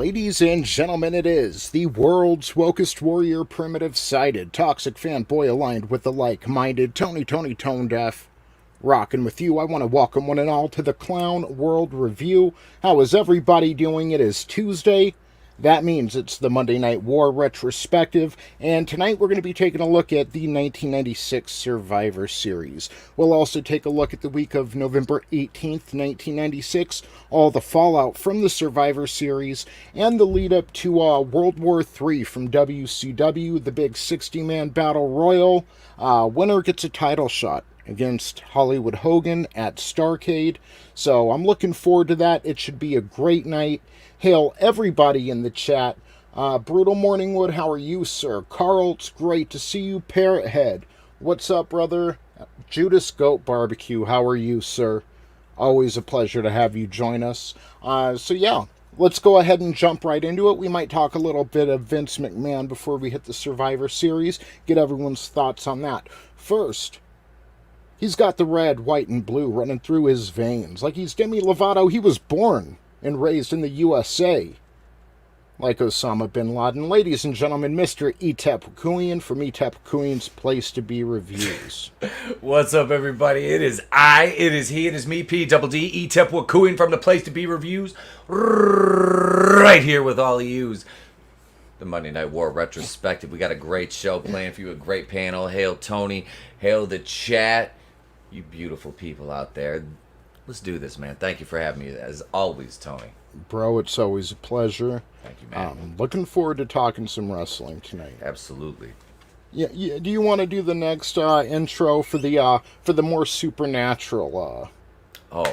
Ladies and gentlemen, it is the world's wokest warrior, primitive-sided, toxic fanboy aligned with the like-minded Tony Tone Deaf. Rockin' with you, I want to welcome one and all to the Clown World Review. How is everybody doing? It is Tuesday. That means it's the Monday Night War Retrospective, and tonight we're going to be taking a look at the 1996 Survivor Series. We'll also take a look at the week of November 18th, 1996, all the fallout from the Survivor Series, and the lead up to World War III from WCW, the big 60-man battle royal. Winner gets a title shot against Hollywood Hogan at Starrcade. So I'm looking forward to that. It should be a great night. Hail everybody in the chat. Brutal Morningwood, how are you, sir? Carl, it's great to see you. Parrot Head, what's up, brother? Judas Goat Barbecue, how are you, sir? Always a pleasure to have you join us. So yeah, let's go ahead and jump right into it. We might talk a little bit of Vince McMahon before we hit the Survivor Series. Get everyone's thoughts on that. First, he's got the red, white, and blue running through his veins. Like he's Demi Lovato. He was born and raised in the USA, like Osama bin Laden. Ladies and gentlemen, Mr. Etep Wokuian from Etep Wokuian's Place to Be Reviews. What's up, everybody? It is I, it is he, it is me, P-double-D, Etep Wokuian from the Place to Be Reviews, right here with all of yous. The Monday Night War Retrospective. We got a great show planned for you, a great panel. Hail Tony, hail the chat, you beautiful people out there. Let's do this, man. Thank you for having me, as always, Tony. Bro, it's always a pleasure. Thank you, man. Looking forward to talking some wrestling tonight. Absolutely. Yeah. Do you want to do the next intro for the more supernatural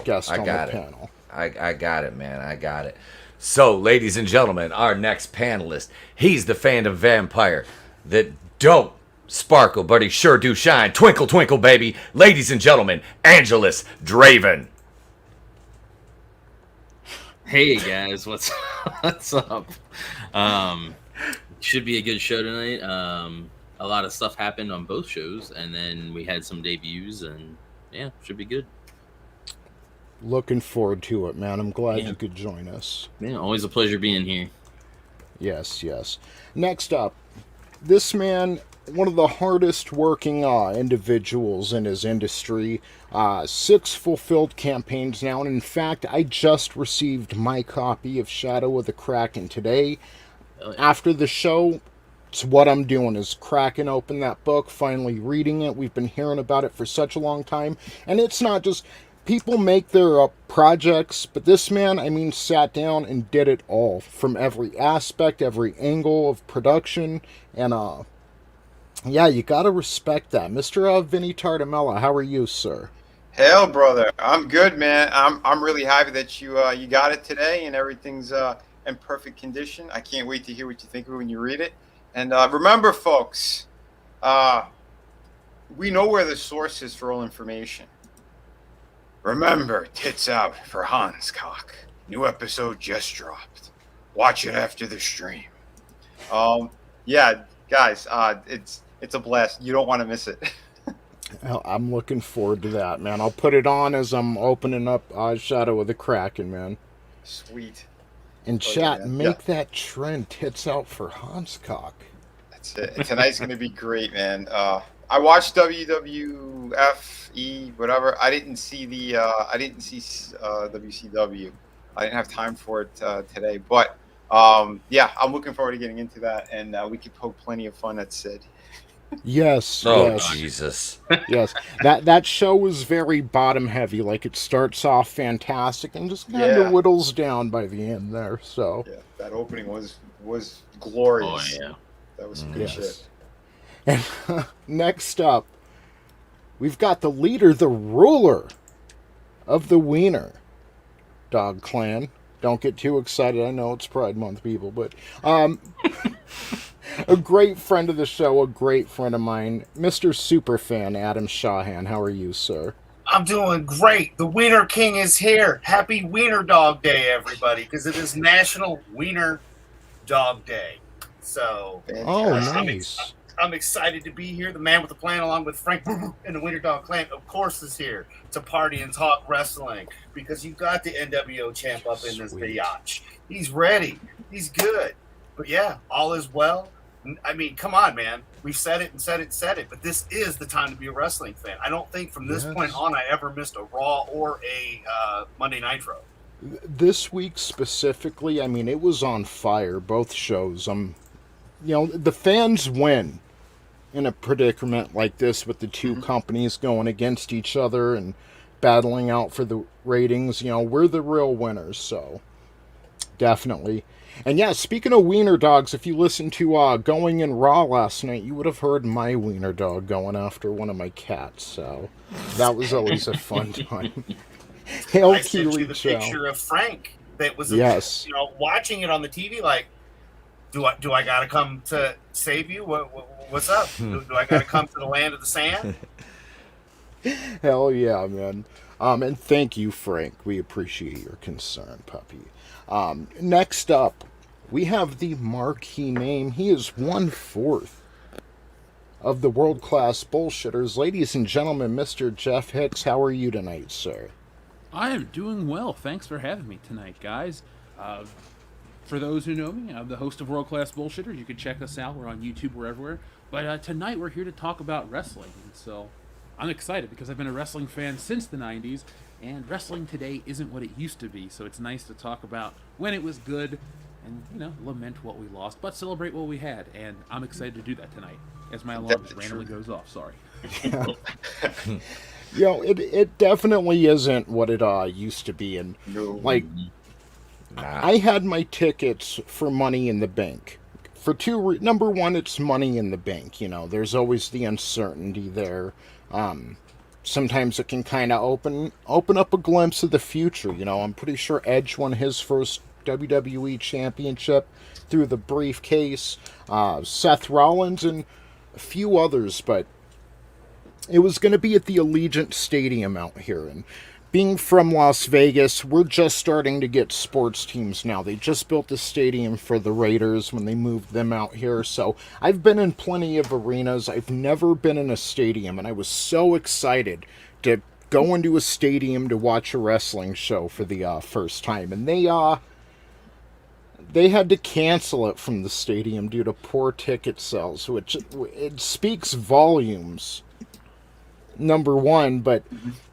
guest on the panel? I got it, man. I got it. So, ladies and gentlemen, our next panelist, he's the fandom vampire that don't sparkle, but he sure do shine. Twinkle, twinkle, baby. Ladies and gentlemen, Angelous Draven. Hey guys, what's up? Should be a good show tonight. A lot of stuff happened on both shows, and then we had some debuts, and yeah, should be good. Looking forward to it, man. I'm glad you could join us. Yeah, always a pleasure being here. Yes. Next up, this man, one of the hardest working individuals in his industry. 6 fulfilled campaigns now, and in fact, I just received my copy of Shadow of the Kraken today. After the show, it's what I'm doing is cracking open that book, finally reading it. We've been hearing about it for such a long time, and it's not just people make their projects, but this man, I mean, sat down and did it all from every aspect, every angle of production, and yeah, you gotta respect that. Mr. Vinnie Tartamella, how are you, sir? Hell, brother, I'm good, man. I'm really happy that you got it today and everything's in perfect condition. I can't wait to hear what you think of it when you read it. And remember, folks, we know where the source is for all information. Remember, tits out for Hans Cock. New episode just dropped. Watch it after the stream. Yeah, guys, it's a blast. You don't want to miss it. I'm looking forward to that, man. I'll put it on as I'm opening up Shadow of the Kraken, man. Sweet. And chat, make that trend. Tits out for Hanscock. That's it. Tonight's going to be great, man. I watched WWFE, whatever. I didn't see WCW. I didn't have time for it today. But, yeah, I'm looking forward to getting into that. And we could poke plenty of fun at Sid. Yes. Oh, yes. Jesus. Yes. That show was very bottom heavy. Like, it starts off fantastic and just kind of whittles down by the end there. So yeah, that opening was glorious. Oh, yeah. That was some good shit. And next up, we've got the leader, the ruler of the Wiener Dog Clan. Don't get too excited. I know it's Pride Month, people, but a great friend of the show, a great friend of mine, Mr. Superfan Adam Shahan. How are you, sir? I'm doing great. The Wiener King is here. Happy Wiener Dog Day, everybody, because it is National Wiener Dog Day. So, nice. I'm excited to be here. The man with the plan, along with Frank and the Winter Dog Clan, of course, is here to party and talk wrestling because you got the NWO champ up in this biatch. He's ready. He's good. But yeah, all is well. I mean, come on, man. We've said it and said it and said it, but this is the time to be a wrestling fan. I don't think from this point on I ever missed a Raw or a Monday Nitro. This week specifically, I mean, it was on fire, both shows. The fans win in a predicament like this with the two companies going against each other and battling out for the ratings. We're the real winners, so definitely. And yeah, speaking of wiener dogs, if you listened to Going in Raw last night, you would have heard my wiener dog going after one of my cats, so that was always a fun time. Hail I sent you the Chow. picture of Frank that was, watching it on the TV. Like, do I gotta come to save you? What's up? Do I gotta come to the land of the sand? Hell yeah, man. And thank you, Frank. We appreciate your concern, puppy. Next up, we have the marquee name. He is 1/4 of the World Class Bullshitters. Ladies and gentlemen, Mr. Jeff Hicks, how are you tonight, sir? I am doing well. Thanks for having me tonight, guys. For those who know me, I'm the host of World Class Bullshitters. You can check us out. We're on YouTube. We're everywhere. But tonight we're here to talk about wrestling. And so I'm excited because I've been a wrestling fan since the 90s. And wrestling today isn't what it used to be. So it's nice to talk about when it was good and, lament what we lost, but celebrate what we had. And I'm excited to do that tonight as my alarm just randomly goes off. Sorry. It definitely isn't what it used to be. And, I had my tickets for Money in the Bank. For number one, it's Money in the Bank. There's always the uncertainty there. Sometimes it can kind of open up a glimpse of the future. I'm pretty sure Edge won his first WWE championship through the briefcase. Seth Rollins and a few others, but it was going to be at the Allegiant Stadium out here. And being from Las Vegas, we're just starting to get sports teams now. They just built a stadium for the Raiders when they moved them out here. So I've been in plenty of arenas. I've never been in a stadium, and I was so excited to go into a stadium to watch a wrestling show for the first time. And they had to cancel it from the stadium due to poor ticket sales, which it speaks volumes. Number one, but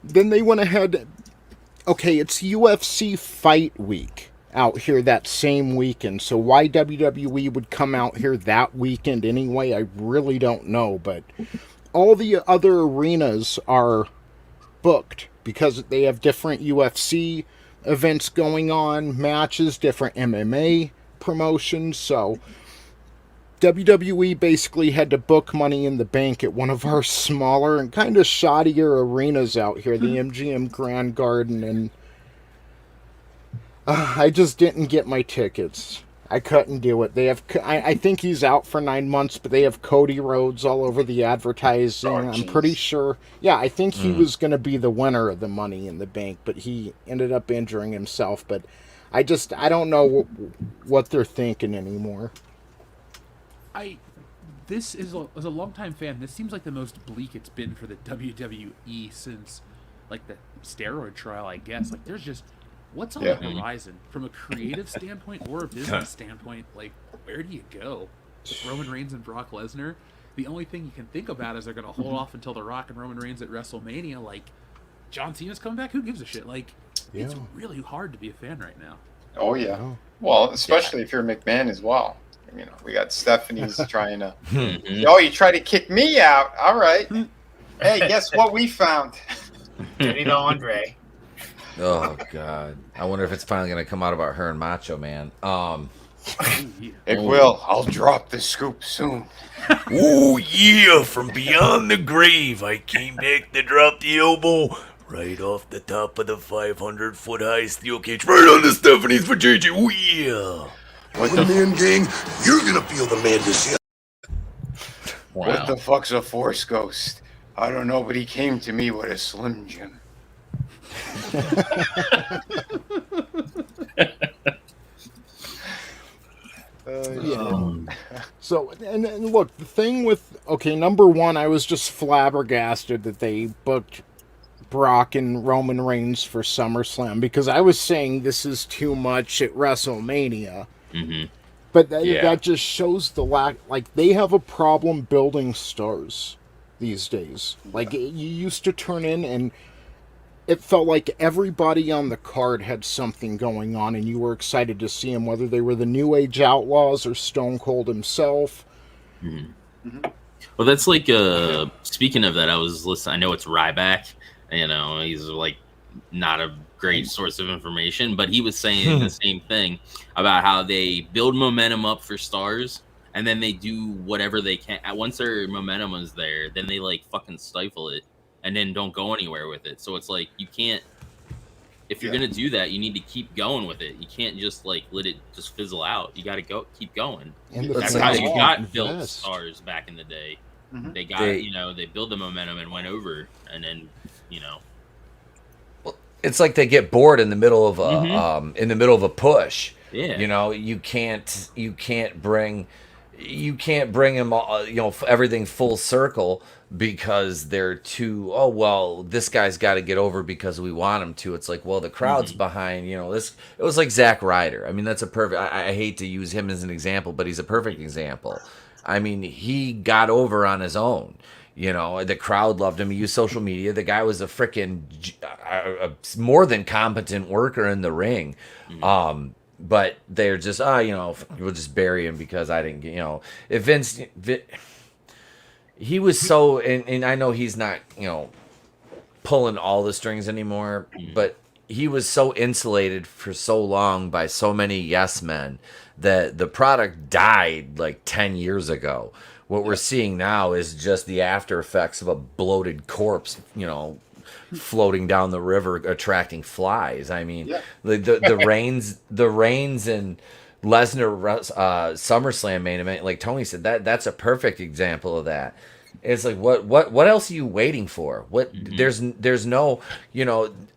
then they went ahead. Okay, it's UFC Fight Week out here that same weekend, so why WWE would come out here that weekend anyway, I really don't know. But all the other arenas are booked because they have different UFC events going on, matches, different MMA promotions, so WWE basically had to book Money in the Bank at one of our smaller and kind of shoddier arenas out here, the MGM Grand Garden, and I just didn't get my tickets. I couldn't do it. They have, I think he's out for 9 months, but they have Cody Rhodes all over the advertising. I'm pretty sure. Yeah, I think he was going to be the winner of the Money in the Bank, but he ended up injuring himself. But I don't know what they're thinking anymore. This is as a longtime fan, this seems like the most bleak it's been for the WWE since, like, the steroid trial, I guess. Like, there's just, what's on the horizon? From a creative standpoint or a business standpoint, like, where do you go? With Roman Reigns and Brock Lesnar, the only thing you can think about is they're going to hold off until The Rock and Roman Reigns at WrestleMania. Like, John Cena's coming back? Who gives a shit? Like, it's really hard to be a fan right now. Oh, yeah. Well, especially if you're McMahon as well. We got Stephanie's trying to. Oh, you try to kick me out? All right. Hey, guess what we found? Kenny Andre. Oh God! I wonder if it's finally gonna come out about her and Macho Man. It will. I'll drop the scoop soon. Oh yeah! From beyond the grave, I came back to drop the elbow right off the top of the 500-foot high steel cage, right on the Stephanie's for JJ. Oh yeah! What the man, gang? You're gonna feel the madness here. Wow. What the fuck's a Force Ghost? I don't know, but he came to me with a Slim Jim. So, and look, the thing with, okay, number one, I was just flabbergasted that they booked Brock and Roman Reigns for SummerSlam, because I was saying this is too much at WrestleMania. Mm-hmm. But that just shows the lack, like, they have a problem building stars these days. Like, you used to turn in and it felt like everybody on the card had something going on, and you were excited to see them, whether they were the New Age Outlaws or Stone Cold himself. Mm-hmm. Mm-hmm. Well, that's like, speaking of that, I was listening, I know it's Ryback, you know, he's like not a great source of information, but he was saying the same thing about how they build momentum up for stars, and then they do whatever they can. Once their momentum is there, then they like fucking stifle it, and then don't go anywhere with it. So it's like, you can't, if you're gonna do that, you need to keep going with it. You can't just like let it just fizzle out. You got to keep going. And that's how you got built stars back in the day. Mm-hmm. They got, they build the momentum and went over, and then, it's like they get bored in the middle of a push. Yeah. You know, you can't bring them all, everything full circle, because they're too, oh well, this guy's got to get over because we want him to. It's like, well, the crowd's behind, this. It was like Zack Ryder. I mean, that's a perfect, I hate to use him as an example, but he's a perfect example. I mean, he got over on his own. The crowd loved him. He used social media. The guy was a freaking more than competent worker in the ring. But they're just, we'll just bury him because I didn't get, if Vince, he was so, and I know he's not, pulling all the strings anymore, but he was so insulated for so long by so many yes men that the product died like 10 years ago. What we're seeing now is just the after effects of a bloated corpse, floating down the river, attracting flies. I mean, the Reigns and Lesnar SummerSlam main event, like Tony said, that's a perfect example of that. It's like, what else are you waiting for? There's no,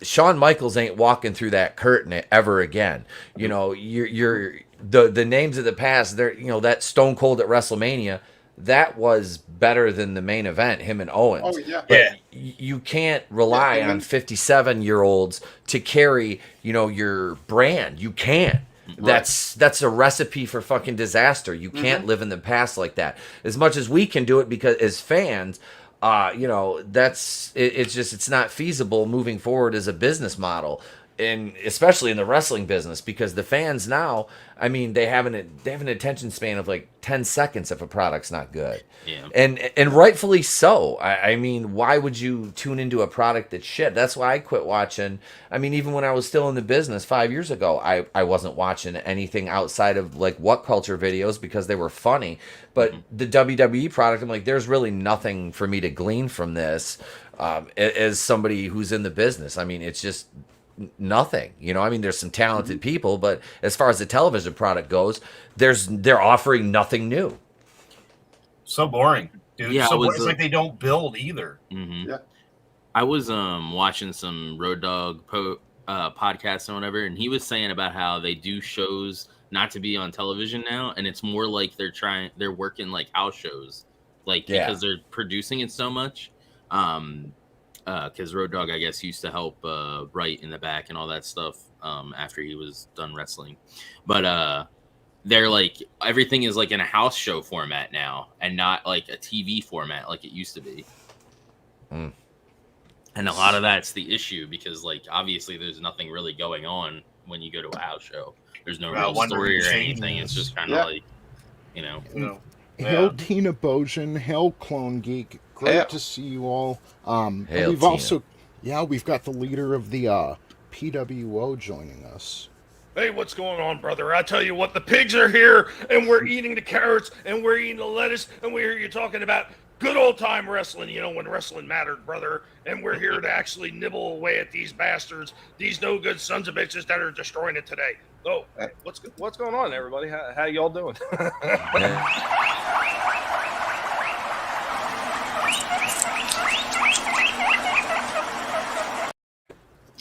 Shawn Michaels ain't walking through that curtain ever again. You're the names of the past. They're, that Stone Cold at WrestleMania. That was better than the main event, him and Owens. Oh, yeah. But you can't rely on 57-year-olds to carry, your brand. You can't. Right. That's a recipe for fucking disaster. You can't live in the past like that. As much as we can do it, because as fans, it's not feasible moving forward as a business model. And especially in the wrestling business, because the fans now, I mean, they have an attention span of like 10 seconds if a product's not good. Yeah. And rightfully so. I mean, why would you tune into a product that's shit? That's why I quit watching. I mean, even when I was still in the business 5 years ago, I wasn't watching anything outside of like What Culture videos because they were funny. But the WWE product, I'm like, there's really nothing for me to glean from this as somebody who's in the business. I mean, it's just nothing. I mean, there's some talented people, but as far as the television product goes, they're offering nothing new. So boring, dude. Yeah, it's like they don't build either. Yeah. I was watching some Road Dogg podcasts and whatever, and he was saying about how they do shows not to be on television now, and it's more like they're working like house shows, because they're producing it so much. Because Road Dogg, I guess, used to help write in the back and all that stuff after he was done wrestling. But they're like, everything is like in a house show format now and not like a TV format like it used to be. And a lot of that's the issue, because like obviously there's nothing really going on when you go to a house show. There's no real story or anything. It's just kind of like, Hail Tina Bojan, hail Clone Geek. Great to see you all. Hail we've Tina. also, we've got the leader of the PWO joining us. Hey, what's going on, brother? I tell you what, the pigs are here, and we're eating the carrots, and we're eating the lettuce, and we hear you talking about good old-time wrestling, when wrestling mattered, brother. And we're here to actually nibble away at these bastards, these no-good sons of bitches that are destroying it today. Oh, what's going on, everybody? How y'all doing?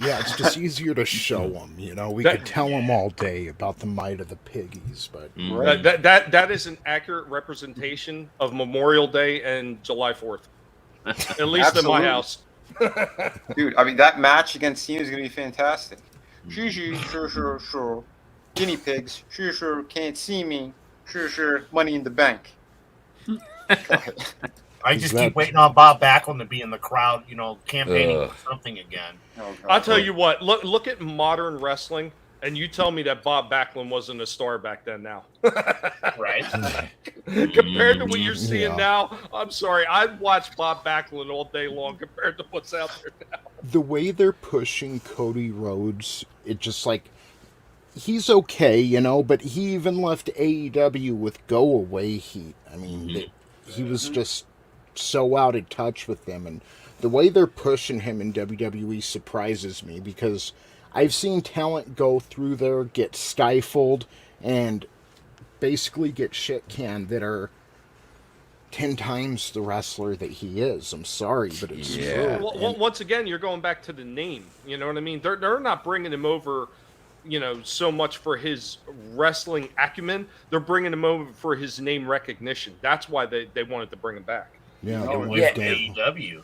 Yeah, it's just easier to show them. You know, we could tell them all day about the might of the piggies, but That is an accurate representation of Memorial Day and July 4th. At least in my house. Dude, I mean, that match against Cena is going to be fantastic. Sure. Guinea pigs, sure, can't see me. Sure, money in the bank. I just keep waiting on Bob Backlund to be in the crowd, you know, campaigning for something again. I'll tell you what, look at modern wrestling, and you tell me that Bob Backlund wasn't a star back then now. Right? Compared to what you're seeing now, I'm sorry, I'd watch Bob Backlund all day long compared to what's out there now. the way they're pushing Cody Rhodes, it just like, he's okay, you know, but he even left AEW with go away heat. I mean, he was just so out of touch with them, and the way they're pushing him in WWE surprises me, because I've seen talent go through there, get stifled, and basically get shit canned that are 10 times the wrestler that he is. I'm sorry, but it's true. Well, once again, you're going back to the name. You know what I mean? They're not bringing him over, you know, so much for his wrestling acumen. They're bringing him over for his name recognition. That's why they wanted to bring him back. Yeah, AEW.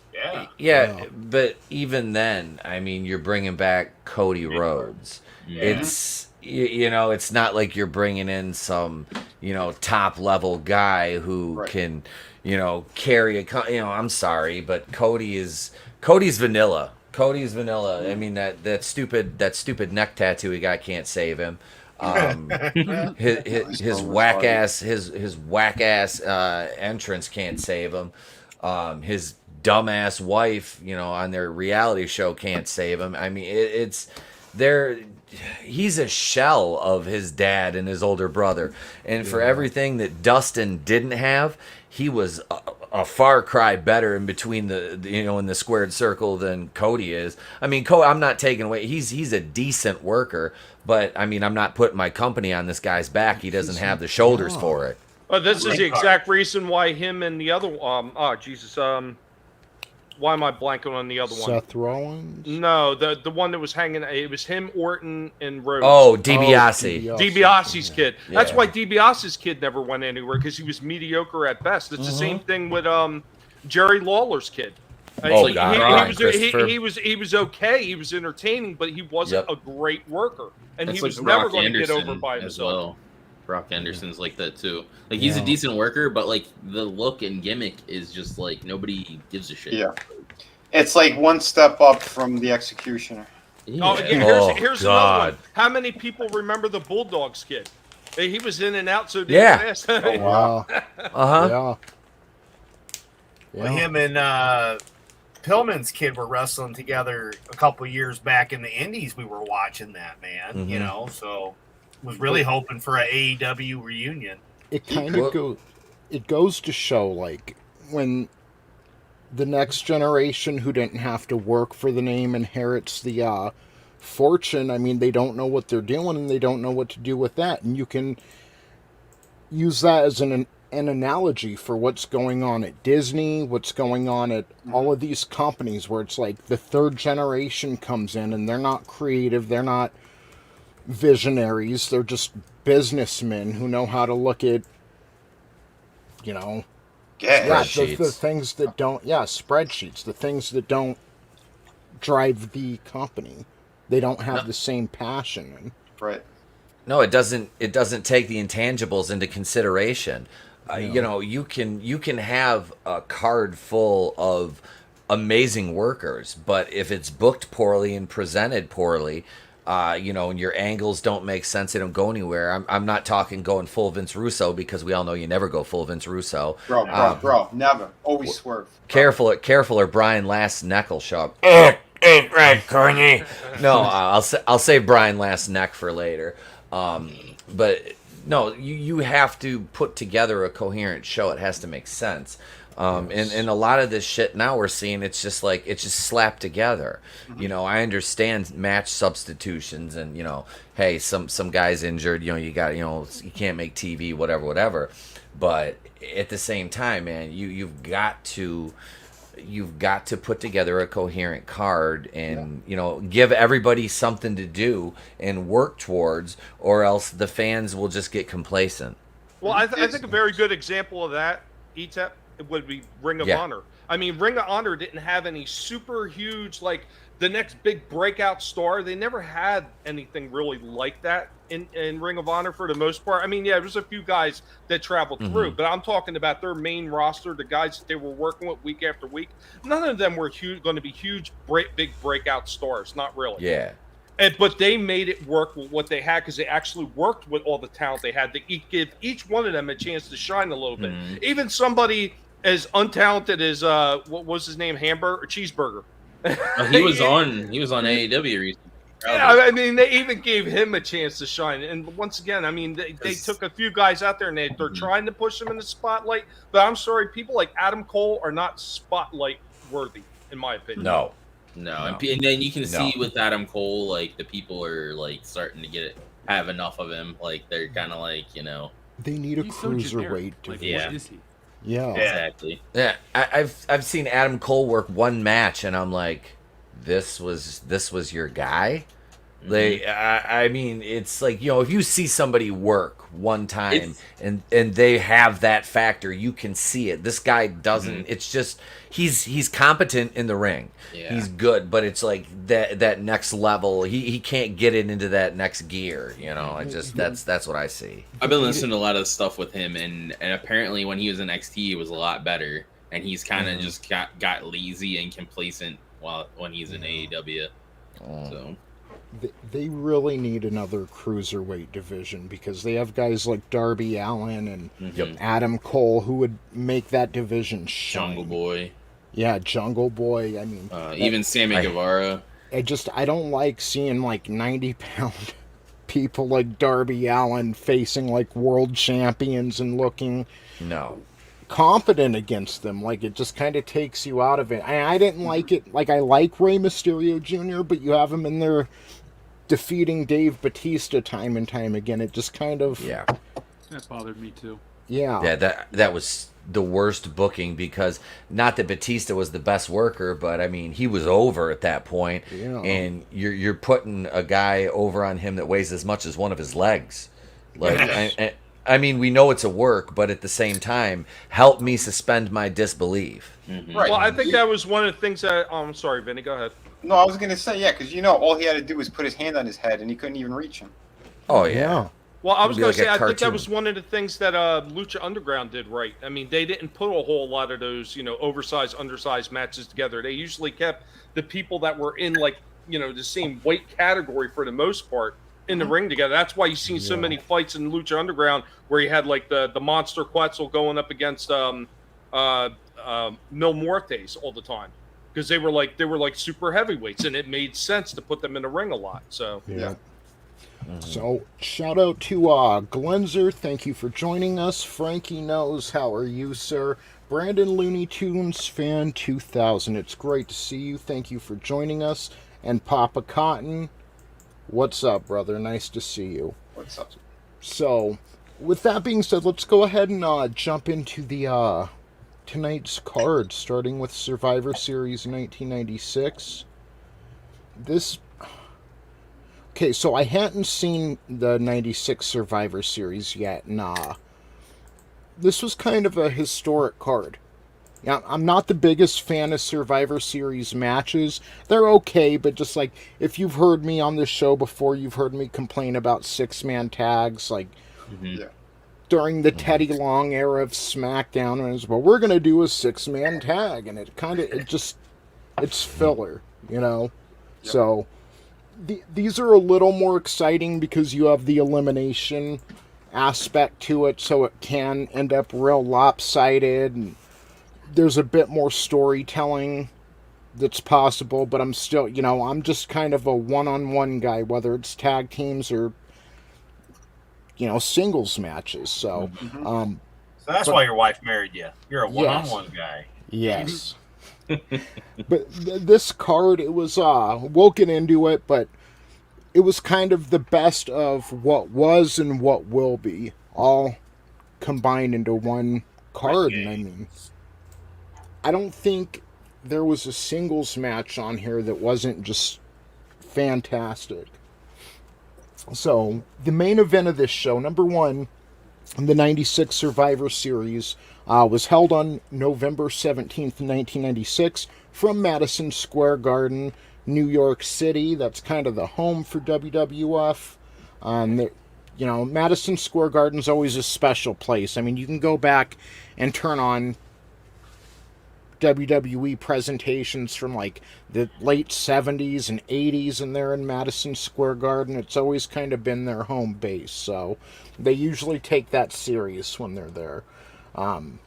Yeah, but even then, I mean, you're bringing back Cody Rhodes. It's, you know, it's not like you're bringing in some, you know, top level guy who can, you know, carry a, you know, I'm sorry, but Cody's vanilla. Cody's vanilla. I mean, that stupid neck tattoo he got can't save him. His whack ass entrance can't save him. His dumbass wife, you know, on their reality show can't save him. I mean, he's a shell of his dad and his older brother, and for everything that Dustin didn't have, he was a far cry better in between the you know, in the squared circle than Cody is. I mean, I'm not taking away. He's a decent worker, but I mean, I'm not putting my company on this guy's back. He doesn't have the shoulders for it. This is the exact reason why him and the other why am I blanking on the other one? Seth Rollins? No, the one that was hanging. It was him, Orton, and Rhodes. Oh, DiBiase. DiBiase's kid. That's why DiBiase's kid never went anywhere, because he was mediocre at best. It's the same thing with Jerry Lawler's kid. Oh, God. He was okay. He was entertaining, but he wasn't a great worker, and he was never going to get over by himself. Well. Brock Anderson's like that too. Like, he's a decent worker, but like the look and gimmick is just like nobody gives a shit. Yeah, it's like one step up from the Executioner. Here's another one. How many people remember the Bulldogs kid? He was in and out so damn fast. Oh, wow. Yeah. Well, him and Pillman's kid were wrestling together a couple years back in the Indies. We were watching that, man. You know, so was really hoping for an AEW reunion. It kind of goes to show, like, when the next generation who didn't have to work for the name inherits the fortune, I mean, they don't know what they're doing, and they don't know what to do with that. And you can use that as an analogy for what's going on at Disney, what's going on at all of these companies, where it's like the third generation comes in, and they're not creative, they're not visionaries, they're just businessmen who know how to look at, you know, the things that don't, spreadsheets, the things that don't drive the company. They don't have the same passion. Right. No, it doesn't take the intangibles into consideration. You know, you can have a card full of amazing workers, but if it's booked poorly and presented poorly, you know, and your angles don't make sense, they don't go anywhere. I'm not talking going full Vince Russo, because we all know you never go full Vince Russo. Bro, never. Always swerve. Careful, or Brian Last Neck will show up. Ain't right, Corny. No, I'll save Brian Last Neck for later. But no, you have to put together a coherent show. It has to make sense. And a lot of this shit now we're seeing, it's just slapped together. You know, I understand match substitutions, and, you know, hey, some guy's injured, you know, you can't make TV, whatever. But at the same time, man, you've got to you've got to put together a coherent card and give everybody something to do and work towards, or else the fans will just get complacent. Well, I think a very good example of that, Etep, would be Ring of Honor. I mean, Ring of Honor didn't have any super huge, like, the next big breakout star. They never had anything really like that in Ring of Honor for the most part. I mean, yeah, there's a few guys that traveled through, but I'm talking about their main roster, the guys that they were working with week after week. None of them were going to be huge, big breakout stars. Not really. Yeah. But they made it work with what they had because they actually worked with all the talent they had. They give each one of them a chance to shine a little bit. Even somebody as untalented as what was his name, Hamburger or Cheeseburger. He was on AEW recently. Yeah, I mean, they even gave him a chance to shine. And once again, I mean, they took a few guys out there and they're trying to push them in the spotlight. But I'm sorry, people like Adam Cole are not spotlight worthy, in my opinion. No. And then you can see with Adam Cole, like, the people are like starting to have enough of him. Like, they're kind of like, they need a cruiserweight. What is he? Yeah, exactly. Yeah, I've seen Adam Cole work one match, and I'm like, this was your guy. Like, I mean, it's like, if you see somebody work one time and they have that factor, you can see it. This guy doesn't. It's just he's competent in the ring. Yeah. He's good, but it's like that next level. He can't get it into that next gear. I just that's what I see. I've been listening to a lot of stuff with him, and apparently when he was in NXT, he was a lot better, and he's kind of just got lazy and complacent when he's in AEW. So. They really need another cruiserweight division because they have guys like Darby Allin and Adam Cole who would make that division shine. Jungle Boy. Yeah, Jungle Boy. I mean, even Sammy Guevara. I don't like seeing like 90-pound people like Darby Allin facing like world champions and looking confident against them. Like, it just kind of takes you out of it. I didn't like it. Like, I like Rey Mysterio Jr., but you have him in there defeating Dave Bautista time and time again. It just kind of that bothered me too. Yeah, that was the worst booking, because not that Batista was the best worker, but I mean, he was over at that point, and you're putting a guy over on him that weighs as much as one of his legs. Like, I mean, we know it's a work, but at the same time, help me suspend my disbelief. Right. Well, I think that was one of the things that. Oh, I'm sorry, Vinny. Go ahead. No, I was going to say, because all he had to do was put his hand on his head, and he couldn't even reach him. Oh, yeah. Well, I was going to say, I think that was one of the things that Lucha Underground did right. I mean, they didn't put a whole lot of those, oversized, undersized matches together. They usually kept the people that were in, like, the same weight category for the most part in the ring together. That's why you've seen so many fights in Lucha Underground where you had, like, the Monster Quetzal going up against Mil Muertes all the time. Because they were like super heavyweights, and it made sense to put them in the ring a lot. So So shout out to Glenzer, thank you for joining us. Frankie knows, how are you, sir? Brandon Looney Tunes fan 2000, it's great to see you. Thank you for joining us. And Papa Cotton, what's up, brother? Nice to see you. What's up? So, with that being said, let's go ahead and jump into the tonight's card, starting with Survivor Series 1996. Okay, so I hadn't seen the 96 Survivor Series yet. This was kind of a historic card. Yeah, I'm not the biggest fan of Survivor Series matches. They're okay, but just like, if you've heard me on this show before, you've heard me complain about six-man tags, like, during the Teddy Long era of SmackDown, and it's, well, we're going to do a six-man tag, and it's filler, So, these are a little more exciting because you have the elimination aspect to it, so it can end up real lopsided, and there's a bit more storytelling that's possible, but I'm still, I'm just kind of a one-on-one guy, whether it's tag teams or singles matches. So, so that's why your wife married you. You're a one-on-one guy. Yes. But this card, it was, we'll get into it, but it was kind of the best of what was and what will be, all combined into one card. And I mean, I don't think there was a singles match on here that wasn't just fantastic. So, the main event of this show, number one, the 96 Survivor Series, was held on November 17th, 1996, from Madison Square Garden, New York City. That's kind of the home for WWF. Madison Square Garden's always a special place. I mean, you can go back and turn on WWE presentations from like the late 70s and 80s, and they're in Madison Square Garden. It's always kind of been their home base, so they usually take that serious when they're there. And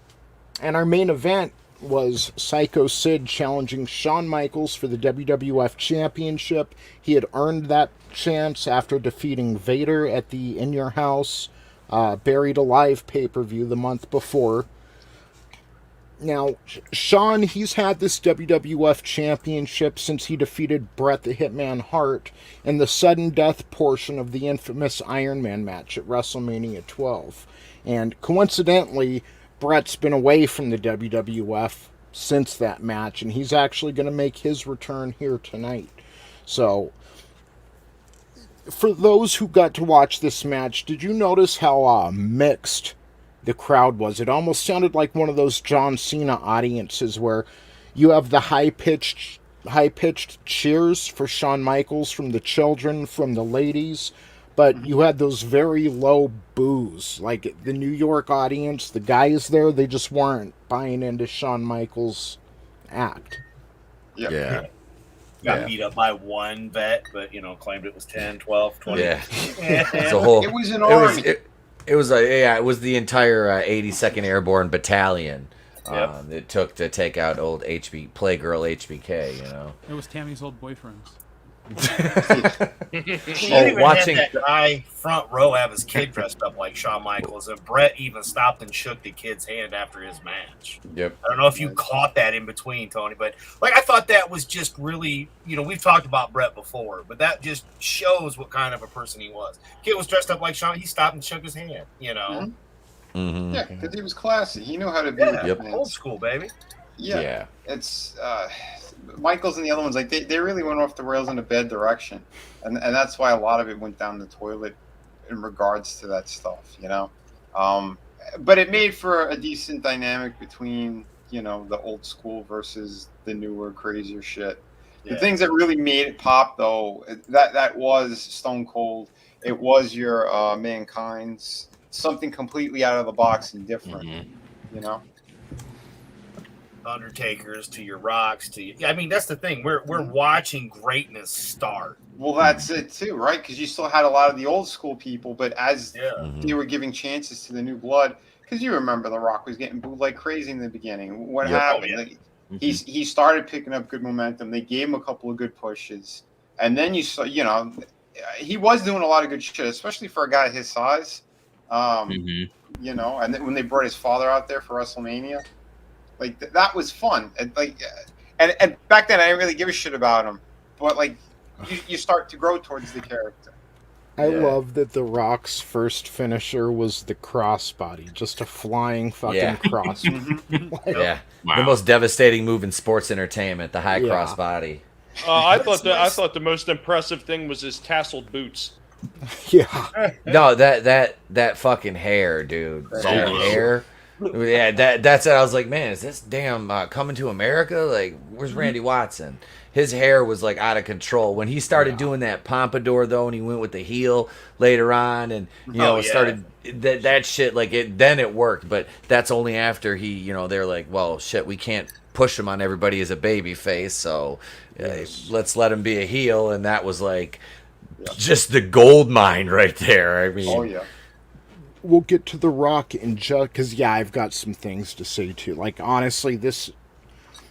our main event was Psycho Sid challenging Shawn Michaels for the WWF Championship. He had earned that chance after defeating Vader at the In Your House Buried Alive pay-per-view the month before. Now, Shawn, he's had this WWF Championship since he defeated Bret the Hitman Hart in the sudden death portion of the infamous Iron Man match at WrestleMania 12. And coincidentally, Bret's been away from the WWF since that match, and he's actually going to make his return here tonight. So, for those who got to watch this match, did you notice how mixed the crowd was? It almost sounded like one of those John Cena audiences where you have the high-pitched cheers for Shawn Michaels from the children, from the ladies, but you had those very low boos. Like the New York audience, the guys there, they just weren't buying into Shawn Michaels' act. Yeah. Got beat up by one vet, but, claimed it was 10, 12, 20. Yeah. It's a whole, It was an army. It was the entire 82nd Airborne Battalion it took to take out old Playgirl HBK, It was Tammy's old boyfriends. He even watching had that guy front row have his kid dressed up like Shawn Michaels, and Bret even stopped and shook the kid's hand after his match. Yep. I don't know if you caught that in between, Tony, but I thought that was just really, we've talked about Bret before, but that just shows what kind of a person he was. Kid was dressed up like Shawn. He stopped and shook his hand. Mm-hmm. Yeah, because he was classy. He knew how to be that man. Old school, baby. Yeah. It's Michaels and the other ones, like they really went off the rails in a bad direction, and that's why a lot of it went down the toilet in regards to that stuff, but it made for a decent dynamic between the old school versus the newer, crazier shit. The things that really made it pop, though, that was Stone Cold. It was your Mankind's, something completely out of the box and different. Undertakers to your Rocks to that's the thing. We're watching greatness start. Well, that's it too, right? Because you still had a lot of the old school people, but as they were giving chances to the new blood, because you remember The Rock was getting booed like crazy in the beginning. What happened? Like, he started picking up good momentum. They gave him a couple of good pushes, and then you saw, he was doing a lot of good shit, especially for a guy his size. And then when they brought his father out there for WrestleMania. Like that was fun, and and back then I didn't really give a shit about him, but you start to grow towards the character. I love that The Rock's first finisher was the crossbody, just a flying fucking cross. The most devastating move in sports entertainment, the high crossbody. I thought the most impressive thing was his tasseled boots. Yeah. No, that fucking hair, dude. That hair. Yeah, that's it. I was like, man, is this damn Coming to America? Like, where's Randy Watson? His hair was like out of control when he started doing that pompadour though, and he went with the heel later on, and started that shit. Like then it worked, but that's only after he, they're like, well, shit, we can't push him on everybody as a baby face, so let's let him be a heel, and that was like just the gold mine right there. I mean, we'll get to The Rock in just because I've got some things to say too. Like honestly,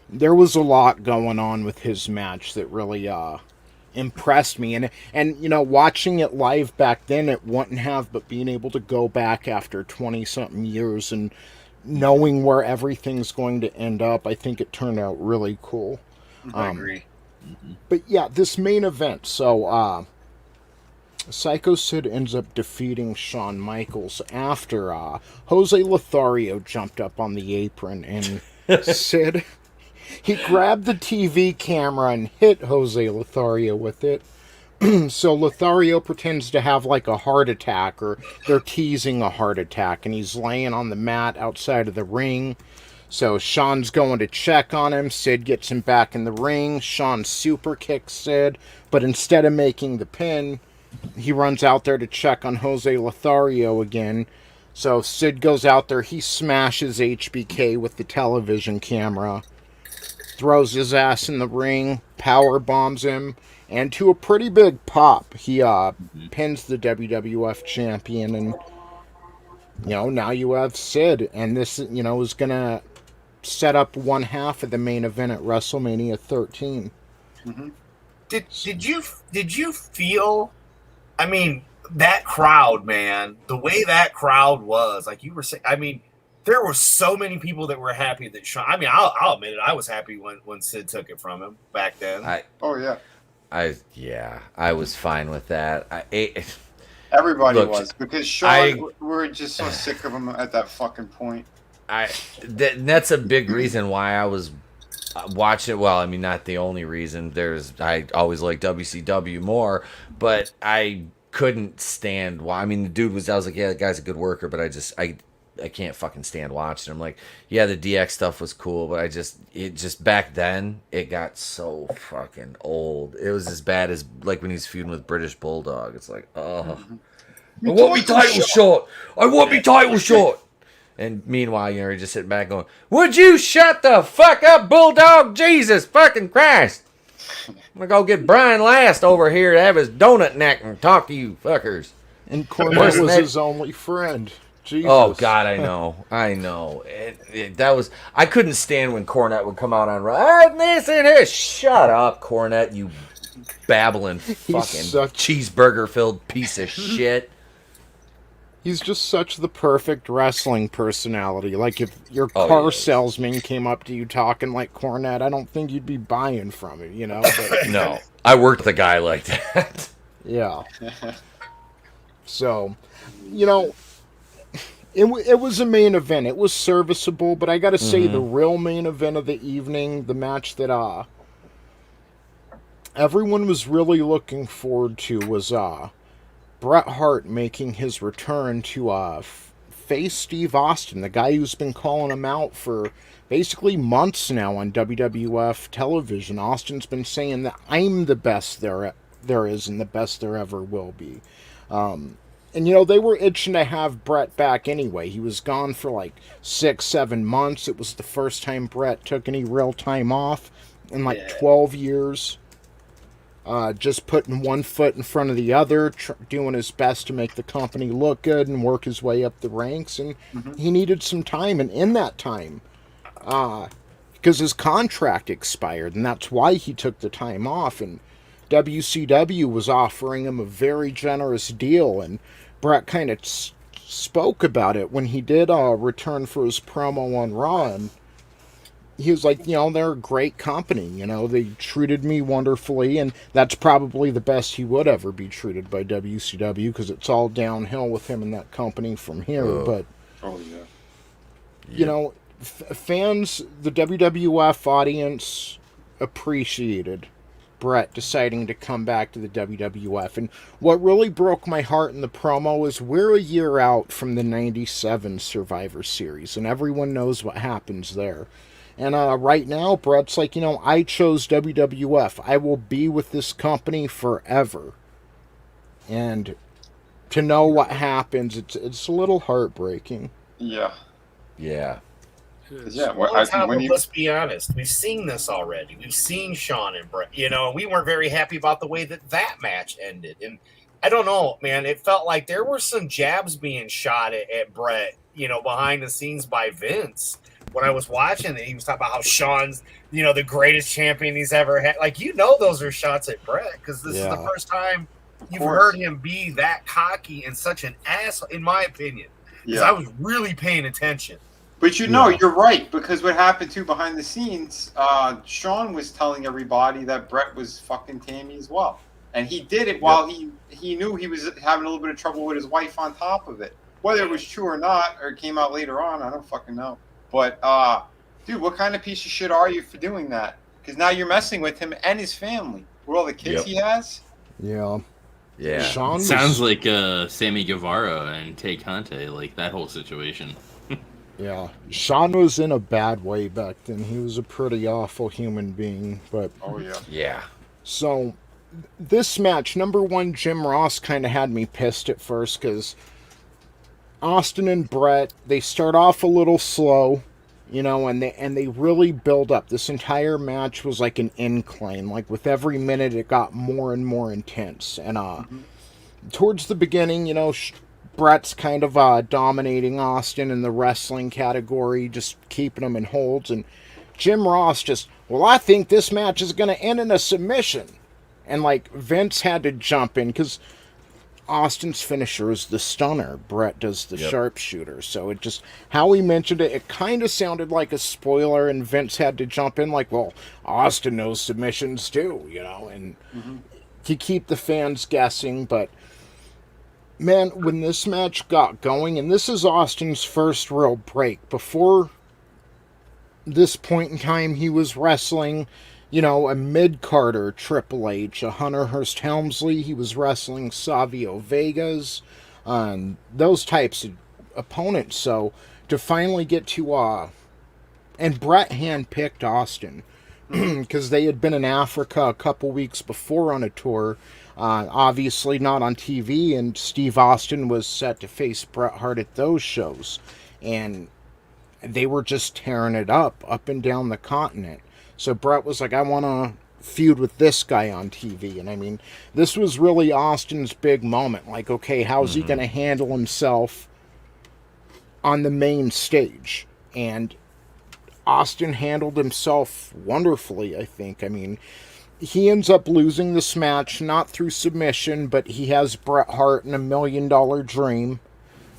there was a lot going on with his match that really impressed me, and watching it live back then, it wouldn't have, but being able to go back after 20-something years and knowing where everything's going to end up, I think it turned out really cool. I agree. But this main event, so Psycho Sid ends up defeating Shawn Michaels after Jose Lothario jumped up on the apron, and Sid He grabbed the TV camera and hit Jose Lothario with it. So Lothario pretends to have like a heart attack, or they're teasing a heart attack, and he's laying on the mat outside of the ring. So Sean's going to check on him. Sid gets him back in the ring. Sean super kicks Sid, but instead of making the pin, he runs out there to check on Jose Lothario again. So Sid goes out there. He smashes HBK with the television camera, throws his ass in the ring, power bombs him, and to a pretty big pop, he pins the WWF champion. And now you have Sid, and this is gonna set up one half of the main event at WrestleMania 13. Mm-hmm. Did you feel? I mean, that crowd, man. The way that crowd was, like you were saying. I mean, there were so many people that were happy that Sean. I mean, I'll admit it. I was happy when Sid took it from him back then. I was fine with that. Everybody was, because Sean, we're just so sick of him at that fucking point. That's a big reason why I was watching it. Well, I mean, not the only reason. I always like WCW more, but I couldn't stand. I mean, the dude I was like, yeah, the guy's a good worker, but I can't fucking stand watching him. Like, yeah, the DX stuff was cool, but it just back then, it got so fucking old. It was as bad as like when he's feuding with British Bulldog. It's like, I want me title shot. I want me title shot. And meanwhile, you're just sitting back going, would you shut the fuck up, Bulldog? Jesus fucking Christ. I'm gonna go get Brian Last over here to have his donut neck and talk to you fuckers. And Cornette was his only friend. Jesus. Oh God, I know. That was. I couldn't stand when Cornette would come out on this and this. Shut up, Cornette, you babbling fucking cheeseburger-filled piece of shit. He's just such the perfect wrestling personality. Like, if your car salesman came up to you talking like Cornette, I don't think you'd be buying from him, But, no, I worked the guy like that. Yeah. So, it was a main event. It was serviceable, but I gotta say the real main event of the evening, the match that everyone was really looking forward to, was Bret Hart making his return to face Steve Austin, the guy who's been calling him out for basically months now on WWF television. Austin's been saying that I'm the best there is and the best there ever will be. And, they were itching to have Bret back anyway. He was gone for like 6-7 months. It was the first time Bret took any real time off in 12 years. Just putting one foot in front of the other, doing his best to make the company look good and work his way up the ranks. And he needed some time. And in that time, because his contract expired, and that's why he took the time off. And WCW was offering him a very generous deal, and Bret kind of spoke about it when he did return for his promo on Raw. And he was like, they're a great company. They treated me wonderfully, and that's probably the best he would ever be treated by WCW, because it's all downhill with him and that company from here. But, fans, the WWF audience appreciated Bret deciding to come back to the WWF. And what really broke my heart in the promo is we're a year out from the 97 Survivor Series, and everyone knows what happens there. And right now, Bret's like, I chose WWF. I will be with this company forever. And to know what happens, it's a little heartbreaking. Yeah. Yeah. Let's be honest. We've seen this already. We've seen Sean and Bret. We weren't very happy about the way that match ended. And I don't know, man. It felt like there were some jabs being shot at Bret, behind the scenes by Vince. When I was watching it, he was talking about how Sean's, the greatest champion he's ever had. Like, those are shots at Bret, because this is the first time you've heard him be that cocky and such an asshole, in my opinion. Because I was really paying attention. But you're right, because what happened too behind the scenes, Sean was telling everybody that Bret was fucking Tammy as well. And he did it while he knew he was having a little bit of trouble with his wife on top of it. Whether it was true or not, or it came out later on, I don't fucking know. But Dude, what kind of piece of shit are you for doing that? Because now you're messing with him and his family. With all the kids he has? Yeah. Yeah. Sean Sounds like Sammy Guevara and Tay Conte, like that whole situation. Yeah. Sean was in a bad way back then. He was a pretty awful human being, but... Oh, yeah. Yeah. So, this match, number one, Jim Ross kind of had me pissed at first, because Austin and Brett, they start off a little slow, you know, and they really build up. This entire match was like an incline. Like, with every minute, it got more and more intense. And, towards the beginning, you know, Brett's kind of dominating Austin in the wrestling category, just keeping him in holds. And Jim Ross just, well, I think this match is going to end in a submission. And, like, Vince had to jump in, because Austin's finisher is the stunner. Brett does the sharpshooter. So it just, how he mentioned it, it kind of sounded like a spoiler, and Vince had to jump in like, well, Austin knows submissions too, you know, and to keep the fans guessing. But, man, when this match got going, and this is Austin's first real break. Before this point in time, he was wrestling, you know, a mid-carder Triple H, a Hunter Hearst Helmsley. He was wrestling Savio Vegas, those types of opponents. So to finally get to, and Brett handpicked Austin because they had been in Africa a couple weeks before on a tour, obviously not on TV, and Steve Austin was set to face Bret Hart at those shows. And they were just tearing it up and down the continent. So Brett was like, I want to feud with this guy on TV. And I mean, this was really Austin's big moment. Like, okay, how's he going to handle himself on the main stage? And Austin handled himself wonderfully, I think. I mean, he ends up losing this match, not through submission, but he has Bret Hart in $1 Million Dream.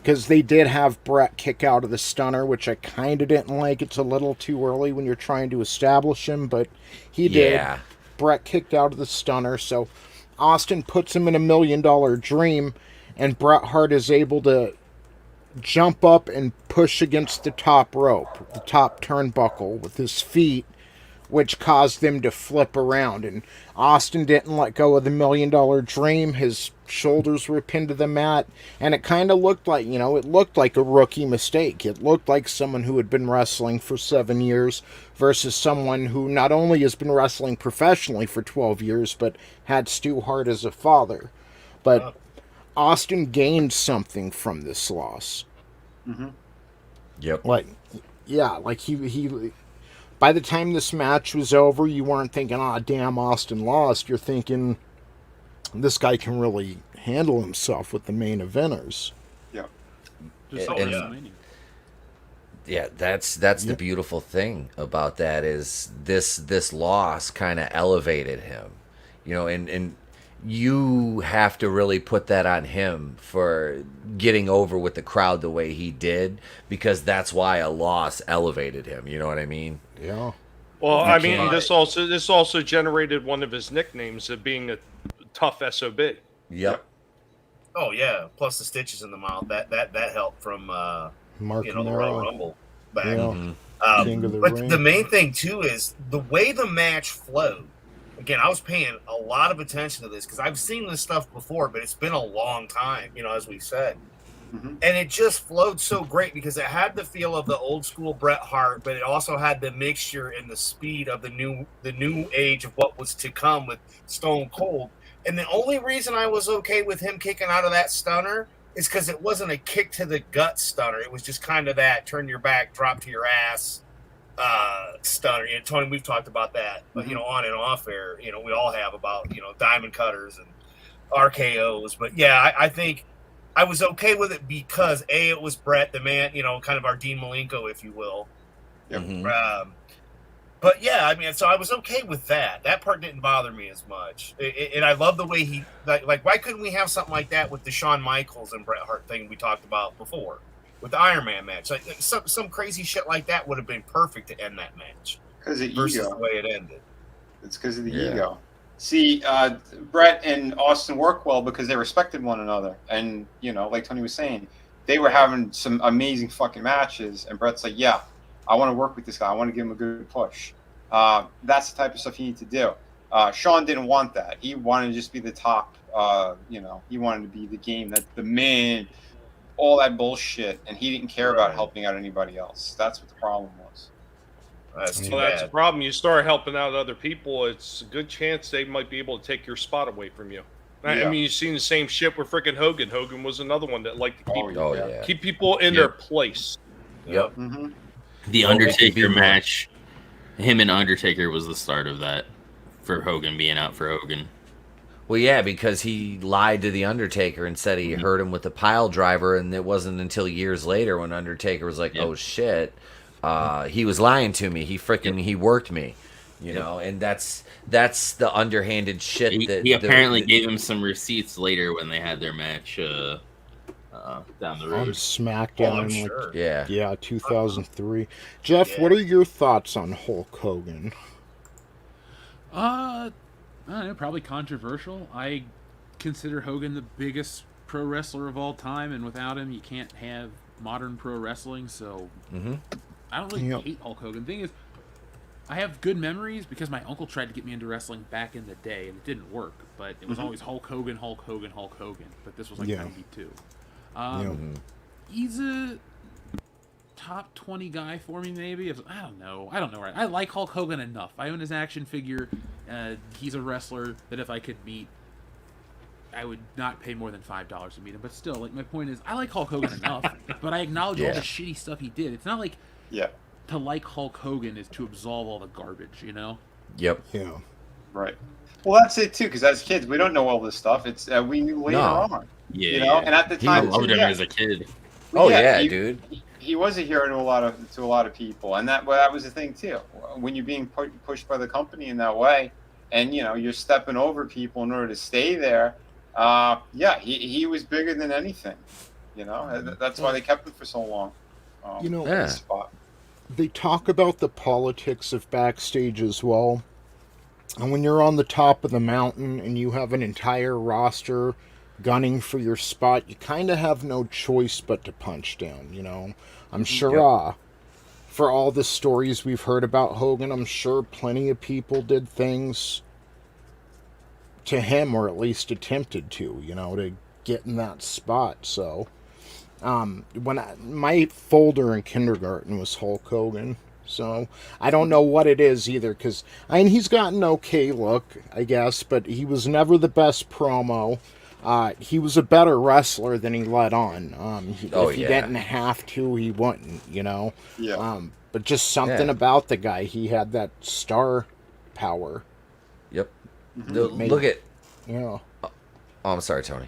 Because they did have Brett kick out of the stunner, which I kind of didn't like. It's a little too early when you're trying to establish him, but he did. Brett kicked out of the stunner, so Austin puts him in $1 Million Dream, and Bret Hart is able to jump up and push against the top rope, the top turnbuckle with his feet, which caused them to flip around. And Austin didn't let go of the $1 Million Dream. His shoulders were pinned to the mat, and it kind of looked like, you know, it looked like a rookie mistake. It looked like someone who had been wrestling for 7 years versus someone who not only has been wrestling professionally for 12 years, but had Stu Hart as a father. But Austin gained something from this loss. Yep. Like, yeah, like he by the time this match was over, you weren't thinking, oh, damn, Austin lost. You're thinking, this guy can really handle himself with the main eventers. Yeah. Yeah, that's the beautiful thing about that is this loss kind of elevated him, you know, and you have to really put that on him for getting over with the crowd the way he did, because that's why a loss elevated him. You know what I mean? Yeah. Well, I mean, this also generated one of his nicknames of being a tough SOB. Yep. Oh yeah. Plus the stitches in the mouth. That helped from Mark the Royal Rumble back. Yeah. King of the But Ring. the main thing too is the way the match flowed. Again, I was paying a lot of attention to this because I've seen this stuff before, but it's been a long time, you know, as we said. And it just flowed so great because it had the feel of the old school Bret Hart, but it also had the mixture and the speed of the new age of what was to come with Stone Cold. And the only reason I was okay with him kicking out of that stunner is because it wasn't a kick to the gut stunner. It was just kind of that turn your back, drop to your ass stunner. You know, Tony, we've talked about that, but you know, on and off air, you know, we all have about, you know, diamond cutters and RKOs. But yeah, I think I was okay with it because it was Brett, the man, you know, kind of our Dean Malenko, if you will. But yeah, I mean, so I was okay with that. That part didn't bother me as much. And I love the way he, like, why couldn't we have something like that with the Shawn Michaels and Bret Hart thing we talked about before with the Iron Man match? Like some crazy shit like that would have been perfect to end that match. Because of versus ego. the way it ended. It's because of the ego. See, Brett and Austin work well because they respected one another. And, you know, like Tony was saying, they were having some amazing fucking matches. And Brett's like, yeah, I want to work with this guy. I want to give him a good push. That's the type of stuff you need to do. Sean didn't want that. He wanted to just be the top. He wanted to be the game, that the man, all that bullshit, and he didn't care about helping out anybody else. That's what the problem was. That's too That's the bad. problem. You start helping out other people, it's a good chance they might be able to take your spot away from you. I Yeah. mean, you've seen the same shit with freaking Hogan. Hogan was another one that liked to keep, keep people in their place. Yep. Mm-hmm. The Undertaker match, him and Undertaker was the start of that for Hogan being out for Hogan. Well, yeah, because he lied to the Undertaker and said he hurt him with the pile driver, and it wasn't until years later when Undertaker was like, "Oh shit, he was lying to me. He worked me." You know, and that's the underhanded shit. He apparently gave him some receipts later when they had their match down the road. On SmackDown, sure. yeah, 2003. Jeff, what are your thoughts on Hulk Hogan? I don't know, probably controversial. I consider Hogan the biggest pro wrestler of all time, and without him, you can't have modern pro wrestling. So I don't really hate Hulk Hogan. The thing is, I have good memories because my uncle tried to get me into wrestling back in the day, and it didn't work. But it was always Hulk Hogan, Hulk Hogan, Hulk Hogan. But this was like 92. He's a top 20 guy for me, maybe. I don't know. I like Hulk Hogan enough. I own his action figure. He's a wrestler that if I could meet, I would not pay more than $5 to meet him. But still, like, my point is, I like Hulk Hogan enough, but I acknowledge all the shitty stuff he did. It's not like to like Hulk Hogan is to absolve all the garbage, you know? Yep. Yeah. Right. Well, that's it too. Because as kids, we don't know all this stuff. It's we knew later on. Yeah. You know, and at the time, I loved him as a kid. Oh yeah, dude. He was a hero to a lot of people, and that was the thing too. When you're being pushed by the company in that way, and you're stepping over people in order to stay there. He was bigger than anything. That's why they kept him for so long. Spot. They talk about the politics of backstage as well. And when you're on the top of the mountain and you have an entire roster gunning for your spot, you kind of have no choice but to punch down, I'm sure for all the stories we've heard about Hogan, I'm sure plenty of people did things to him, or at least attempted to get in that spot. So my folder in kindergarten was Hulk Hogan, so I don't know what it is either, because he's got an okay look, I guess, but he was never the best promo. He was a better wrestler than he let on. If he didn't have to, he wouldn't, but just something about the guy. He had that star power. Yep. Look at... Yeah. Oh, I'm sorry, Tony.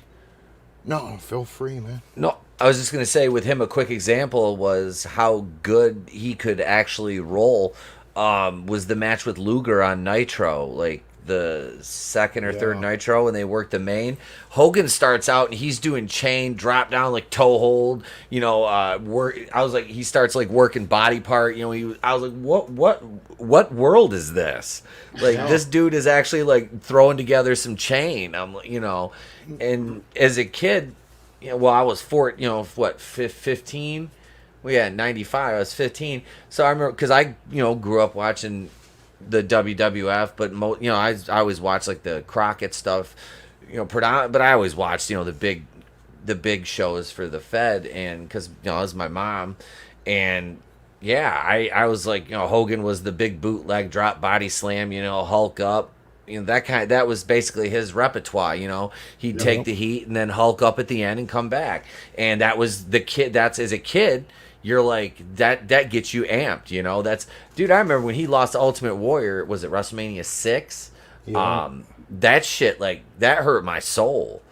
No, feel free, man. No, I was just going to say with him, a quick example was how good he could actually roll. Was the match with Luger on Nitro, like the second or third Nitro, when they worked the main. Hogan starts out and he's doing chain, drop down, like toe hold. I was like, he starts like working body part. I was like, what world is this? Like this dude is actually like throwing together some chain. And as a kid, I was 15. Well, yeah, 95. I was 15. So I remember because I grew up watching the WWF, but I always watched like the Crockett stuff, but I always watched the big shows for the Fed, and because it was my mom, and I was like, Hogan was the big bootleg drop body slam, Hulk up, that was basically his repertoire. He'd take the heat and then Hulk up at the end and come back, and that was the kid. That's as a kid. You're like, that gets you amped, dude, I remember when he lost to Ultimate Warrior, was it WrestleMania 6? Yeah. That shit, like, that hurt my soul.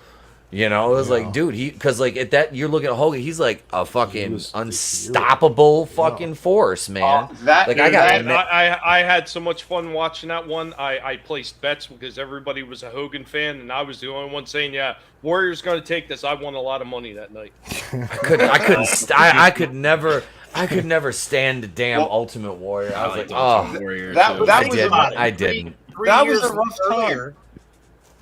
It was like, dude, because like at that, you're looking at Hogan, he's like a fucking unstoppable fucking force, man. I had so much fun watching that one. I placed bets because everybody was a Hogan fan, and I was the only one saying, "Yeah, Warrior's going to take this." I won a lot of money that night. I could never stand the damn Ultimate Warrior. I was like, oh, I didn't. That was a rough time.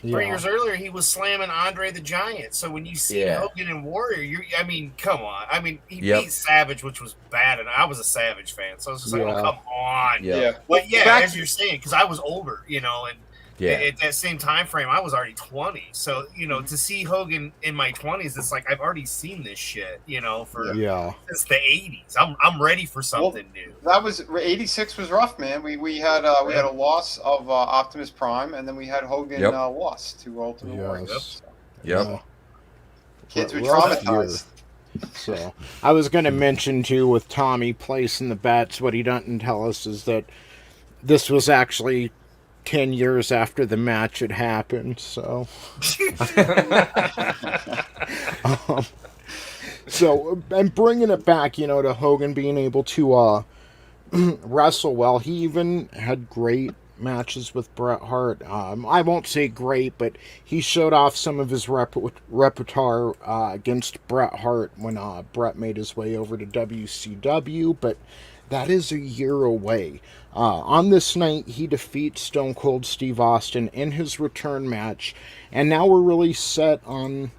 3 years earlier, he was slamming Andre the Giant. So when you see Hogan and Warrior, I mean, come on. I mean, he beat Savage, which was bad, and I was a Savage fan, so I was just like, oh, come on. Yeah. But as you're saying, because I was older, you know, and at that same time frame, I was already 20. So, you know, to see Hogan in my 20s, it's like I've already seen this shit, you know, since the 80s. I'm ready for something new. That was 86 was rough, man. We had a loss of Optimus Prime, and then we had Hogan lost to Ultimate Warrior. So. Kids were traumatized. So I was going to mention too, with Tommy placing the bets, what he doesn't tell us is that this was actually 10 years after the match had happened, so and bringing it back, you know, to Hogan being able to wrestle well. He even had great matches with Bret Hart. I won't say great, but he showed off some of his repertoire against Bret Hart when Bret made his way over to WCW, but that is a year away. On this night, he defeats Stone Cold Steve Austin in his return match, and now we're really set on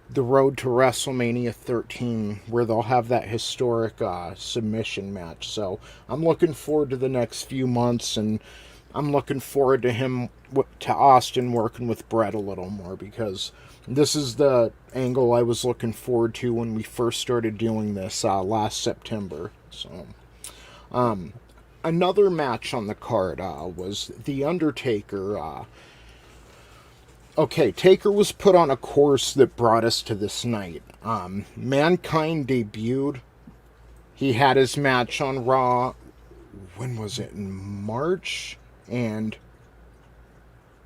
the road to WrestleMania 13, where they'll have that historic submission match. So I'm looking forward to the next few months, and I'm looking forward to Austin working with Bret a little more, because this is the angle I was looking forward to when we first started doing this last September. So, another match on the card was The Undertaker. Taker was put on a course that brought us to this night. Mankind debuted. He had his match on Raw. When was it? In March and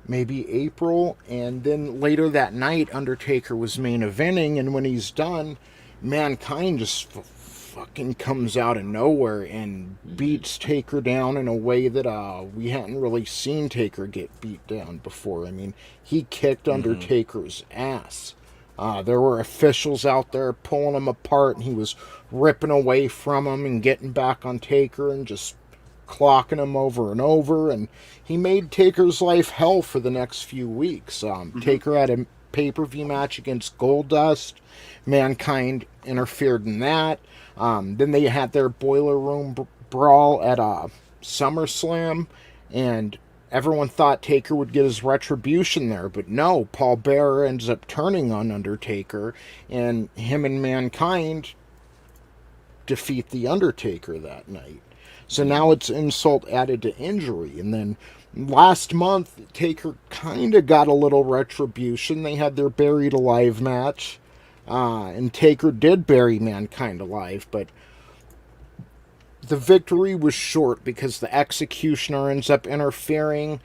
maybe April. And then later that night, Undertaker was main eventing. And when he's done, Mankind just fucking comes out of nowhere and beats Taker down in a way that we hadn't really seen Taker get beat down before. I mean, he kicked Undertaker's ass. There were officials out there pulling him apart, and he was ripping away from him and getting back on Taker and just clocking him over and over. And he made Taker's life hell for the next few weeks. Taker had a pay-per-view match against Goldust. Mankind interfered in that. Then they had their boiler room brawl at SummerSlam, and everyone thought Taker would get his retribution there, but no, Paul Bearer ends up turning on Undertaker, and him and Mankind defeat The Undertaker that night. So now it's insult added to injury. And then last month, Taker kind of got a little retribution. They had their Buried Alive match. And Taker did bury Mankind alive, but the victory was short because the Executioner ends up interfering.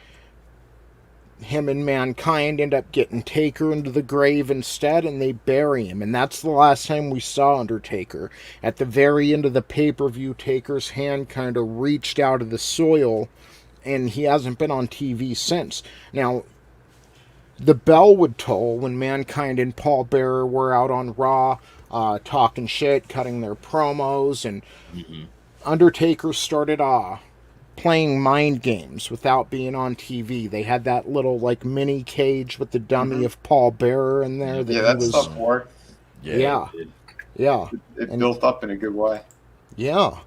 Him and Mankind end up getting Taker into the grave instead, and they bury him. And that's the last time we saw Undertaker. At the very end of the pay-per-view, Taker's hand kind of reached out of the soil, and he hasn't been on TV since. Now, the bell would toll when Mankind and Paul Bearer were out on Raw, talking shit, cutting their promos, and Undertaker started playing mind games without being on TV. They had that little like mini cage with the dummy of Paul Bearer in there. That stuff worked. Yeah. It built up in a good way. Yeah.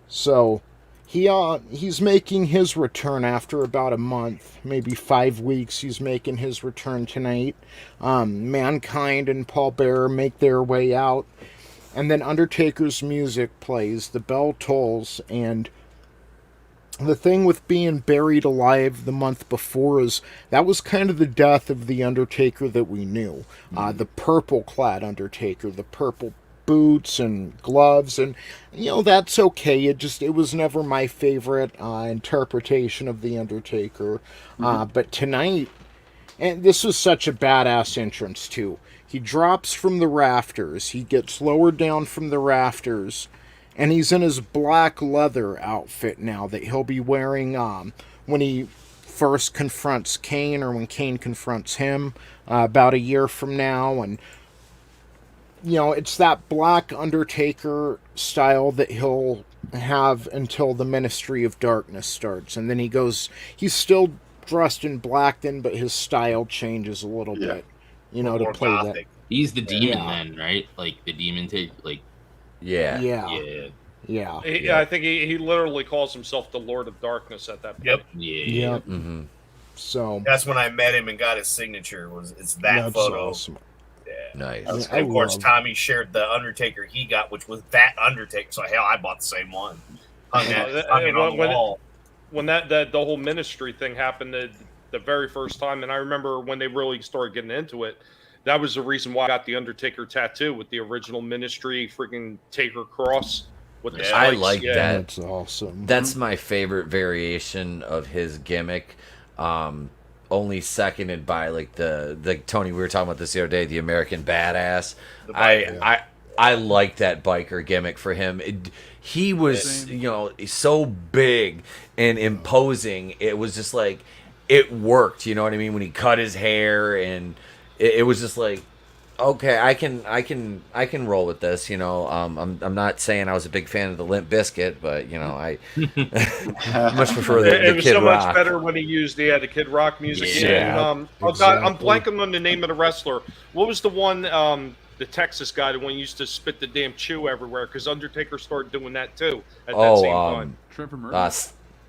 So he's making his return after about a month, maybe 5 weeks. He's making his return tonight. Mankind and Paul Bearer make their way out, and then Undertaker's music plays, the bell tolls, and the thing with being buried alive the month before is that was kind of the death of the Undertaker that we knew. The purple-clad Undertaker, the purple boots and gloves, and that's okay. It was never my favorite interpretation of the Undertaker. But tonight, and this was such a badass entrance too. He drops from the rafters, he gets lowered down from the rafters, and he's in his black leather outfit now that he'll be wearing when he first confronts Kane, or when Kane confronts him about a year from now. And it's that black Undertaker style that he'll have until the Ministry of Darkness starts. And then he's still dressed in black then, but his style changes a little bit, to More play gothic. He's the demon Yeah. then, right? Like the demon take, like Yeah. that. Yeah. I think he literally calls himself the Lord of Darkness at that point. Yep. Yep. Mm-hmm. So That's when I met him and got his signature. It's that that's photo. awesome. Yeah. Nice. And I of course, love- Tommy shared the Undertaker he got, which was that Undertaker. So hell, I bought the same one. Hung it on the wall. When the whole ministry thing happened the very first time, and I remember when they really started getting into it, that was the reason why I got the Undertaker tattoo with the original ministry freaking Taker cross with the Yeah. spikes. I like that. That's awesome. That's my favorite variation of his gimmick. Only seconded by like the Tony, we were talking about this the other day, the American Badass. I like that biker gimmick for him. He was, so big and imposing. It was just like, it worked. You know what I mean? When he cut his hair, and it was just like, okay, I can roll with this. I'm not saying I was a big fan of the Limp Bizkit, but I much prefer the It was Kid so Rock. much better when he used the Kid Rock music. Yeah, And, God, I'm blanking on the name of the wrestler. What was the one? The Texas guy, the one who used to spit the damn chew everywhere, because Undertaker started doing that too at that same time. Trevor Murdoch.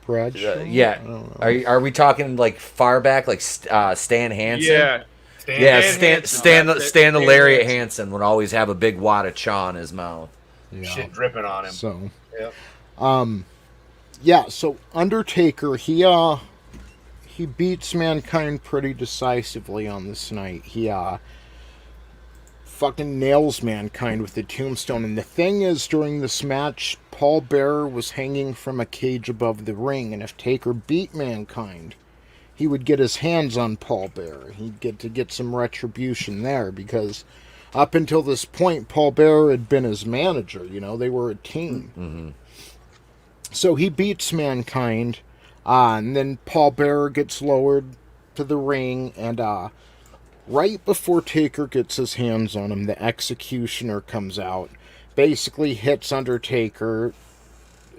Bradshaw? Yeah. I don't know. Are we talking like far back, like Stan Hansen? Yeah. Stan the Stan Lariat Hansen. Hansen would always have a big wad of chaw in his mouth. Yeah. Shit dripping on him. So, Yep. so Undertaker, he beats Mankind pretty decisively on this night. He fucking nails Mankind with the tombstone. And the thing is, during this match, Paul Bearer was hanging from a cage above the ring, and if Taker beat Mankind, he would get his hands on Paul Bearer. He'd get some retribution there, because up until this point, Paul Bearer had been his manager. They were a team. Mm-hmm. So he beats Mankind, and then Paul Bearer gets lowered to the ring, and right before Taker gets his hands on him, the Executioner comes out, basically hits Undertaker.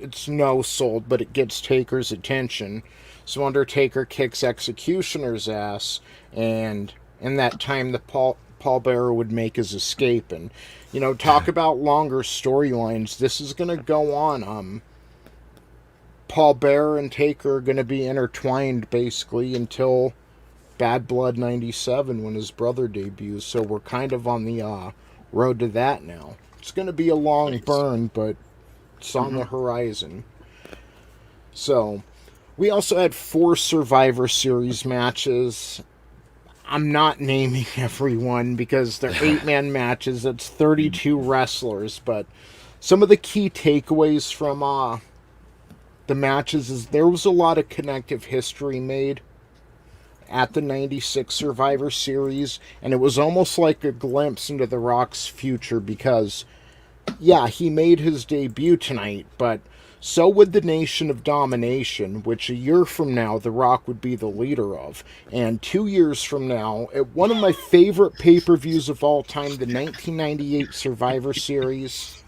It's no sold, but it gets Taker's attention. So Undertaker kicks Executioner's ass, and in that time, the Paul Bearer would make his escape. And, talk about longer storylines. This is going to go on. Paul Bearer and Taker are going to be intertwined, basically, until Bad Blood 97, when his brother debuts. So we're kind of on the road to that now. It's going to be a long burn, but it's on the horizon. So, we also had 4 Survivor Series matches. I'm not naming everyone because they're 8-man matches. That's 32 wrestlers. But some of the key takeaways from the matches is there was a lot of connective history made at the 96 Survivor Series, and it was almost like a glimpse into The Rock's future, because, yeah, he made his debut tonight, but so would the Nation of Domination, which a year from now The Rock would be the leader of, and 2 years from now, at one of my favorite pay-per-views of all time, the 1998 Survivor Series,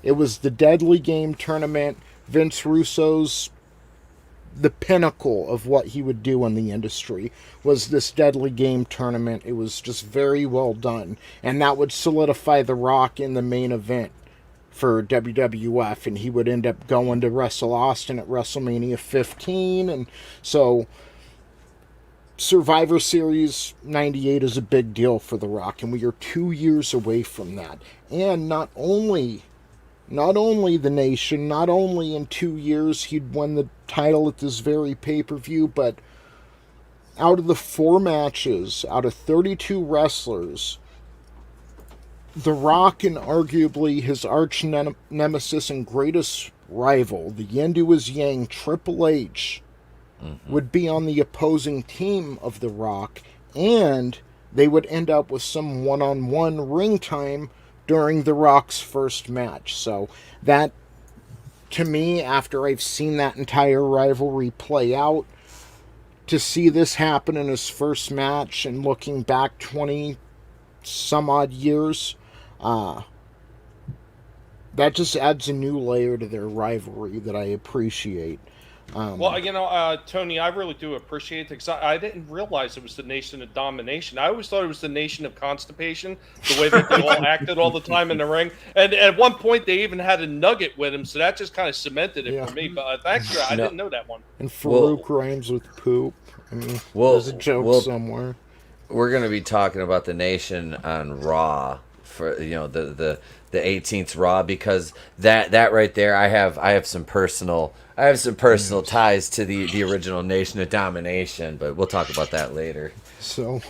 it was the Deadly Game tournament. Vince Russo's the pinnacle of what he would do in the industry was this Deadly Game tournament. It was just very well done, and that would solidify The Rock in the main event for WWF, and he would end up going to Wrestle Austin at WrestleMania 15, and so Survivor Series 98 is a big deal for The Rock, and we are 2 years away from that. And not only the Nation, not only in 2 years he'd won the title at this very pay-per-view, but out of the 4 matches, out of 32 wrestlers, The Rock and arguably his arch nemesis and greatest rival, the yin to his yang, Triple H, would be on the opposing team of The Rock, and they would end up with some one-on-one ring time during The Rock's first match. So that, to me, after I've seen that entire rivalry play out, to see this happen in his first match and looking back 20 some odd years, that just adds a new layer to their rivalry that I appreciate. Well, Tony, I really do appreciate it because I didn't realize it was the Nation of Domination. I always thought it was the Nation of Constipation, the way that they all acted all the time in the ring. And at one point, they even had a nugget with him, so that just kind of cemented it for me. But thanks, I didn't know that one. And Farouk rhymes with poop. I mean, there's a joke somewhere. We're going to be talking about the Nation on Raw for the 18th Raw, because that right there, I have some personal ties to the original Nation of Domination, but we'll talk about that later. So,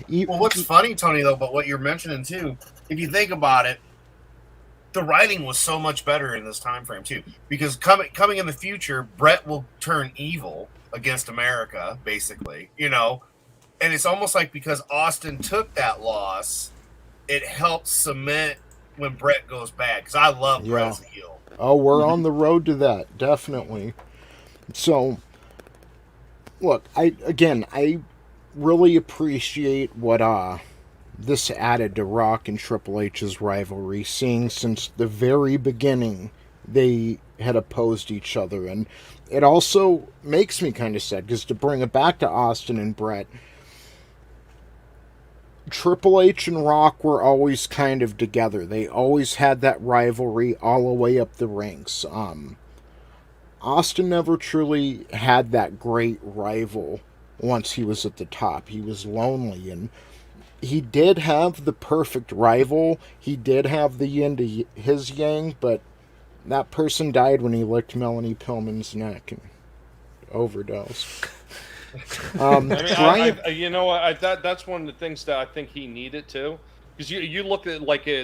well, what's funny, Tony, though, but what you're mentioning too, if you think about it, the writing was so much better in this time frame too, because coming in the future, Brett will turn evil against America, basically, and it's almost like because Austin took that loss, it helps cement when Brett goes bad, because I love Brett as a heel. Oh, we're on the road to that, definitely. So, look, I really appreciate what this added to Rock and Triple H's rivalry, seeing since the very beginning they had opposed each other. And it also makes me kind of sad, because to bring it back to Austin and Brett, Triple H and Rock were always kind of together. They always had that rivalry all the way up the ranks. Austin never truly had that great rival once he was at the top. He was lonely, and he did have the perfect rival. He did have the yin to his yang, but that person died when he licked Melanie Pillman's neck and overdosed. That's one of the things that I think he needed too, because you look at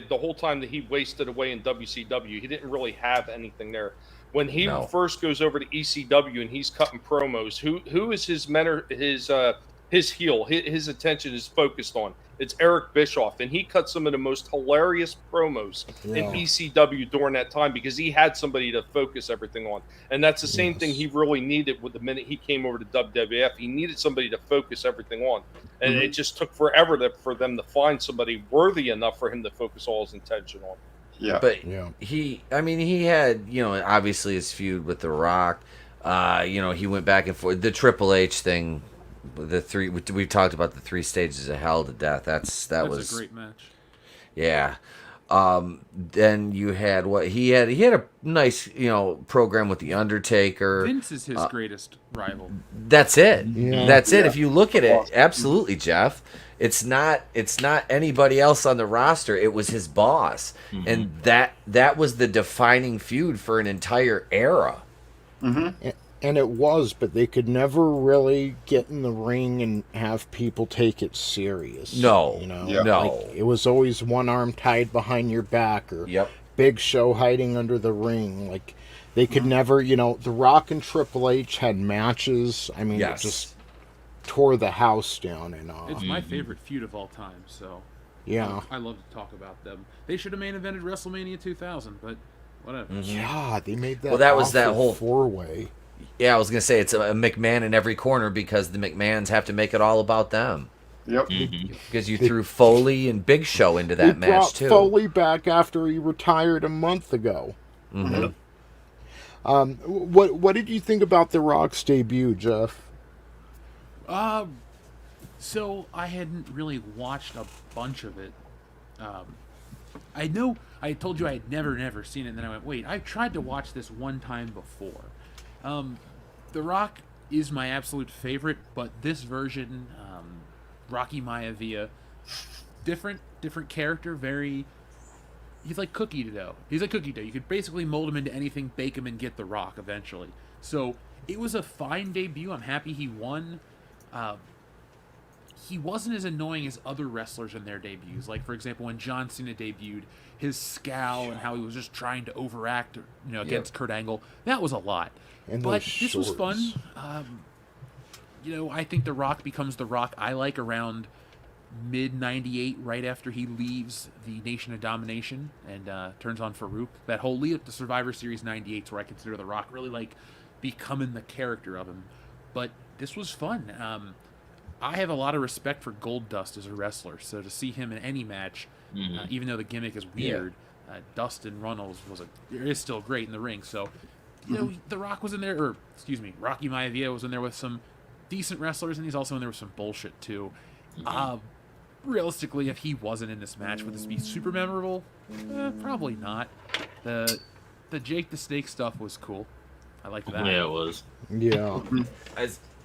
the whole time that he wasted away in WCW, he didn't really have anything there. When he first goes over to ECW and he's cutting promos, who is his mentor, his heel, his attention is focused on? It's Eric Bischoff, and he cut some of the most hilarious promos in ECW during that time, because he had somebody to focus everything on. And that's the same thing he really needed with the minute he came over to WWF. He needed somebody to focus everything on. And it just took forever for them to find somebody worthy enough for him to focus all his attention on. Yeah. But he had, obviously his feud with The Rock. He went back and forth. The Triple H thing, we've talked about the 3 stages of hell to death. That was a great match. Yeah. Then you had he had a nice, program with The Undertaker. Vince is his greatest rival. That's it. Yeah. That's it. If you look at it, absolutely, Jeff. It's not anybody else on the roster. It was his boss. Mm-hmm. And that was the defining feud for an entire era. Mm-hmm. And it was, but they could never really get in the ring and have people take it serious. No. No. It was always one arm tied behind your back, or Big Show hiding under the ring. They could never, The Rock and Triple H had matches. I mean, it just tore the house down. And it's my favorite feud of all time, so I love to talk about them. They should have main evented WrestleMania 2000, but whatever. Mm-hmm. Yeah, they made that. Well, that was that whole 4-way. Yeah, I was gonna say it's a McMahon in every corner, because the McMahons have to make it all about them. Yep. Because you threw Foley and Big Show into that match too. Foley back after he retired a month ago. Mm-hmm. What did you think about The Rock's debut, Jeff? So I hadn't really watched a bunch of it. I know I told you I had never seen it, and then I went, wait, I tried to watch this one time before. The Rock is my absolute favorite, but this version, Rocky Maivia, different character, he's like cookie dough. He's like cookie dough. You could basically mold him into anything, bake him, and get The Rock eventually. So it was a fine debut. I'm happy he won. He wasn't as annoying as other wrestlers in their debuts. Like, for example, when John Cena debuted, his scowl and how he was just trying to overact, against Kurt Angle, that was a lot. But this was fun. I think The Rock becomes The Rock I like around mid-98, right after he leaves the Nation of Domination and turns on Farouk. That whole lead up to Survivor Series 98 is where I consider The Rock really, becoming the character of him. But this was fun. I have a lot of respect for Goldust as a wrestler, so to see him in any match, even though the gimmick is weird, Dustin Runnels is still great in the ring. So you know, The Rock was in there, or excuse me, Rocky Maivia was in there with some decent wrestlers, and he's also in there with some bullshit too. Realistically, if he wasn't in this match, would this be super memorable? Probably not. The Jake the Snake stuff was cool. I liked that. Yeah, it was. Yeah.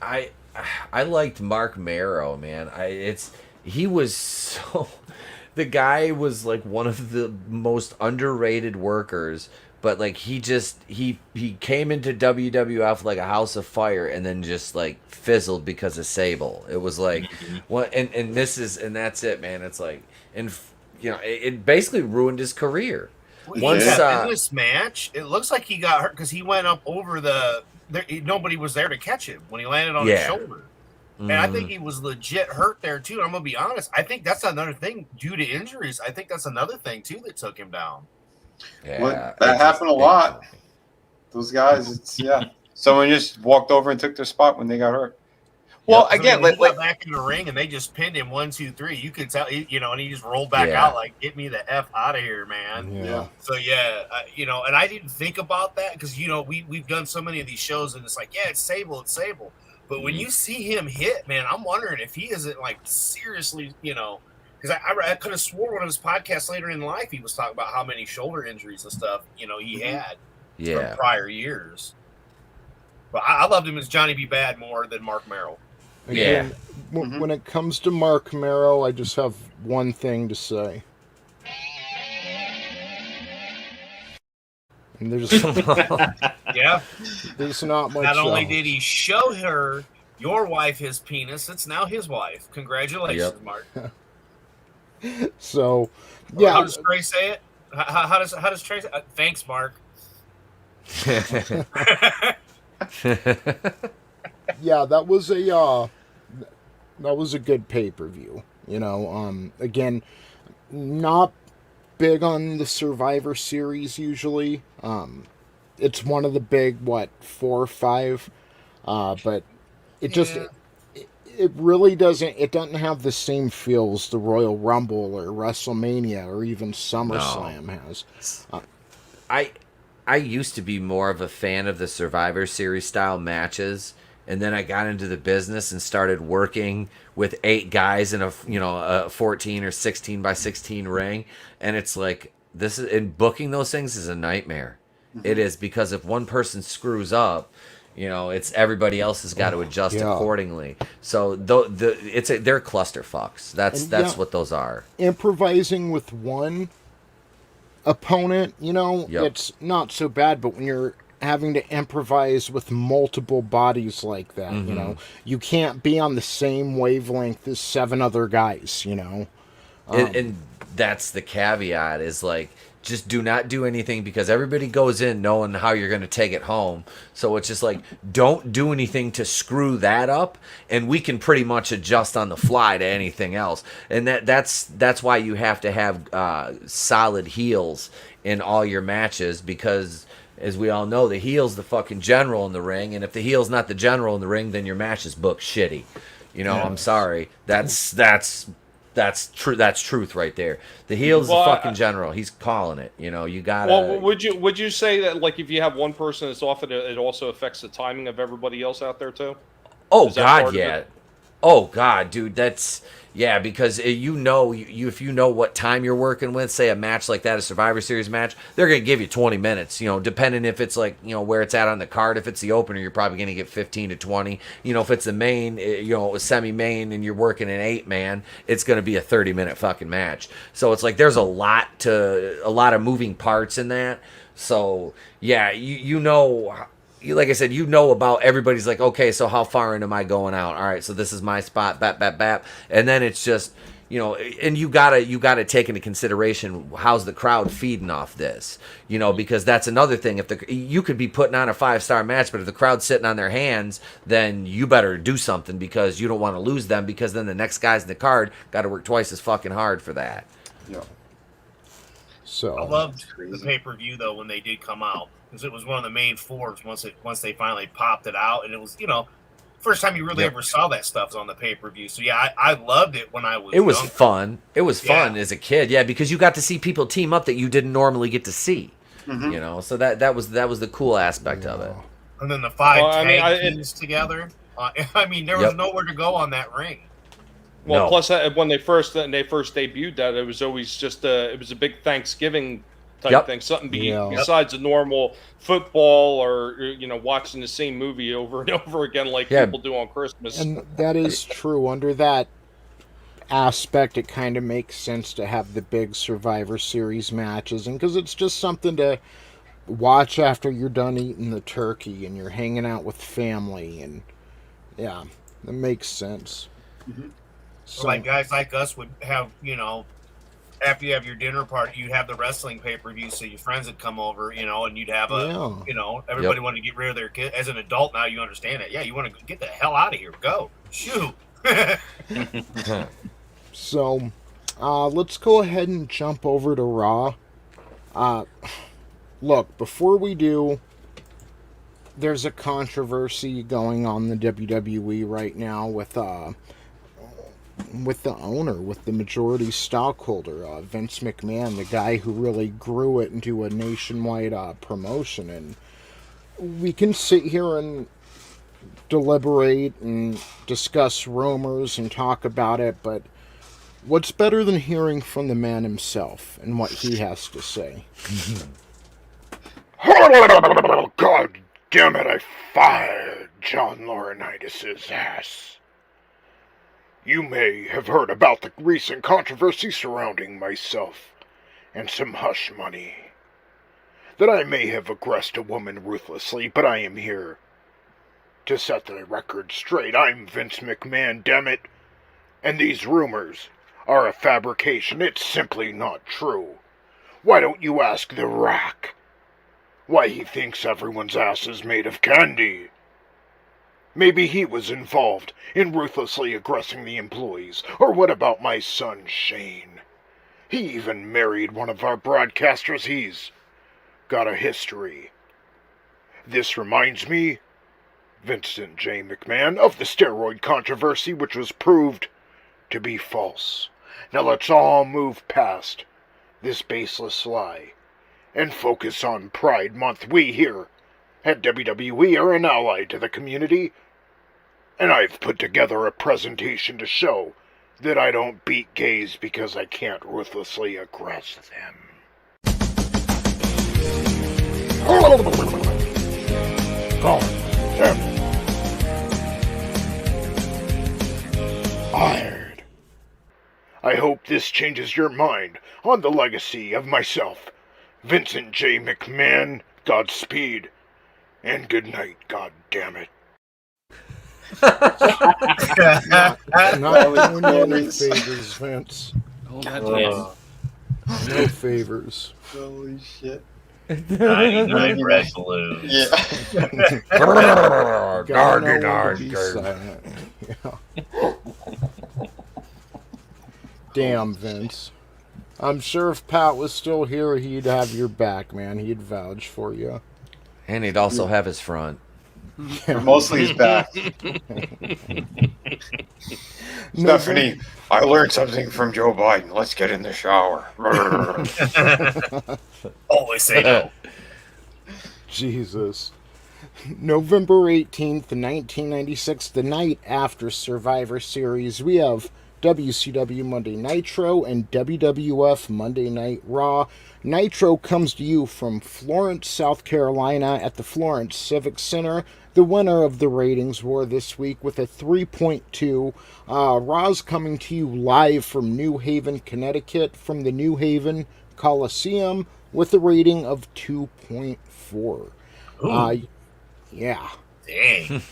I liked Mark Marrow, man. He was so. The guy was like one of the most underrated workers, but like he came into WWF like a house of fire and then just like fizzled because of Sable. It was like what and that's it, man. It's like, and you know, it basically ruined his career. Once in this match, it looks like he got hurt because he went up over nobody was there to catch him when he landed on his shoulder. And I think he was legit hurt there too. I'm gonna be honest. I think that's another thing due to injuries. I think that's another thing too that took him down. Yeah, well, that happened a lot. Those guys, someone just walked over and took their spot when they got hurt. Well, again, he got back in the ring and they just pinned him 1, 2, 3. You could tell, you know, and he just rolled back out like, "Get me the F out of here, man." Yeah. So you know, and I didn't think about that because you know we've done so many of these shows and it's like, yeah, it's Sable. But when you see him hit, man, I'm wondering if he isn't like seriously, you know, because I could have swore one of his podcasts later in life he was talking about how many shoulder injuries and stuff, you know, he had from prior years. But I loved him as Johnny B. Bad more than Mark Merrill. Again, when it comes to Mark Merrow, I just have one thing to say. And there's there's not much. Not only did he show her your wife his penis, it's now his wife. Congratulations, Mark. So, yeah. How does Trey say it? How does Trey say it? Thanks, Mark. Yeah, that was a good pay-per-view. You know, again, not big on the Survivor Series usually. It's one of the big 4 or 5, but it just it really doesn't. It doesn't have the same feel as the Royal Rumble or WrestleMania or even SummerSlam has. I used to be more of a fan of the Survivor Series style matches, and then I got into the business and started working with 8 guys in a 14 or 16 by 16 ring, and it's like booking those things is a nightmare. It is, because if one person screws up, you know, it's everybody else has got to adjust accordingly. So they're clusterfucks. That's what those are. Improvising with one opponent, you know, it's not so bad, but when you're having to improvise with multiple bodies like that, you know, you can't be on the same wavelength as 7 other guys, you know. And that's the caveat, is like, just do not do anything, because everybody goes in knowing how you're going to take it home. So it's just like, don't do anything to screw that up, and we can pretty much adjust on the fly to anything else. And that's why you have to have solid heels in all your matches, because as we all know, the heel's the fucking general in the ring, and if the heel's not the general in the ring, then your match is booked shitty. You know, I'm sorry. That's true. That's truth right there. The heel's the fucking general. He's calling it. You know, you gotta. Well, would you say that, like, if you have one person that's off, it also affects the timing of everybody else out there too? Oh God, yeah. Oh God, dude, that's because if you know what time you're working with, say a match like that, a Survivor Series match, they're gonna give you 20 minutes. You know, depending if it's like, you know, where it's at on the card. If it's the opener, you're probably gonna get 15 to 20. You know, if it's the main, you know, a semi-main, and you're working an 8-man, it's gonna be a 30-minute fucking match. So it's like there's a lot of moving parts in that. So yeah, you know. Like I said, you know about everybody's like, okay, so how far in am I going out? All right, so this is my spot, bap. And then it's just, you know, and you gotta take into consideration, how's the crowd feeding off this? You know, because that's another thing. If you could be putting on a 5-star match, but if the crowd's sitting on their hands, then you better do something, because you don't want to lose them, because then the next guys in the card got to work twice as fucking hard for that. Yeah. So I loved the pay-per-view though when they did come out, because it was one of the main 4s once they finally popped it out, and it was, you know, first time you really ever saw that stuff was on the pay-per-view. So yeah, I loved it when I was younger. Fun. It was fun as a kid, because you got to see people team up that you didn't normally get to see. You know, so that was the cool aspect of it. And then the 5 tag teams together. I mean, there was nowhere to go on that ring. Well, plus when they first debuted that, it was always just it was a big Thanksgiving type thing, something besides a normal football or watching the same movie over and over again like people do on Christmas. And that is true. Under that aspect, it kind of makes sense to have the big Survivor Series matches, and because it's just something to watch after you're done eating the turkey and you're hanging out with family, and yeah, that makes sense. So, like guys like us would have, after you have your dinner party, you'd have the wrestling pay-per-view, so your friends would come over, and you'd have everybody wanted to get rid of their kid. As an adult now, you understand it. Yeah, you want to get the hell out of here. Go. Shoot. So, let's go ahead and jump over to Raw. Look, before we do, there's a controversy going on in the WWE right now with the owner, with the majority stockholder, Vince McMahon, the guy who really grew it into a nationwide promotion. And we can sit here and deliberate and discuss rumors and talk about it, but what's better than hearing from the man himself and what he has to say? God damn it, I fired John Laurinaitis' ass. You may have heard about the recent controversy surrounding myself and some hush money. That I may have aggressed a woman ruthlessly, but I am here to set the record straight. I'm Vince McMahon, dammit, and these rumors are a fabrication. It's simply not true. Why don't you ask The Rock why he thinks everyone's ass is made of candy? Maybe he was involved in ruthlessly aggressing the employees. Or what about my son, Shane? He even married one of our broadcasters. He's got a history. This reminds me, Vincent J. McMahon, of the steroid controversy, which was proved to be false. Now let's all move past this baseless lie and focus on Pride Month. We here at WWE are an ally to the community, and I've put together a presentation to show that I don't beat gays because I can't ruthlessly aggress them. God damn it. Fired. I hope this changes your mind on the legacy of myself, Vincent J. McMahon. Godspeed. And good night, god damn it. Not doing any favors, Vince. No favors. Holy shit. 99 red balloons. Yeah. Gotta know when to be silent. Yeah. Damn, Vince. I'm sure if Pat was still here, he'd have your back, man. He'd vouch for you. And he'd also have his front. Mostly his back. Stephanie, I learned something from Joe Biden. Let's get in the shower. Always say no. Jesus. November 18th, 1996, the night after Survivor Series, we have WCW Monday Nitro and WWF Monday Night Raw. Nitro comes to you from Florence, South Carolina at the Florence Civic Center. The winner of the ratings war this week with a 3.2. Raw's coming to you live from New Haven, Connecticut, from the New Haven Coliseum with a rating of 2.4. Yeah. Dang.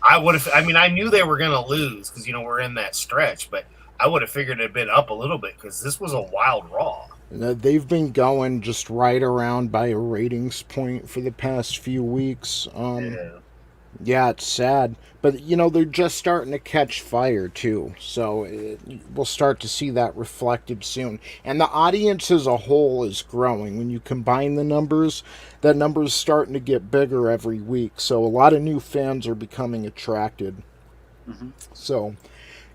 I knew they were going to lose because, we're in that stretch, but I would have figured it had been up a little bit because this was a wild Raw. They've been going just right around by a ratings point for the past few weeks. Yeah, it's sad. But, they're just starting to catch fire, too. So we'll start to see that reflected soon. And the audience as a whole is growing. When you combine the numbers, that number's starting to get bigger every week. So a lot of new fans are becoming attracted. So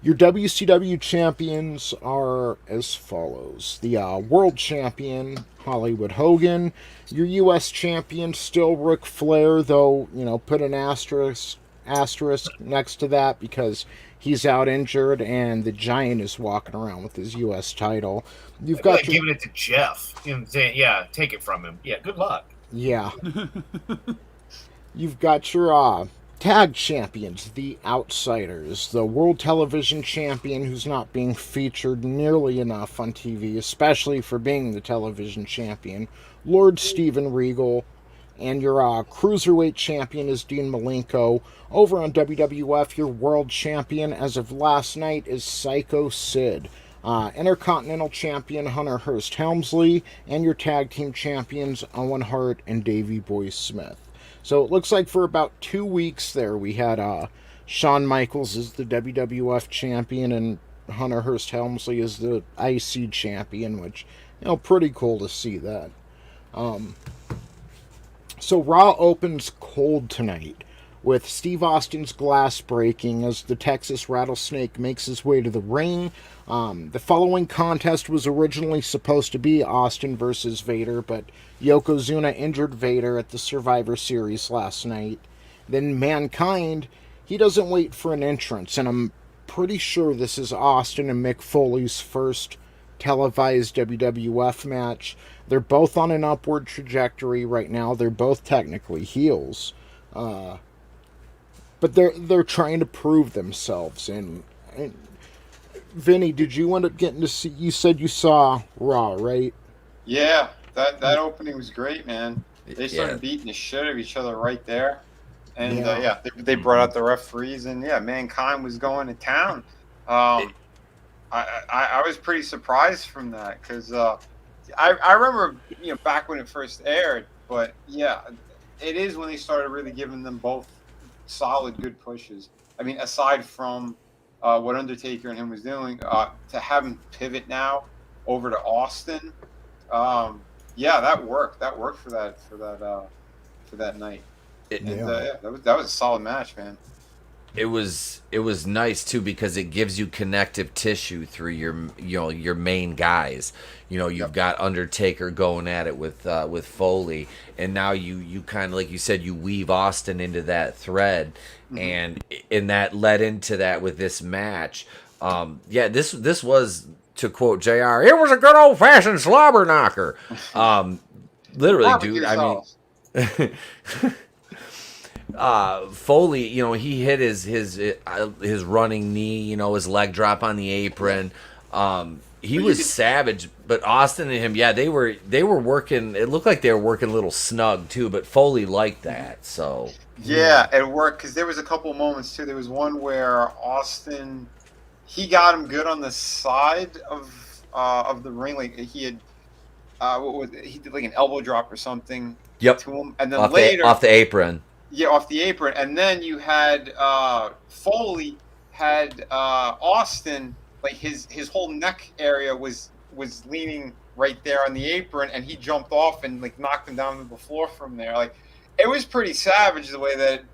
Your WCW champions are as follows. The World Champion, Hollywood Hogan. Your U.S. Champion, still Ric Flair, though, put an asterisk next to that because he's out injured and the Giant is walking around with his U.S. title. You've got giving it to Jeff. Saying, yeah, take it from him. Yeah, good luck. Yeah. You've got your tag champions, the Outsiders, the World Television Champion, who's not being featured nearly enough on TV, especially for being the television champion, Lord Steven Regal, and your Cruiserweight Champion is Dean Malenko. Over on WWF, your World Champion, as of last night, is Psycho Sid. Intercontinental Champion Hunter Hearst Helmsley, and your Tag Team Champions Owen Hart and Davey Boy Smith. So it looks like for about 2 weeks there, we had Shawn Michaels as the WWF Champion and Hunter Hearst Helmsley as the IC Champion, which, pretty cool to see that. So Raw opens cold tonight with Steve Austin's glass breaking as the Texas Rattlesnake makes his way to the ring. The following contest was originally supposed to be Austin versus Vader, but Yokozuna injured Vader at the Survivor Series last night. Then Mankind, he doesn't wait for an entrance, and I'm pretty sure this is Austin and Mick Foley's first televised WWF match. They're both on an upward trajectory right now. They're both technically heels. But they're trying to prove themselves. And Vinny, did you end up getting to see? You said you saw Raw, right? Yeah, that opening was great, man. They started beating the shit out of each other right there, and they brought out the referees, and Mankind was going to town. I was pretty surprised from that because I remember back when it first aired, but it is when they started really giving them both solid good pushes. I mean, aside from what Undertaker and him was doing, to have him pivot now over to Austin, that worked. That worked for that night. That was a solid match, man. It was nice too because it gives you connective tissue through your main guys. You've got Undertaker going at it with Foley, and now you kind of, like you said, you weave Austin into that thread, and that led into that with this match. This was, to quote JR, it was a good old fashioned slobber knocker. Literally, dude. I mean. Foley, he hit his running knee, his leg drop on the apron. He was savage, but Austin and him, they were working. It looked like they were working a little snug too, but Foley liked that. So it worked because there was a couple of moments too. There was one where Austin, he got him good on the side of the ring, like he had he did like an elbow drop or something. Yep. To him, and then off the apron. Yeah, off the apron, and then you had Foley had Austin, like his whole neck area was leaning right there on the apron, and he jumped off and like knocked him down to the floor from there. Like it was pretty savage the way that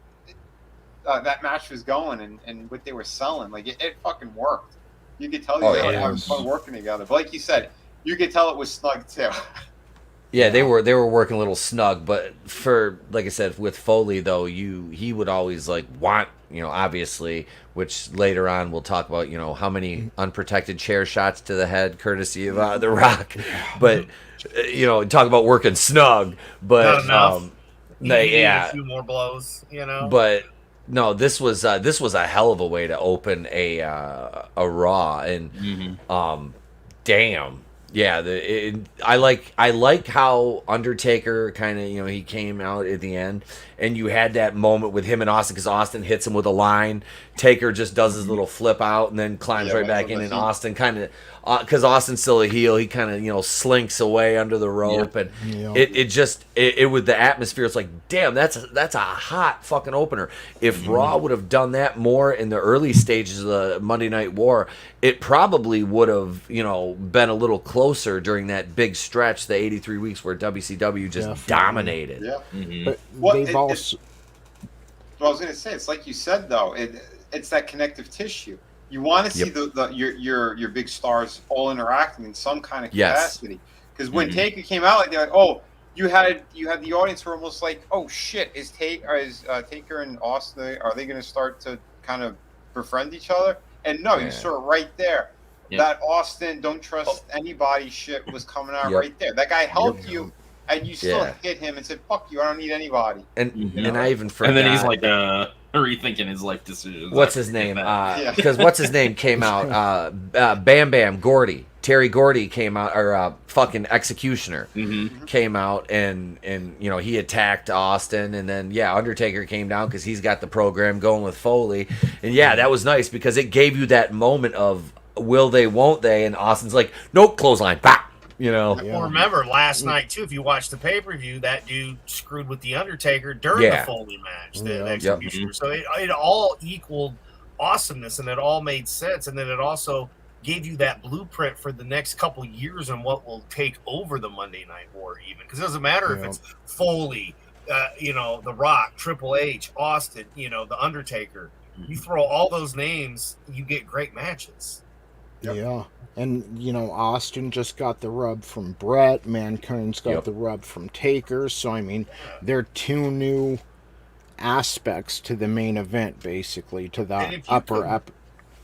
that match was going and what they were selling. Like it fucking worked. You could tell they were having fun working together. But like you said, you could tell it was snug too. Yeah, they were working a little snug, but for, like I said, with Foley though, he would always like want, obviously, which later on we'll talk about, how many unprotected chair shots to the head courtesy of The Rock, but talk about working snug, but a few more blows, But no, this was a hell of a way to open a Raw, and damn. Yeah, I like how Undertaker kind of, he came out at the end, and you had that moment with him and Austin because Austin hits him with a line. Taker just does his little flip out and then climbs right back in, and Austin kind of, because Austin's still a heel, he kind of slinks away under the rope, and it with the atmosphere, it's like, damn, that's a hot fucking opener. If Raw would have done that more in the early stages of the Monday Night War, it probably would have been a little closer during that big stretch, the 83 weeks where WCW just dominated. Yeah. But they've also. I was going to say, it's like you said though, it's that connective tissue. You want to see your big stars all interacting in some kind of Yes. capacity. Because when Taker came out, like they're like, oh, you had the audience were almost like, oh shit, is Taker and Austin, are they going to start to kind of befriend each other? And no, you saw it right there. Yep. That Austin don't trust anybody shit was coming out right there. That guy helped you, and you still hit him and said, "Fuck you, I don't need anybody." And I even forgot. And then he's like rethinking his life decisions. What's his name? Because what's his name came out? Bam Bam Gordy. Terry Gordy came out, or fucking Executioner came out, and you know, he attacked Austin, and then Undertaker came down because he's got the program going with Foley, and that was nice because it gave you that moment of will they, won't they, and Austin's like, nope, clothesline, bah! You know. Well, remember last night too, if you watched the pay-per-view, that dude screwed with the Undertaker during the Foley match, the Executioner. So it all equaled awesomeness, and it all made sense, and then it also gave you that blueprint for the next couple years and what will take over the Monday Night War, even because it doesn't matter if it's Foley, The Rock, Triple H, Austin, the Undertaker. You throw all those names, you get great matches. Yeah. And, Austin just got the rub from Brett. Mankind's got the rub from Taker. So, I mean, they're two new aspects to the main event, basically, to the upper.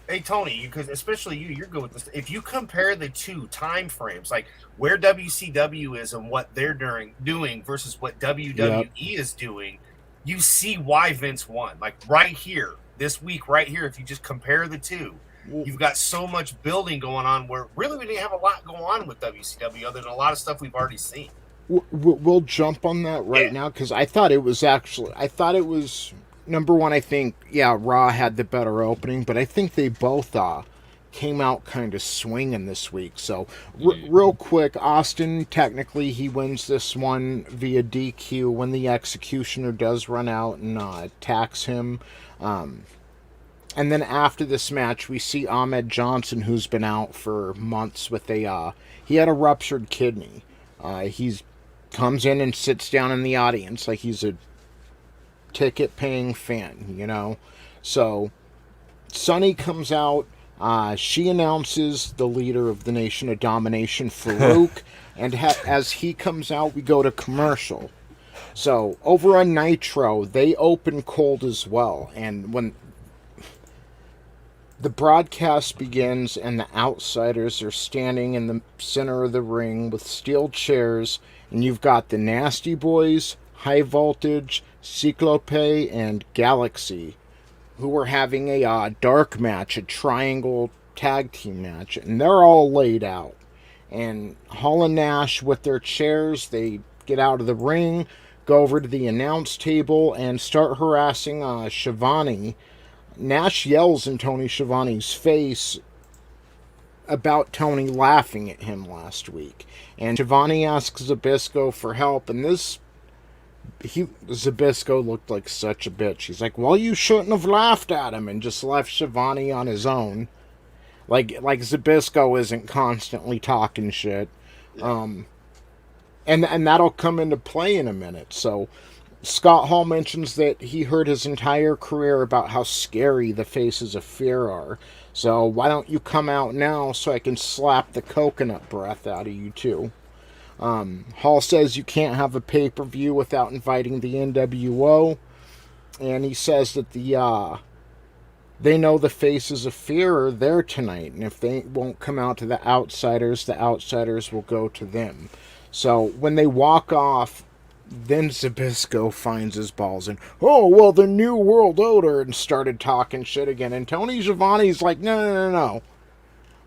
Hey, Tony, because especially you're good with this. If you compare the two time frames, like where WCW is and what they're doing versus what WWE is doing, you see why Vince won. Like right here, this week, right here, if you just compare the two, you've got so much building going on where really we didn't have a lot going on with WCW other than a lot of stuff we've already seen. We'll jump on that right now because I thought it was number one. I think Raw had the better opening, but I think they both came out kind of swinging this week. So real quick, Austin technically he wins this one via DQ when the Executioner does run out and attacks him. And then after this match, we see Ahmed Johnson, who's been out for months with he had a ruptured kidney. He comes in and sits down in the audience like he's a ticket-paying fan, So Sunny comes out. She announces the leader of the Nation of Domination, Farouk, and as he comes out, we go to commercial. So over on Nitro, they open cold as well, and when the broadcast begins and the Outsiders are standing in the center of the ring with steel chairs, and you've got the Nasty Boys, High Voltage, Cyclope, and Galaxy, who are having a dark match, a triangle tag team match, and they're all laid out. And Hall and Nash with their chairs, they get out of the ring, go over to the announce table, and start harassing Shivani. Nash yells in Tony Schiavone's face about Tony laughing at him last week. And Schiavone asks Zbyszko for help, and Zbyszko looked like such a bitch. He's like, well, you shouldn't have laughed at him, and just left Schiavone on his own. Like Zbyszko isn't constantly talking shit. And that'll come into play in a minute. So Scott Hall mentions that he heard his entire career about how scary the Faces of Fear are. So why don't you come out now so I can slap the coconut breath out of you too? Hall says you can't have a pay-per-view without inviting the NWO. And he says that they know the Faces of Fear are there tonight. And if they won't come out to the Outsiders will go to them. So when they walk off, then Zbyszko finds his balls and, oh, well, the New World Order, and started talking shit again. And Tony Schiavone's like, no.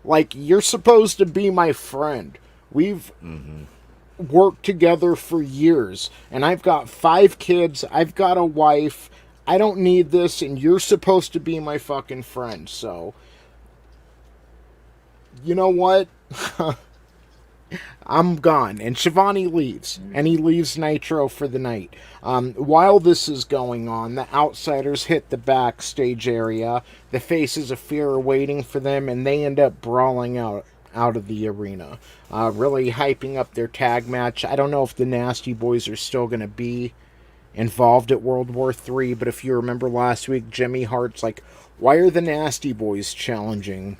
Like, you're supposed to be my friend. We've worked together for years, and I've got 5 kids, I've got a wife, I don't need this, and you're supposed to be my fucking friend. So, you know what? I'm gone. And Schiavone leaves. And he leaves Nitro for the night. While this is going on, the Outsiders hit the backstage area. The Faces of Fear are waiting for them, and they end up brawling out of the arena. Really hyping up their tag match. I don't know if the Nasty Boys are still going to be involved at World War III, but if you remember last week, Jimmy Hart's like, why are the Nasty Boys challenging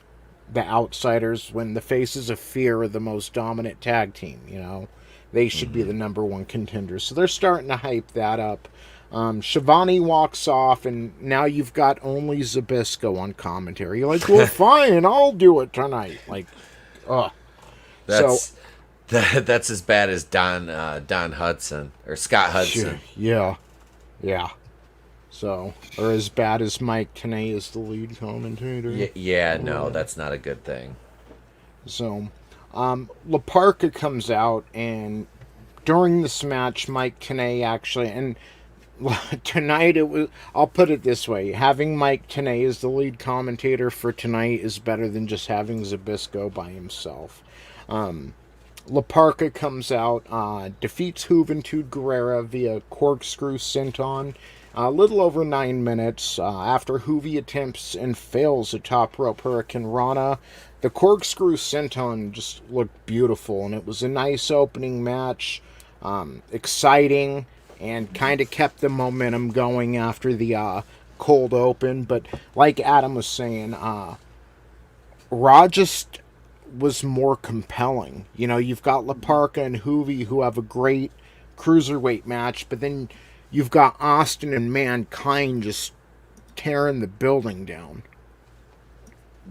the Outsiders when the Faces of Fear are the most dominant tag team? You know, they should be the number one contenders. So they're starting to hype that up. Shivani walks off, and now you've got only Zbyszko on commentary. You're like, well, fine, I'll do it tonight. Like, ugh. That's as bad as Don Hudson or Scott Hudson. Yeah. So, or as bad as Mike Tenay is the lead commentator. No, that's not a good thing. So, Laparca comes out, and during this match, Mike Tenay actually, and tonight it was, I'll put it this way, having Mike Tenay as the lead commentator for tonight is better than just having Zbyszko by himself. Laparca comes out, defeats Juventud Guerrera via corkscrew senton. A little over 9 minutes after Juvi attempts and fails a top rope Hurricane Rana. The corkscrew senton just looked beautiful, and it was a nice opening match, exciting, and kind of kept the momentum going after the cold open. But like Adam was saying, Raw just was more compelling. You know, you've got Laparca and Juvi who have a great cruiserweight match, but then you've got Austin and Mankind just tearing the building down.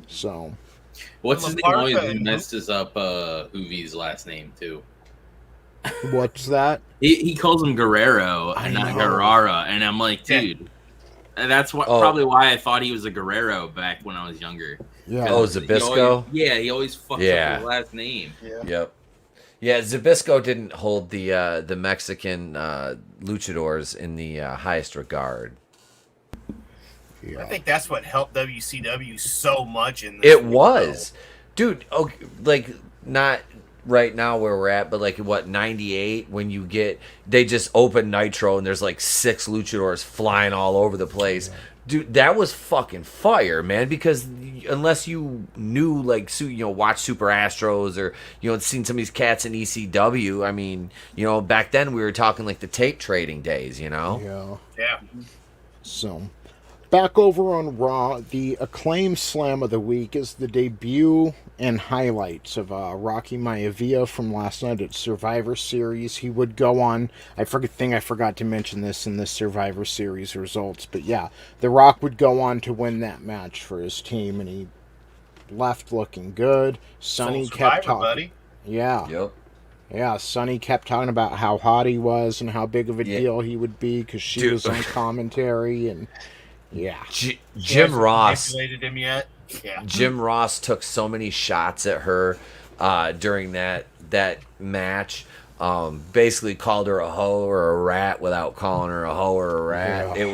So, what's his name always messes up Juvi's last name too? What's that? He calls him Guerrero and not Guerrara, and I'm like, dude, that's probably why I thought he was a Guerrero back when I was younger. Yeah. Oh, Zbyszko? He always fucks up his last name. Yeah. Yep. Yeah, Zbyszko didn't hold the Mexican luchadors in the highest regard. I think that's what helped WCW so much in this. It was. Dude, okay, like, not right now where we're at, but like, what, 98, when you get, they just open Nitro and there's like 6 luchadors flying all over the place. Dude, that was fucking fire, man, because unless you knew, like, watch Super Astros or, seen some of these cats in ECW, I mean, back then we were talking like the tape trading days, Yeah. Yeah. So, back over on Raw, the Acclaim Slam of the Week is the debut and highlights of Rocky Maivia from last night at Survivor Series. He would go on, I forgot to mention this in the Survivor Series results, but yeah, The Rock would go on to win that match for his team, and he left looking good. Sonny kept talking. Buddy. Yeah. Yep. Yeah, Sonny kept talking about how hot he was and how big of a deal he would be because she was on commentary, and yeah. Jim Ross. Him yet? Yeah. Jim Ross took so many shots at her during that match. Basically called her a hoe or a rat without calling her a hoe or a rat. Yeah.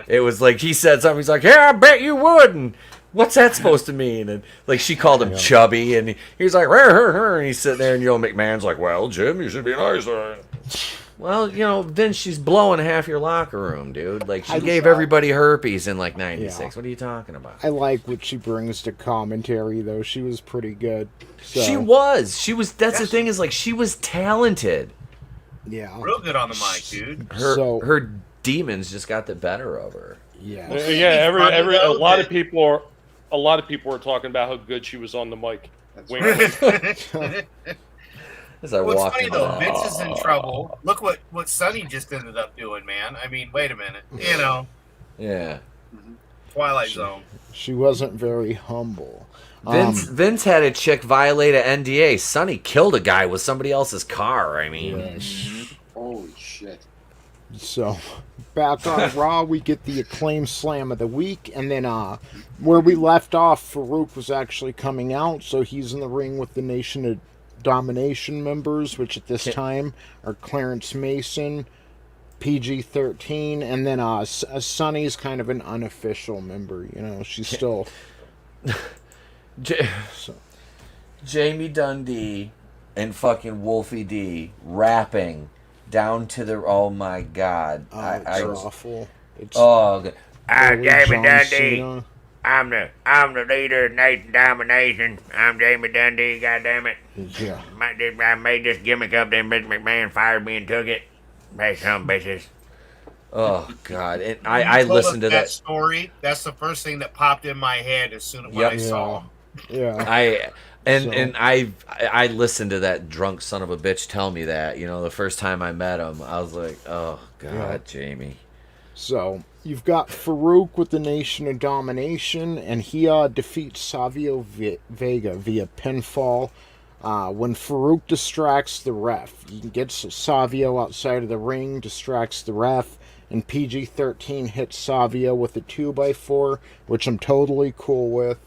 It was like he said something. He's like, "Yeah, I bet you would." And what's that supposed to mean? And like she called him chubby, and he's like, "Her," and he's sitting there, and McMahon's like, "Well, Jim, you should be nicer." Well, then she's blowing half your locker room, dude. Like, she gave everybody herpes in, like, 96. Yeah. What are you talking about? I like what she brings to commentary, though. She was pretty good. So. She was. That's the thing is, like, she was talented. Yeah. Real good on the mic, dude. Her demons just got the better of her. Yeah. A lot of people are talking about how good she was on the mic. What's funny though, Vince is in trouble. Look what Sonny just ended up doing, man. I mean, wait a minute, Yeah. Twilight Zone. She wasn't very humble. Vince had a chick violate an NDA. Sonny killed a guy with somebody else's car. I mean, holy shit. So, back on Raw, we get the Acclaim Slam of the Week, and then where we left off, Farouk was actually coming out, so he's in the ring with the Nation of Domination members, which at this time are Clarence Mason, PG-13, and then Sunny's kind of an unofficial member. She's still Jamie Dundee and fucking Wolfie D rapping down to the oh my god, it's awful. It's I'm Jamie Dundee. Cena. I'm the leader of Nation Domination. I'm Jamie Dundee, goddammit. Yeah. I made this gimmick up, then Mr. McMahon fired me and took it. Hey, some bitches. Oh God! And When you I told us listened to that. story. That's the first thing that popped in my head as soon as Yep. I saw him. Yeah. I listened to that drunk son of a bitch tell me that. You know, the first time I met him, I was like, oh God, Yeah. Jamie. So you've got Farouk with the Nation of Domination, and he defeats Savio Vega via pinfall. When Farouk distracts the ref, he gets Savio outside of the ring, distracts the ref, and PG-13 hits Savio with a 2x4, which I'm totally cool with.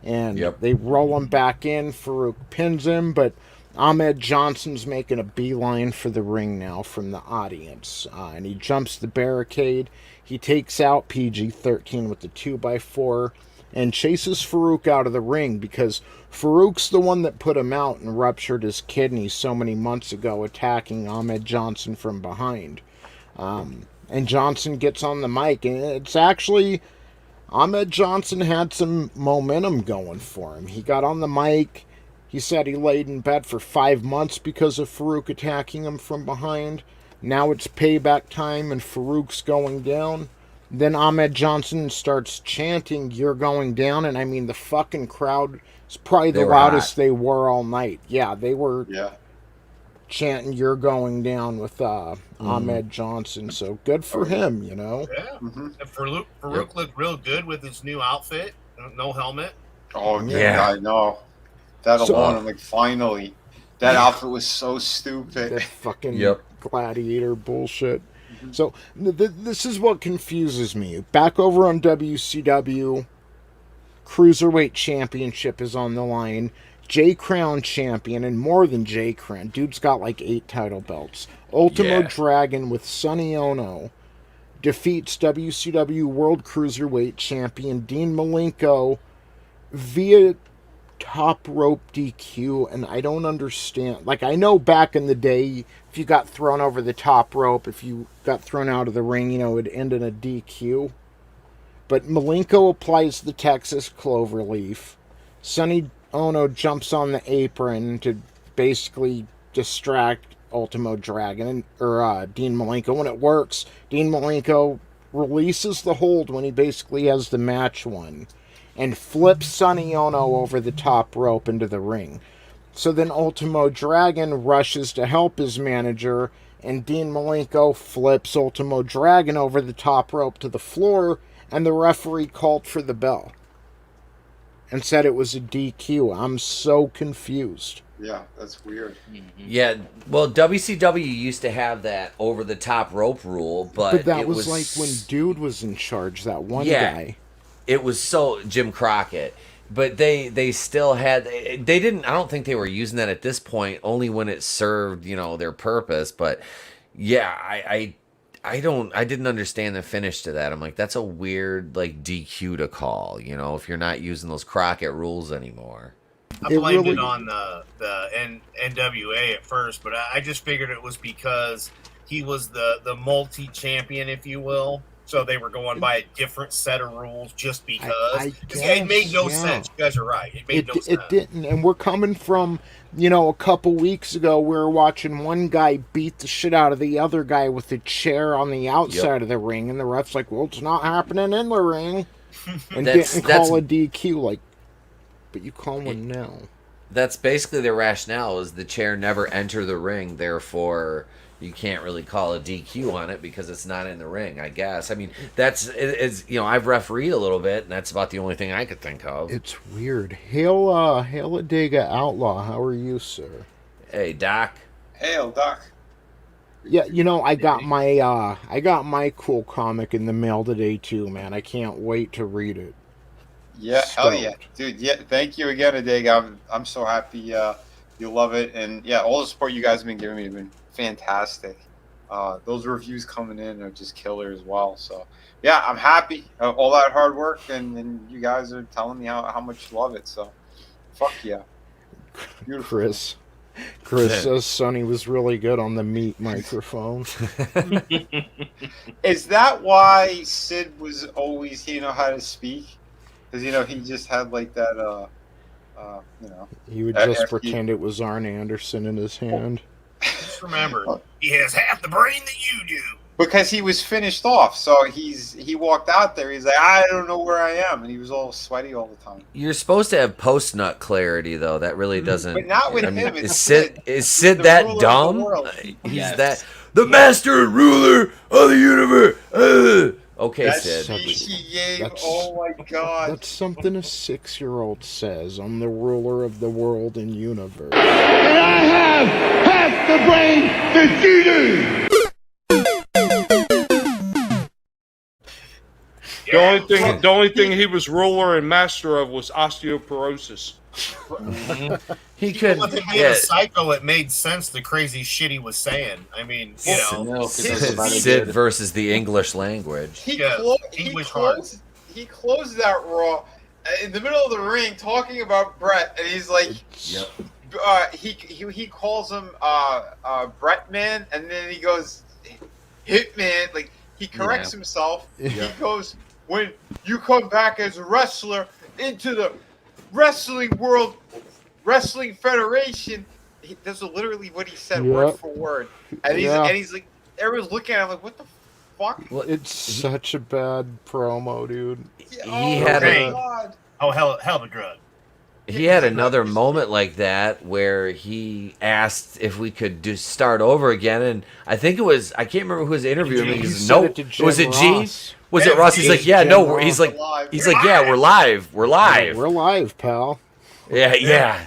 And Yep. they roll him back in. Farouk pins him, but Ahmed Johnson's making a beeline for the ring now from the audience. And he jumps the barricade. He takes out PG-13 with the 2x4 and chases Farouk out of the ring because Farouk's the one that put him out and ruptured his kidney so many months ago, attacking Ahmed Johnson from behind. And Johnson gets on the mic, and it's actually... Ahmed Johnson had some momentum going for him. He got on the mic. He said he laid in bed for 5 months because of Farouk attacking him from behind. Now it's payback time and Farouk's going down. Then Ahmed Johnson starts chanting, "You're going down." And I mean, the fucking crowd is probably the loudest they were all night. Yeah, they were chanting, "You're going down" with Ahmed Johnson. So good for him, you know. Yeah. And Farouk looked real good with his new outfit. No helmet. Oh, yeah, I know. That alone, I'm like, finally. That outfit was so stupid. That fucking gladiator bullshit. So this is what confuses me. Back over on WCW, Cruiserweight Championship is on the line. J Crown champion, and more than J Crown. Dude's got like 8 title belts. Ultimo Dragon with Sonny Ono defeats WCW World Cruiserweight champion Dean Malenko via top rope DQ, and I don't understand. Like, I know back in the day, if you got thrown over the top rope, if you got thrown out of the ring, you know, it'd end in a DQ. But Malenko applies the Texas Cloverleaf. Sonny Ono jumps on the apron to basically distract Ultimo Dragon, or Dean Malenko. When it works, Dean Malenko releases the hold when he basically has the match won, and flips Sonny Ono over the top rope into the ring. So then Ultimo Dragon rushes to help his manager, and Dean Malenko flips Ultimo Dragon over the top rope to the floor, and the referee called for the bell and said it was a DQ. I'm so confused. Yeah, that's weird. Yeah, well, WCW used to have that over the top rope rule, but that was like when Dude was in charge, that one guy. It was so Jim Crockett, but they still had, they didn't, I don't think they were using that at this point, only when it served, you know, their purpose. But yeah, I didn't understand the finish to that. I'm like, that's a weird like DQ to call, you know, if you're not using those Crockett rules anymore. I blamed it on the NWA at first, but I just figured it was because he was the multi-champion, if you will. So they were going by a different set of rules just because. It made no sense. You guys are right. It made no sense. It didn't. And we're coming from, you know, a couple weeks ago, we were watching one guy beat the shit out of the other guy with a chair on the outside of the ring. And the ref's like, well, it's not happening in the ring. And didn't call a DQ. Like, but you call one now. That's basically the rationale, is the chair never enter the ring, therefore you can't really call a DQ on it because it's not in the ring, I guess. I mean, it's you know, I've refereed a little bit, and that's about the only thing I could think of. It's weird. Hail Adega Outlaw, how are you, sir? Hey, Doc. Hail, Doc. Yeah, you know, I got my cool comic in the mail today too, man. I can't wait to read it. Yeah, hell yeah, dude. Yeah, thank you again, Adega. I'm so happy you love it, and yeah, all the support you guys have been giving me have been fantastic. Those reviews coming in are just killer as well. So yeah, I'm happy. All that hard work, and you guys are telling me how much you love it. So fuck yeah. Beautiful. Chris says Sonny was really good on the meat microphone. Is that why Sid was always, he know how to speak? Because, you know, he just had like that, you know. He would just pretend it was Arn Anderson in his hand. Just remember, he has half the brain that you do. because he was finished off. So he walked out there. He's like, I don't know where I am, and he was all sweaty all the time. You're supposed to have post nut clarity though. That really doesn't. But not with I mean, him. It's is Sid the that ruler of dumb? the world. He's Yes. that the master and ruler of the universe. Okay, That Sid. speech he gave. That's- Oh my God. That's something a 6-year-old says. I'm the ruler of the world and universe. And I have half the brain that you do. The only thing he was ruler and master of was osteoporosis. He could. With him being a psycho, it made sense the crazy shit he was saying. I mean, you know, Sid versus the English language. He Yeah, he English hard. closed that Raw in the middle of the ring talking about Brett, and he's like, he calls him Brett Man, and then he goes Hitman. Like he corrects himself. Yeah. He goes, when you come back as a wrestler into the wrestling world, wrestling federation. That's literally what he said, word for word. And he's like, everyone's looking at him like, what the fuck? Well, it's such a bad promo, dude. He had hell of a grud. He had another moment like that where he asked if we could start over again, and I think it was, I can't remember who was interviewing me. He's no, was it G? Was it Ross? He's like, yeah, no, he's like, yeah, we're live, we're live, we're live, pal. Yeah.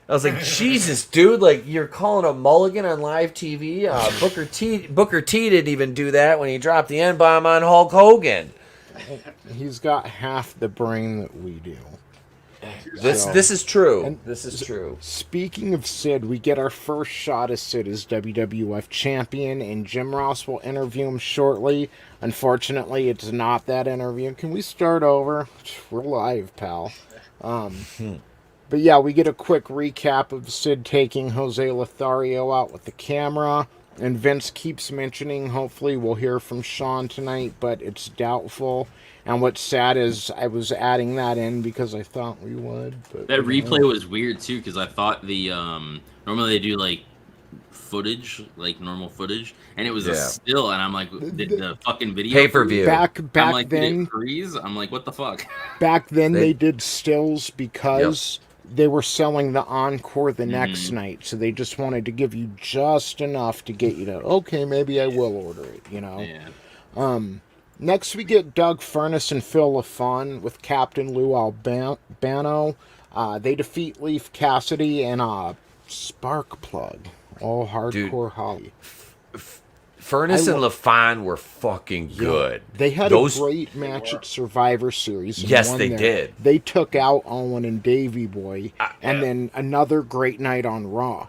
I was like, Jesus, dude, like you're calling a mulligan on live TV. Booker T didn't even do that when he dropped the N-bomb on Hulk Hogan. He's got half the brain that we do. This is true. This is true. Speaking of Sid, we get our first shot of Sid as WWF champion, and Jim Ross will interview him shortly. Unfortunately, it's not that interview. Can we start over? We're live, pal. But yeah, we get a quick recap of Sid taking Jose Lothario out with the camera, and Vince keeps mentioning hopefully we'll hear from Sean tonight, but it's doubtful. And what's sad is I was adding that in because I thought we would. But that replay was weird too, because I thought the normally they do like footage, like normal footage, and it was a still, and I'm like, the fucking video pay-per-view. Back I'm like, then, did it freeze? I'm like, what the fuck? Back then they did stills because they were selling the encore the next night, so they just wanted to give you just enough to get you to, okay, maybe I will order it, you know. Yeah. Next, we get Doug Furnace and Phil LaFon with Captain Lou Albano. They defeat Leaf Cassidy and Sparkplug. All hardcore Holly. Furnace and LaFon were fucking good. They had a great match at Survivor Series. Yes, they did. They took out Owen and Davey Boy, and then another great night on Raw.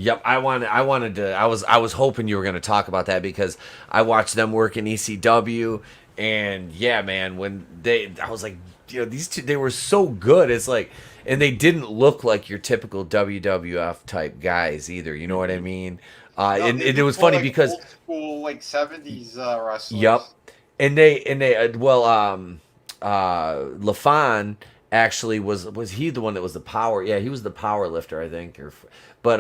Yep, I wanted to. I was hoping you were going to talk about that because I watched them work in ECW, and yeah, man, when I was like, you know, these two, they were so good. It's like, and they didn't look like your typical WWF type guys either. You know what I mean? And it was funny because old school, like 70s wrestlers. Yep, and they LaFon actually was he the one that was the power? Yeah, he was the power lifter, I think. They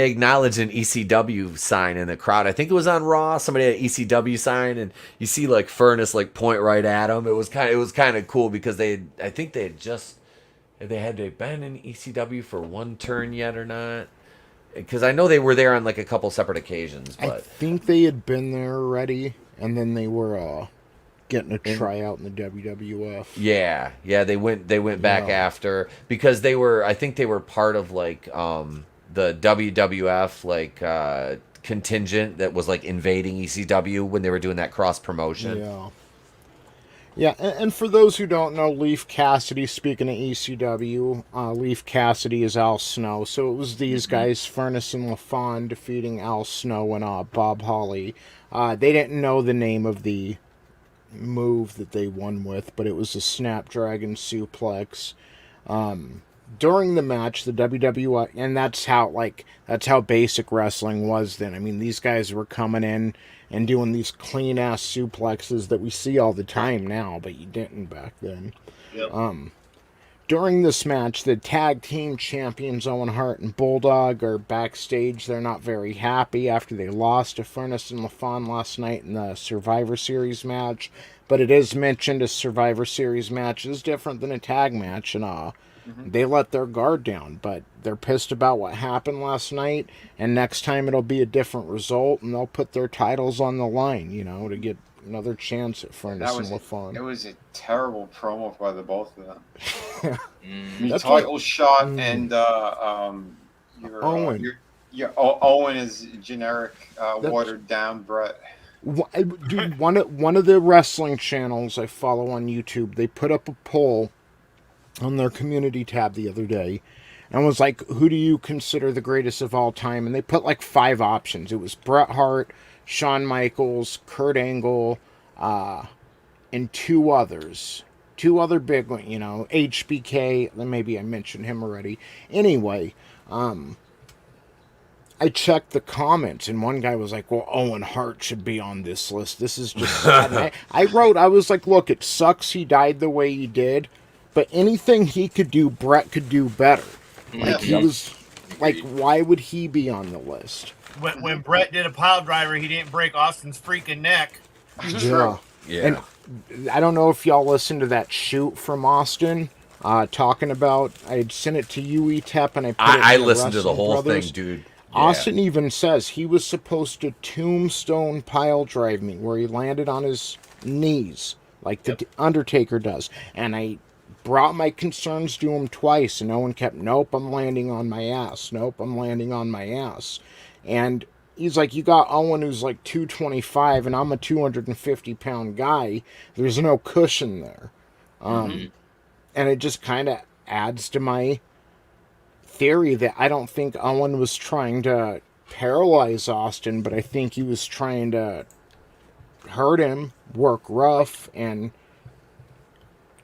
acknowledged an ECW sign in the crowd. I think it was on Raw. Somebody had an ECW sign, and you see like Furnace like point right at him. It was kind of cool because I think they had they been in ECW for one turn yet or not? Because I know they were there on like a couple separate occasions. But I think they had been there already, and then they were getting a tryout in the WWF. Yeah, they went back after because I think they were part of like the WWF like contingent that was like invading ECW when they were doing that cross promotion. Yeah, and for those who don't know, Leaf Cassidy, speaking of ECW, Leaf Cassidy is Al Snow. So it was these guys, Furnace and LaFon, defeating Al Snow and Bob Holly. They didn't know the name of the move that they won with, but it was a Snapdragon Suplex. During the match, the WWF, and that's how basic wrestling was then. I mean, these guys were coming in and doing these clean ass suplexes that we see all the time now, but you didn't back then. Yep. during this match, the tag team champions Owen Hart and Bulldog are backstage. They're not very happy after they lost to Furnace and LaFon last night in the Survivor Series match. But it is mentioned a Survivor Series match is different than a tag match, and they let their guard down. But they're pissed about what happened last night, and next time it'll be a different result, and they'll put their titles on the line, to get another chance at Furnace and LaFon. It was a terrible promo by the both of them. I mean, That's title shot and Owen. Owen is generic, watered down Brett. Dude, one of the wrestling channels I follow on YouTube, they put up a poll on their community tab the other day and was like, who do you consider the greatest of all time? And they put like 5 options. It was Bret Hart, Shawn Michaels, Kurt Angle, and 2 others. 2 other big ones, HBK, maybe I mentioned him already. Anyway, I checked the comments, and one guy was like, well, Owen Hart should be on this list. This is just sad. I was like, look, it sucks he died the way he did, but anything he could do, Brett could do better. Like, he was, like, why would he be on the list? When Brett did a pile driver, he didn't break Austin's freaking neck. Yeah. And I don't know if y'all listened to that shoot from Austin, talking about, I had sent it to you, Etep, and I listened to the whole thing, dude. Austin even says he was supposed to tombstone pile drive me, where he landed on his knees, like the Undertaker does. And I brought my concerns to him twice, and Owen kept, nope, I'm landing on my ass. Nope, I'm landing on my ass. And he's like, you got Owen who's like 225, and I'm a 250-pound guy. There's no cushion there. And it just kind of adds to my theory that I don't think Owen was trying to paralyze Austin, but I think he was trying to hurt him, work rough, and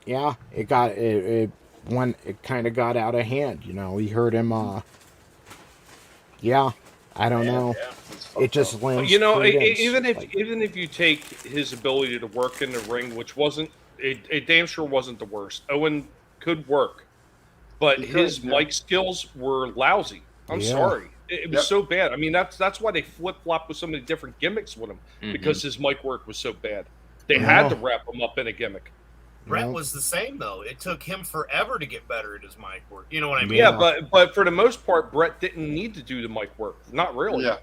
yeah, it kind of got out of hand. He hurt him. I don't know. It just lands. Even if you take his ability to work in the ring, which wasn't it damn sure wasn't the worst. Owen could work. But his mic skills were lousy. I'm sorry. It was so bad. I mean, that's why they flip-flopped with so many different gimmicks with him, because his mic work was so bad. They had to wrap him up in a gimmick. Brett was the same, though. It took him forever to get better at his mic work. You know what I mean? Yeah, but for the most part, Brett didn't need to do the mic work. Not really. Yeah.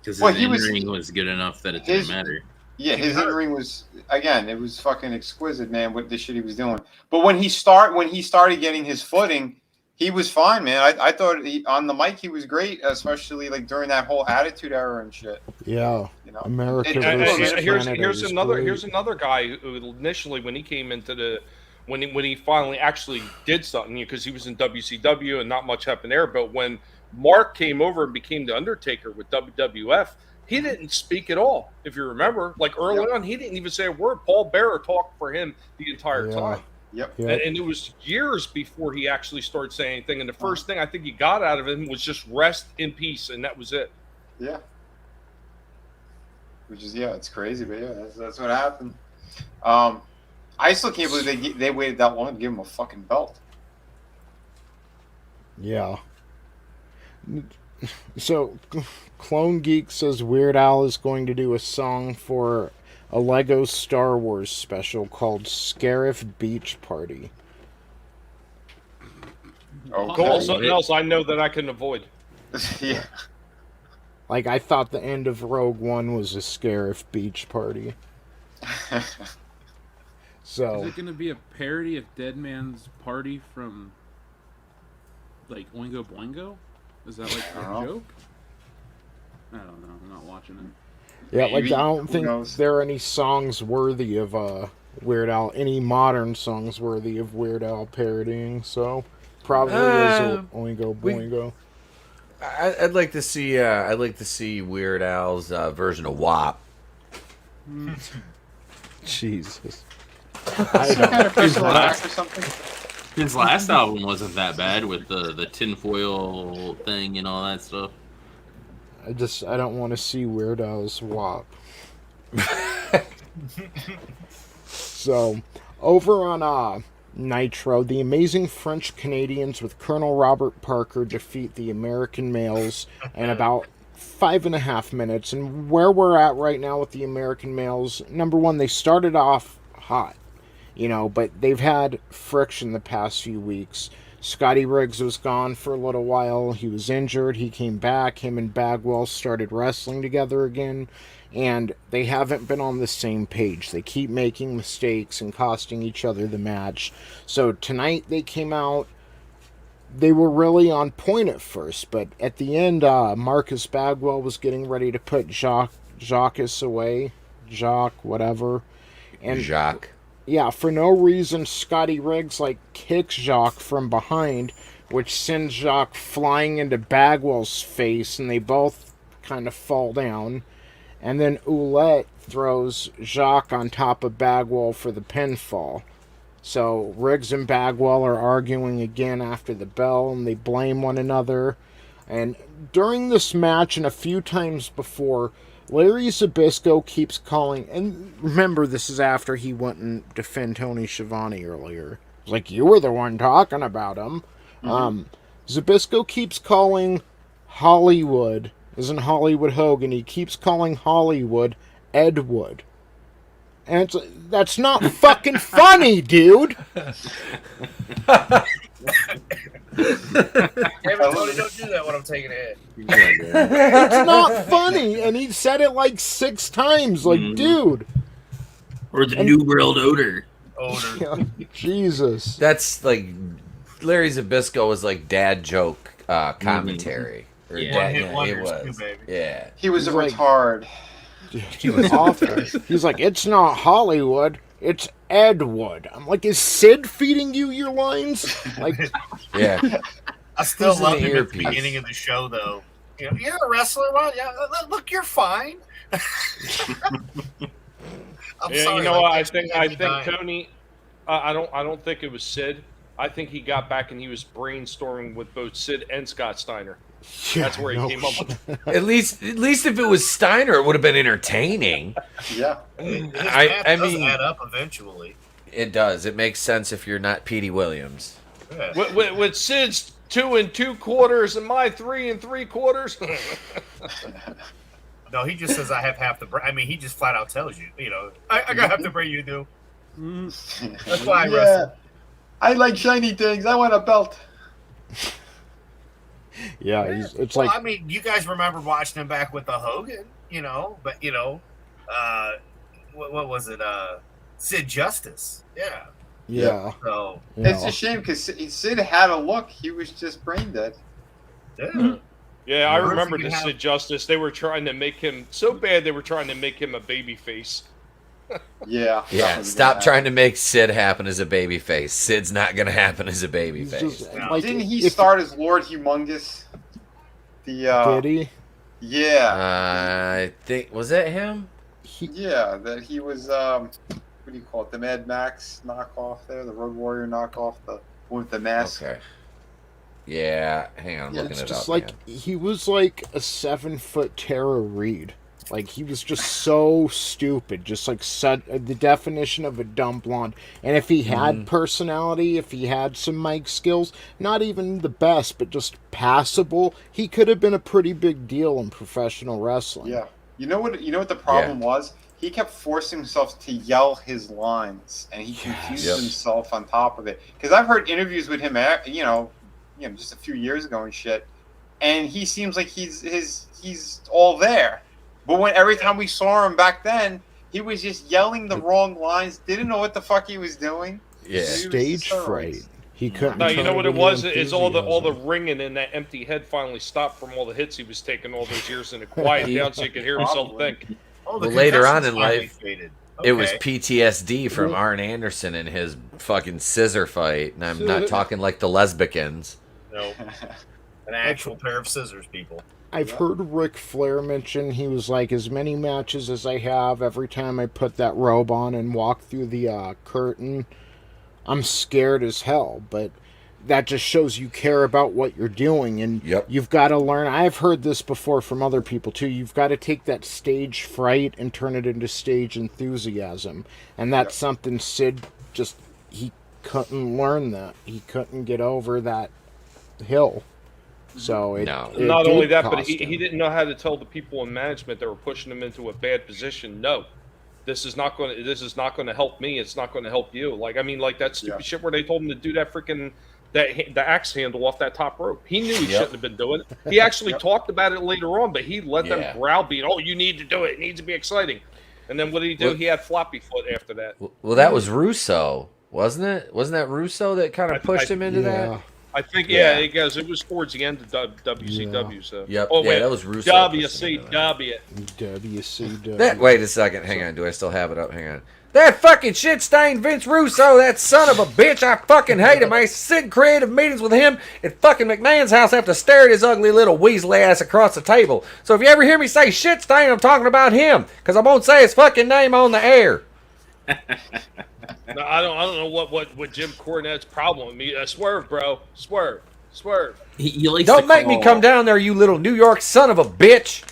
Because his in-ring was good enough that it didn't matter. Yeah, his in-ring was, again, it was fucking exquisite, man, what the shit he was doing. But when he started getting his footing, he was fine, man. I thought on the mic he was great, especially like during that whole Attitude Era and shit. Yeah, America. Here's another guy who initially, when he came into when he finally actually did something, because he was in WCW and not much happened there. But when Mark came over and became the Undertaker with WWF, he didn't speak at all. If you remember, like early on, he didn't even say a word. Paul Bearer talked for him the entire time. Yep. And it was years before he actually started saying anything. And the first thing I think he got out of him was just rest in peace, and that was it. Yeah. Which is, it's crazy, but that's what happened. I still can't believe they waited that long to give him a fucking belt. Yeah. So, Clone Geek says Weird Al is going to do a song for a Lego Star Wars special called Scarif Beach Party. Oh, cool. Something else I know that I can avoid. Yeah. Like, I thought the end of Rogue One was a Scarif Beach Party. So, is it going to be a parody of Dead Man's Party from, like, Oingo Boingo? Is that, like, a joke? I don't know. I'm not watching it. Yeah, like, I don't think there are any songs worthy of Weird Al, any modern songs worthy of Weird Al parodying, so probably is Oingo Boingo. I'd like to see Weird Al's version of WAP. Jesus. His last album wasn't that bad with the tinfoil thing and all that stuff. I don't want to see Weird Al's WAP. So, over on Nitro, the amazing French Canadians with Colonel Robert Parker defeat the American males in about 5.5 minutes. And where we're at right now with the American males, number one, they started off hot, but they've had friction the past few weeks. Scotty Riggs was gone for a little while. He was injured. He came back. Him and Bagwell started wrestling together again. And they haven't been on the same page. They keep making mistakes and costing each other the match. So tonight they came out. They were really on point at first. But at the end, Marcus Bagwell was getting ready to put Jacques away. Jacques, whatever. And Jacques. Yeah, for no reason, Scotty Riggs kicks Jacques from behind, which sends Jacques flying into Bagwell's face, and they both kind of fall down. And then Ouellette throws Jacques on top of Bagwell for the pinfall. So Riggs and Bagwell are arguing again after the bell, and they blame one another. And during this match and a few times before, Larry Zbyszko keeps calling, and remember, this is after he went and defended Tony Schiavone earlier. It's like, you were the one talking about him. Mm-hmm. Zbyszko keeps calling Hollywood, isn't Hollywood Hogan, he keeps calling Hollywood Ed Wood. And that's not fucking funny, dude! Tony, don't do that when I'm taking a hit. It's not funny, and he said it 6 times. Dude. Or the New World Odor. Yeah, Jesus. That's Larry Zbyszko was dad joke commentary. Mm-hmm. Or yeah, it was. Yeah. He was a retard. He was awful. He's like, it's not Hollywood, it's Ed Wood. I'm like, is Sid feeding you your lines? Yeah. I still love him at the beginning of the show, though. You're a wrestler, right? Yeah, look, you're fine. I'm sorry, what? I think Tony. I don't think it was Sid. I think he got back and he was brainstorming with both Sid and Scott Steiner. That's where he came up with. At least if it was Steiner, it would have been entertaining. Yeah. I mean, add up eventually. It does. It makes sense if you're not Petey Williams. Yeah. With Sid's 2 2/4 and my 3 3/4. No, he just says I have half the brain. I mean, he just flat out tells you, I got half the brain you do. That's why I wrestle. I like shiny things. I want a belt. Yeah, it's well, I mean, you guys remember watching him back with the Hogan, but what was it? Sid Justice. Yeah. Yeah. So it's a shame because Sid had a look. He was just brain dead. Yeah. Yeah, I remember the Sid Justice. They were trying to make him so bad. They were trying to make him a baby face. Yeah. Stop trying to make Sid happen as a baby face. Sid's not going to happen as a baby face. Didn't he start as Lord Humongous? Did he? Yeah. I think, was that him? Yeah, that he was, what do you call it? The Mad Max knockoff there, the Road Warrior knockoff, the one with the mask. Okay. Yeah, hang on, I'm looking it up. He was like a 7-foot Tara Reid. He was just so stupid, just the definition of a dumb blonde. And if he had personality, if he had some mic skills, not even the best, but just passable, he could have been a pretty big deal in professional wrestling. Yeah. You know what the problem was? He kept forcing himself to yell his lines, and he confused himself on top of it. Because I've heard interviews with him, just a few years ago and shit, and he seems like he's all there. But every time we saw him back then, he was just yelling the wrong lines, didn't know what the fuck he was doing. Yeah. Stage fright. He couldn't. No, you know what it was? Is all the ringing and that empty head finally stopped from all the hits he was taking all those years, and it quieted down so he could hear himself think. Well, later on in life, it was PTSD from Arn Anderson and his fucking scissor fight, and I'm not talking like the lesbicans. No, an actual pair of scissors, people. I've heard Ric Flair mention he was like, as many matches as I have, every time I put that robe on and walk through the curtain, I'm scared as hell. But that just shows you care about what you're doing, and you've got to learn. I've heard this before from other people too. You've got to take that stage fright and turn it into stage enthusiasm, and that's something Sid couldn't learn that. He couldn't get over that hill. So it No. it Not did only that, but cost he him. didn't know how to tell the people in management that were pushing him into a bad position. No, this is not going to help me. It's not going to help you. Like, I mean, like that stupid shit where they told him to do that freaking the axe handle off that top rope. He knew he shouldn't have been doing it. He actually talked about it later on, but he let them browbeat. Oh, you need to do it. It needs to be exciting. And then what did he do? Well, he had floppy foot after that. Well, that was Russo, wasn't it? Wasn't that Russo that kind of pushed him into that? I think, it was towards the end of WCW. So. Yep. Oh, wait, that was Russo. WCW. WCW. Wait a second. Hang on. Do I still have it up? Hang on. That fucking shit-stained Vince Russo, that son of a bitch, I fucking hate him. I sit in creative meetings with him at fucking McMahon's house. I have to stare at his ugly little weaselly ass across the table. So if you ever hear me say shit-stained, I'm talking about him, because I won't say his fucking name on the air. No, I don't know what Jim Cornette's problem with me. Swerve, bro. Swerve. He likes Don't to make me call- come down there, you little New York son of a bitch.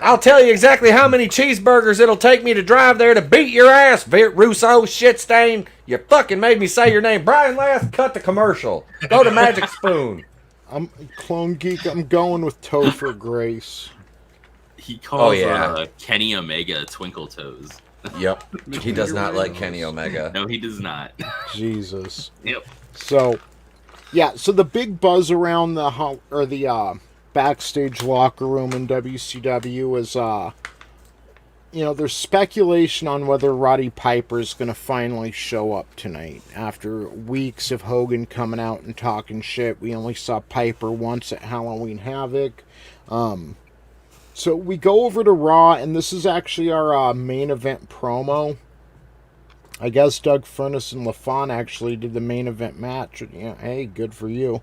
I'll tell you exactly how many cheeseburgers it'll take me to drive there to beat your ass, Russo, shit stain. You fucking made me say your name. Brian Last, cut the commercial. Go to Magic Spoon. I'm Clone Geek. I'm going with Topher Grace. He calls yeah. Kenny Omega Twinkle Toes. Yep. He does not like Kenny Omega. No, he does not. Jesus. Yep. So, yeah. So the big buzz around the backstage locker room in WCW is, there's speculation on whether Roddy Piper is going to finally show up tonight. After weeks of Hogan coming out and talking shit, we only saw Piper once at Halloween Havoc. So we go over to Raw, and this is actually our main event promo. I guess Doug Furnace and LaFon actually did the main event match. Yeah, hey, good for you.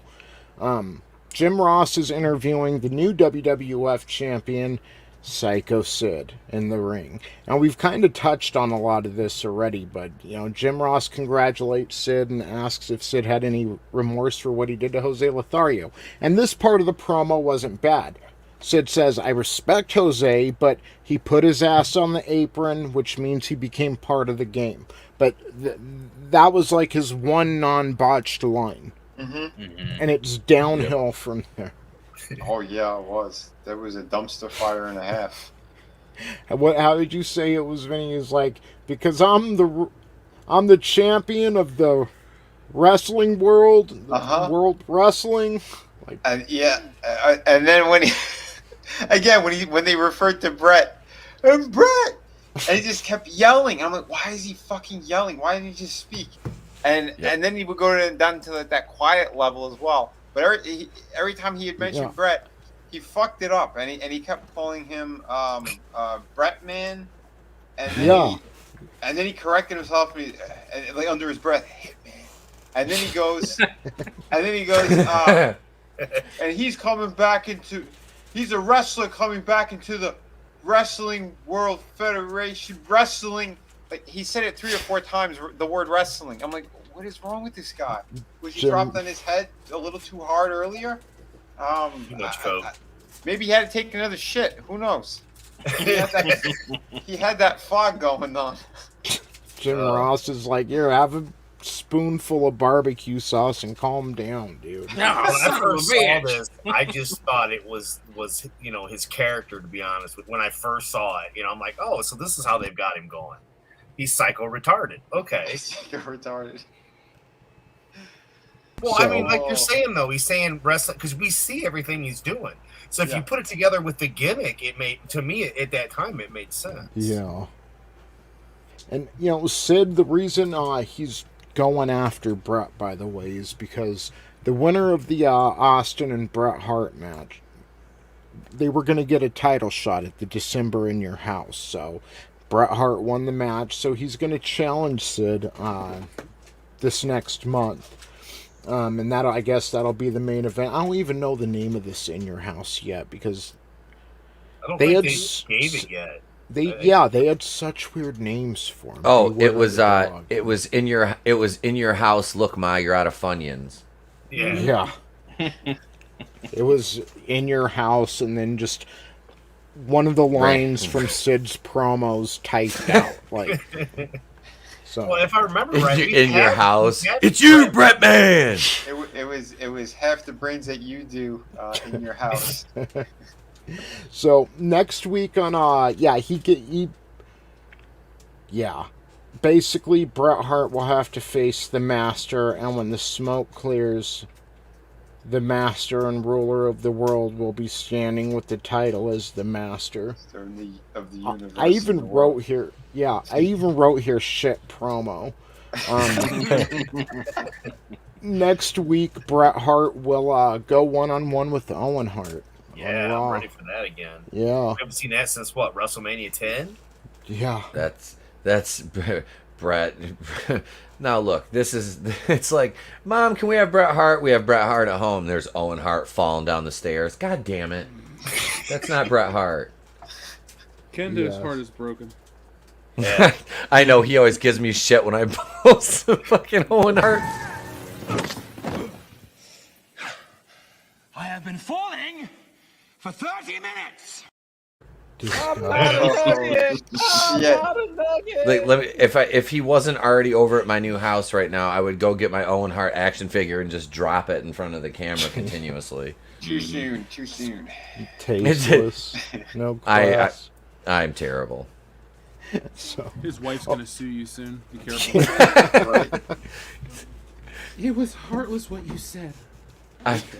Jim Ross is interviewing the new WWF champion, Psycho Sid, in the ring. Now, we've kind of touched on a lot of this already, but, Jim Ross congratulates Sid and asks if Sid had any remorse for what he did to Jose Lothario. And this part of the promo wasn't bad. Sid says, I respect Jose, but he put his ass on the apron, which means he became part of the game. But that was like his one non-botched line. And it's downhill from there. Oh yeah, it was. There was a dumpster fire and a half. How did you say it was, Vinny? Is like, because I'm the champion of the wrestling world, world wrestling. Like, And and then when when they referred to Brett, and Brett, and he just kept yelling. I'm like, why is he fucking yelling? Why didn't he just speak? And then he would go down to that quiet level as well. But every time he had mentioned Brett, he fucked it up, and he kept calling him Brett Man, and then he corrected himself and like under his breath, Hitman. And then he goes, and he's a wrestler coming back into the Wrestling World Federation wrestling. Like, he said it 3 or 4 times, the word wrestling. I'm like, what is wrong with this guy? Was he dropped on his head a little too hard earlier? Too much coke. Maybe he had to take another shit. Who knows? He had that fog going on. Jim Ross is like, here, have a spoonful of barbecue sauce and calm down, dude. No, when I first saw this, I just thought it was his character, to be honest. When I first saw it, I'm like, oh, so this is how they've got him going. He's psycho retarded. Okay. Psycho retarded. Well, I mean, like you're saying, though, he's saying wrestling because we see everything he's doing. So if you put it together with the gimmick, to me at that time it made sense. Yeah. And Sid, the reason he's going after Brett, by the way, is because the winner of the Austin and Bret Hart match, they were going to get a title shot at the December in Your House. So Bret Hart won the match, so he's going to challenge Sid this next month. And I guess that'll be the main event. I don't even know the name of this In Your House yet because I don't think they gave it yet. They had such weird names for him. Oh, it was in your house. Look, Ma, you're out of Funyuns. Yeah. It was In Your House, and then just one of the lines from Sid's promos typed out. Like, So Well, if I remember right, in your house, it's you, Brett Man. It was half the brains that you do in your house. So next week on basically Bret Hart will have to face the Master, and when the smoke clears, the Master and ruler of the world will be standing with the title as the Master. Of the universe. I even wrote here shit promo. Next week Bret Hart will go one-on-one with Owen Hart. Yeah, I'm ready for that again. Yeah. We haven't seen that since what, WrestleMania 10? Yeah. That's Bret. Now look, it's like, Mom, can we have Bret Hart? We have Bret Hart at home. There's Owen Hart falling down the stairs. God damn it. That's not Bret Hart. Kendo's heart is broken. Yeah. I know, he always gives me shit when I post the fucking Owen Hart. I have been falling for 30 minutes. Like, if he wasn't already over at my new house right now, I would go get my Owen Hart action figure and just drop it in front of the camera continuously. Too soon. Tasteless. No class. I'm terrible. So his wife's gonna sue you soon. Be careful. It was heartless what you said.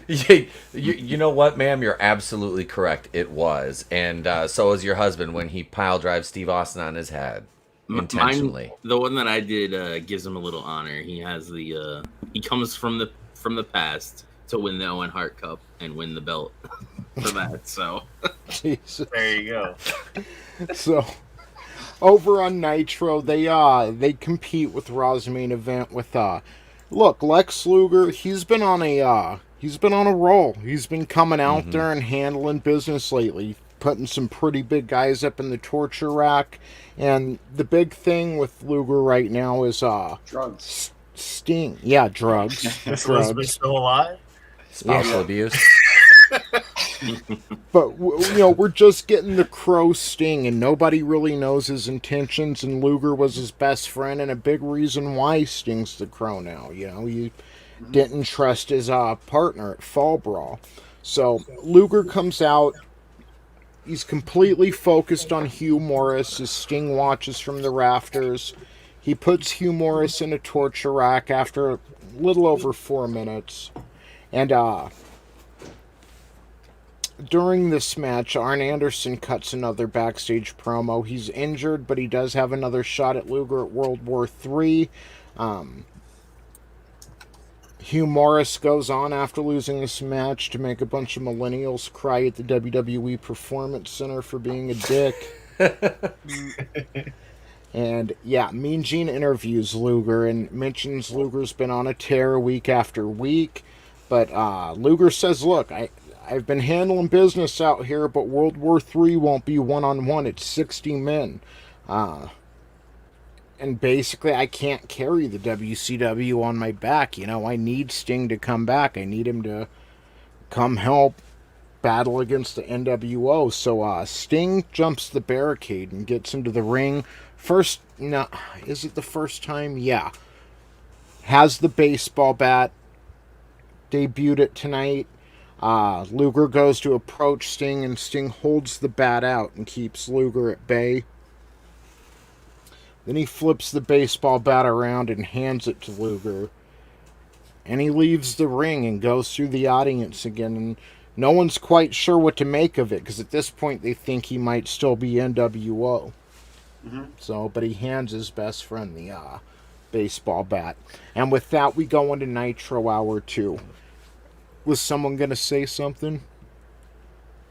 You know what, ma'am? You're absolutely correct. It was, and so was your husband when he pile drives Steve Austin on his head intentionally. The one that I did gives him a little honor. He has the he comes from the past to win the Owen Hart Cup and win the belt for that. So Jesus. There you go. So over on Nitro, they compete with Raw's main event with look, Lex Luger. He's been on a roll. He's been coming out there and handling business lately, putting some pretty big guys up in the torture rack. And the big thing with Luger right now is drugs. Sting. Yeah, drugs. Is Elizabeth still alive? Spousal abuse. But we're just getting the Crow Sting, and nobody really knows his intentions. And Luger was his best friend, and a big reason why Sting's the Crow now. He didn't trust his partner at Fall Brawl. So Luger comes out. He's completely focused on Hugh Morris as Sting watches from the rafters. He puts Hugh Morris in a torture rack after a little over 4 minutes. And during this match, Arn Anderson cuts another backstage promo. He's injured, but he does have another shot at Luger at World War III. Hugh Morris goes on after losing this match to make a bunch of millennials cry at the WWE Performance Center for being a dick. And yeah, Mean Gene interviews Luger and mentions Luger's been on a tear week after week. But Luger says, look, I've been handling business out here, but World War III won't be one-on-one. It's 60 men. And basically, I can't carry the WCW on my back. I need Sting to come back. I need him to come help battle against the NWO. So Sting jumps the barricade and gets into the ring. Is it the first time? Yeah. Has the baseball bat. Debuted it tonight. Luger goes to approach Sting, and Sting holds the bat out and keeps Luger at bay. Then he flips the baseball bat around and hands it to Luger. And he leaves the ring and goes through the audience again. And no one's quite sure what to make of it, because at this point they think he might still be NWO. So, but he hands his best friend the baseball bat. And with that, we go into Nitro Hour 2. Was someone going to say something?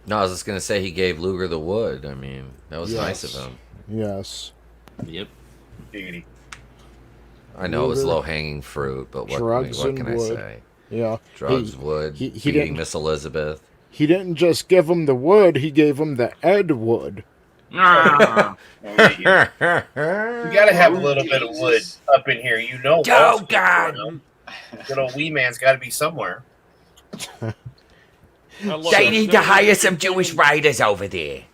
No, I was just going to say he gave Luger the wood. I mean, that was nice of him. Yes. Yep. Diggity. I know it was low-hanging fruit, but what can I say? Yeah. Drugs, wood, beating Miss Elizabeth. He didn't just give him the wood, he gave him the Ed Wood. You gotta have a little bit of wood up in here. Oh, God. Good old wee man's got to be somewhere. They need to hire some Jewish writers over there.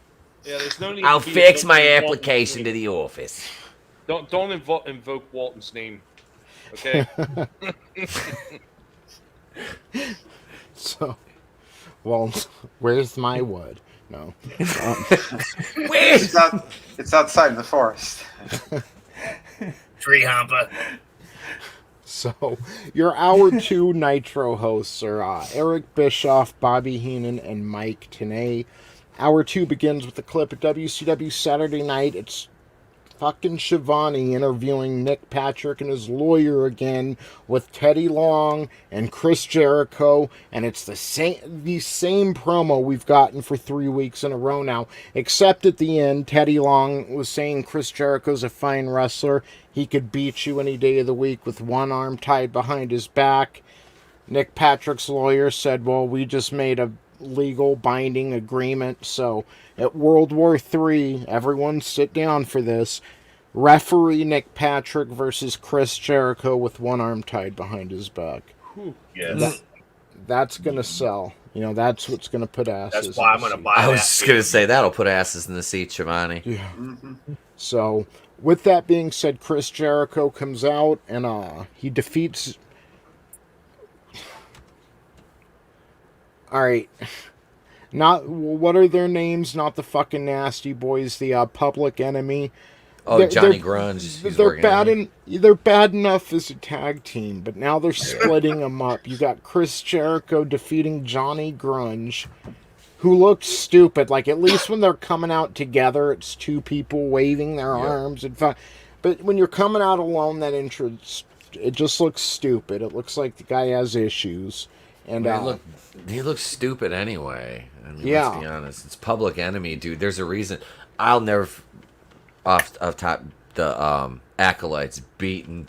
Yeah, there's no need I'll to be fix a my double application to the office. Don't invoke Walton's name. Okay. So, well, where's my wood? No. It's outside the forest. Tree humper. So, your Hour 2 Nitro hosts are Eric Bischoff, Bobby Heenan, and Mike Tenay. Hour 2 begins with a clip of WCW Saturday Night. It's fucking Shivani interviewing Nick Patrick and his lawyer again with Teddy Long and Chris Jericho, and it's the same promo we've gotten for 3 weeks in a row now, except at the end, Teddy Long was saying Chris Jericho's a fine wrestler. He could beat you any day of the week with one arm tied behind his back. Nick Patrick's lawyer said, well, we just made a legal binding agreement, so at World War III, everyone sit down for this. Referee Nick Patrick versus Chris Jericho with one arm tied behind his back. Yes. That's going to sell. You know, that's what's going to put asses. That's why I'm going to buy I that. was just going to say, that'll put asses in the seat, Shivani. Yeah. So, with that being said, Chris Jericho comes out and he defeats... Alright. Not what are their names? Not the fucking Nasty Boys, the Public Enemy. Oh, Johnny Grunge. They're bad enough as a tag team, but now they're splitting them up. You got Chris Jericho defeating Johnny Grunge, who looks stupid. Like, at least when they're coming out together, it's two people waving their arms and but when you're coming out alone, that entrance, it just looks stupid. It looks like the guy has issues. And he looks stupid anyway. I mean, let's be honest. It's Public Enemy, dude. There's a reason. I'll never, off top, the Acolytes beating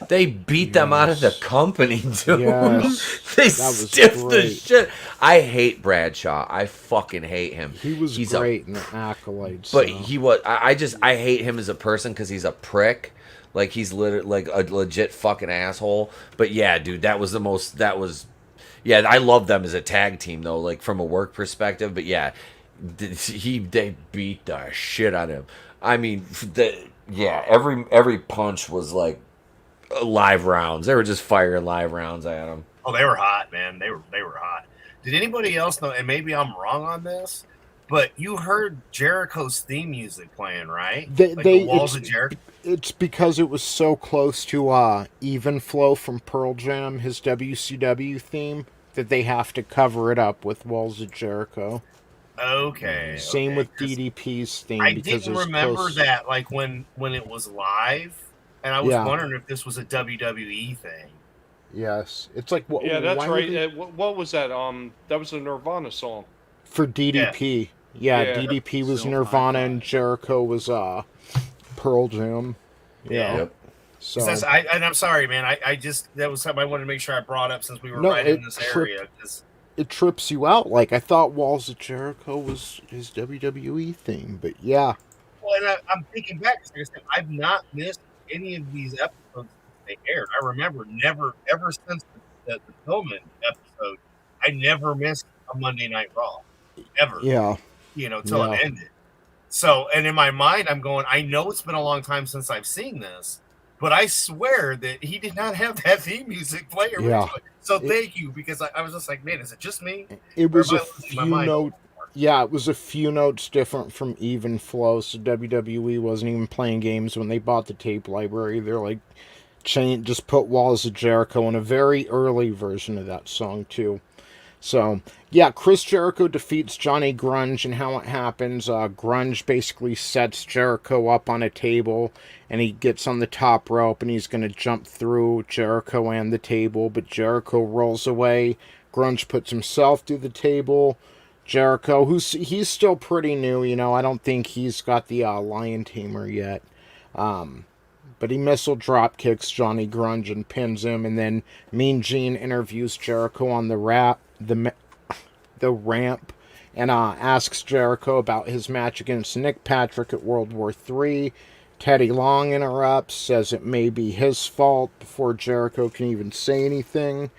they beat them out of the company, dude. Yes. They stiffed the shit. I hate Bradshaw. I fucking hate him. He's great in the Acolytes. But he was. I hate him as a person because he's a prick. Like, he's literally like a legit fucking asshole. But yeah, dude, yeah, I love them as a tag team, though, like, from a work perspective. But, yeah, they beat the shit out of him. I mean, every punch was, like, live rounds. They were just firing live rounds at him. Oh, they were hot, man. They were hot. Did anybody else know, and maybe I'm wrong on this, but you heard Jericho's theme music playing, right? The Walls of Jericho? It's because it was so close to Even Flow from Pearl Jam, his WCW theme, that they have to cover it up with Walls of Jericho. Okay. Same with DDP's theme. I because didn't remember that, like, when it was live, and I was wondering if this was a WWE thing. Yes. It's like... Yeah, that's right. What was that? That was a Nirvana song. For DDP. Yeah, DDP was Nirvana and Jericho was Pearl Jam. Yeah. Yep. So and I'm sorry, man. I just that was something I wanted to make sure I brought up since we were in this area. It trips you out. Like, I thought Walls of Jericho was his WWE theme, but yeah. Well, and I'm thinking back because I've not missed any of these episodes they aired. I remember ever since the Pillman episode, I never missed a Monday Night Raw ever. Yeah. Till it ended. So, and in my mind, I'm going, I know it's been a long time since I've seen this, but I swear that he did not have that theme music play originally. Yeah. So thank you, because I was just like, man, is it just me? It was a few notes. Yeah, it was a few notes different from Even Flow, so WWE wasn't even playing games when they bought the tape library. They're like, just put Walls of Jericho in a very early version of that song, too. So, yeah, Chris Jericho defeats Johnny Grunge, and how it happens, Grunge basically sets Jericho up on a table, and he gets on the top rope, and he's going to jump through Jericho and the table, but Jericho rolls away. Grunge puts himself through the table. Jericho, he's still pretty new, I don't think he's got the Lion Tamer yet. But he missile drop kicks Johnny Grunge and pins him, and then Mean Gene interviews Jericho on the ramp and asks Jericho about his match against Nick Patrick at World War III. Teddy Long interrupts, says it may be his fault before Jericho can even say anything.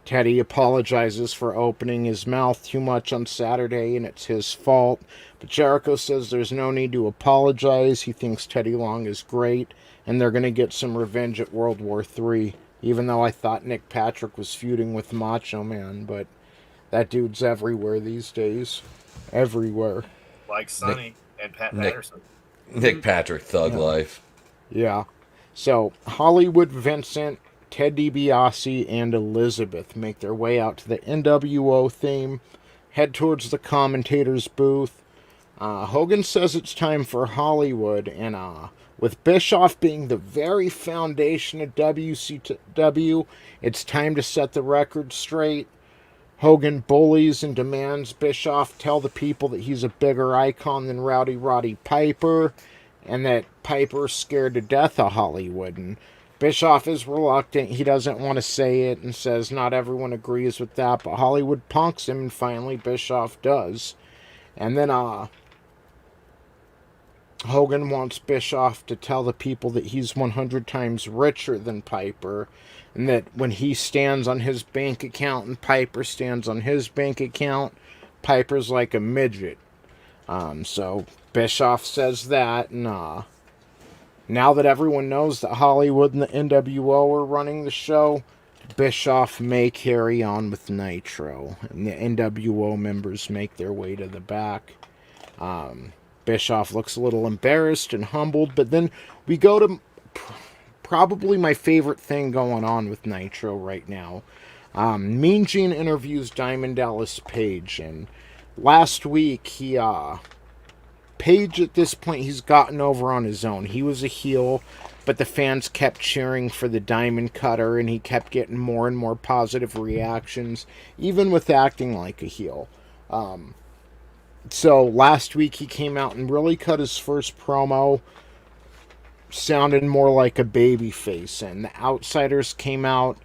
Teddy apologizes for opening his mouth too much on Saturday, and it's his fault. But Jericho says there's no need to apologize. He thinks Teddy Long is great, and they're going to get some revenge at World War III. Even though I thought Nick Patrick was feuding with Macho Man, but that dude's everywhere these days. Everywhere. Like Sonny and Pat Nick, Patterson. Nick Patrick, Thug Life. Yeah. So, Hollywood Vincent, Ted DiBiase, and Elizabeth make their way out to the NWO theme, head towards the commentator's booth. Hogan says it's time for Hollywood, and with Bischoff being the very foundation of WCW, it's time to set the record straight. Hogan bullies and demands Bischoff tell the people that he's a bigger icon than Rowdy Roddy Piper, and that Piper's scared to death of Hollywood. And Bischoff is reluctant. He doesn't want to say it and says not everyone agrees with that, but Hollywood punks him, and finally Bischoff does. And then Hogan wants Bischoff to tell the people that he's 100 times richer than Piper, and that when he stands on his bank account and Piper stands on his bank account, Piper's like a midget. So Bischoff says that, and now that everyone knows that Hollywood and the NWO are running the show, Bischoff may carry on with Nitro, and the NWO members make their way to the back. Bischoff looks a little embarrassed and humbled, but then we go to probably my favorite thing going on with Nitro right now. Mean Gene interviews Diamond Dallas Page, and last week Page at this point he's gotten over on his own. He was a heel, but the fans kept cheering for the Diamond Cutter, and he kept getting more and more positive reactions, even with acting like a heel. So last week he came out and really cut his first promo, sounded more like a baby face, and the Outsiders came out.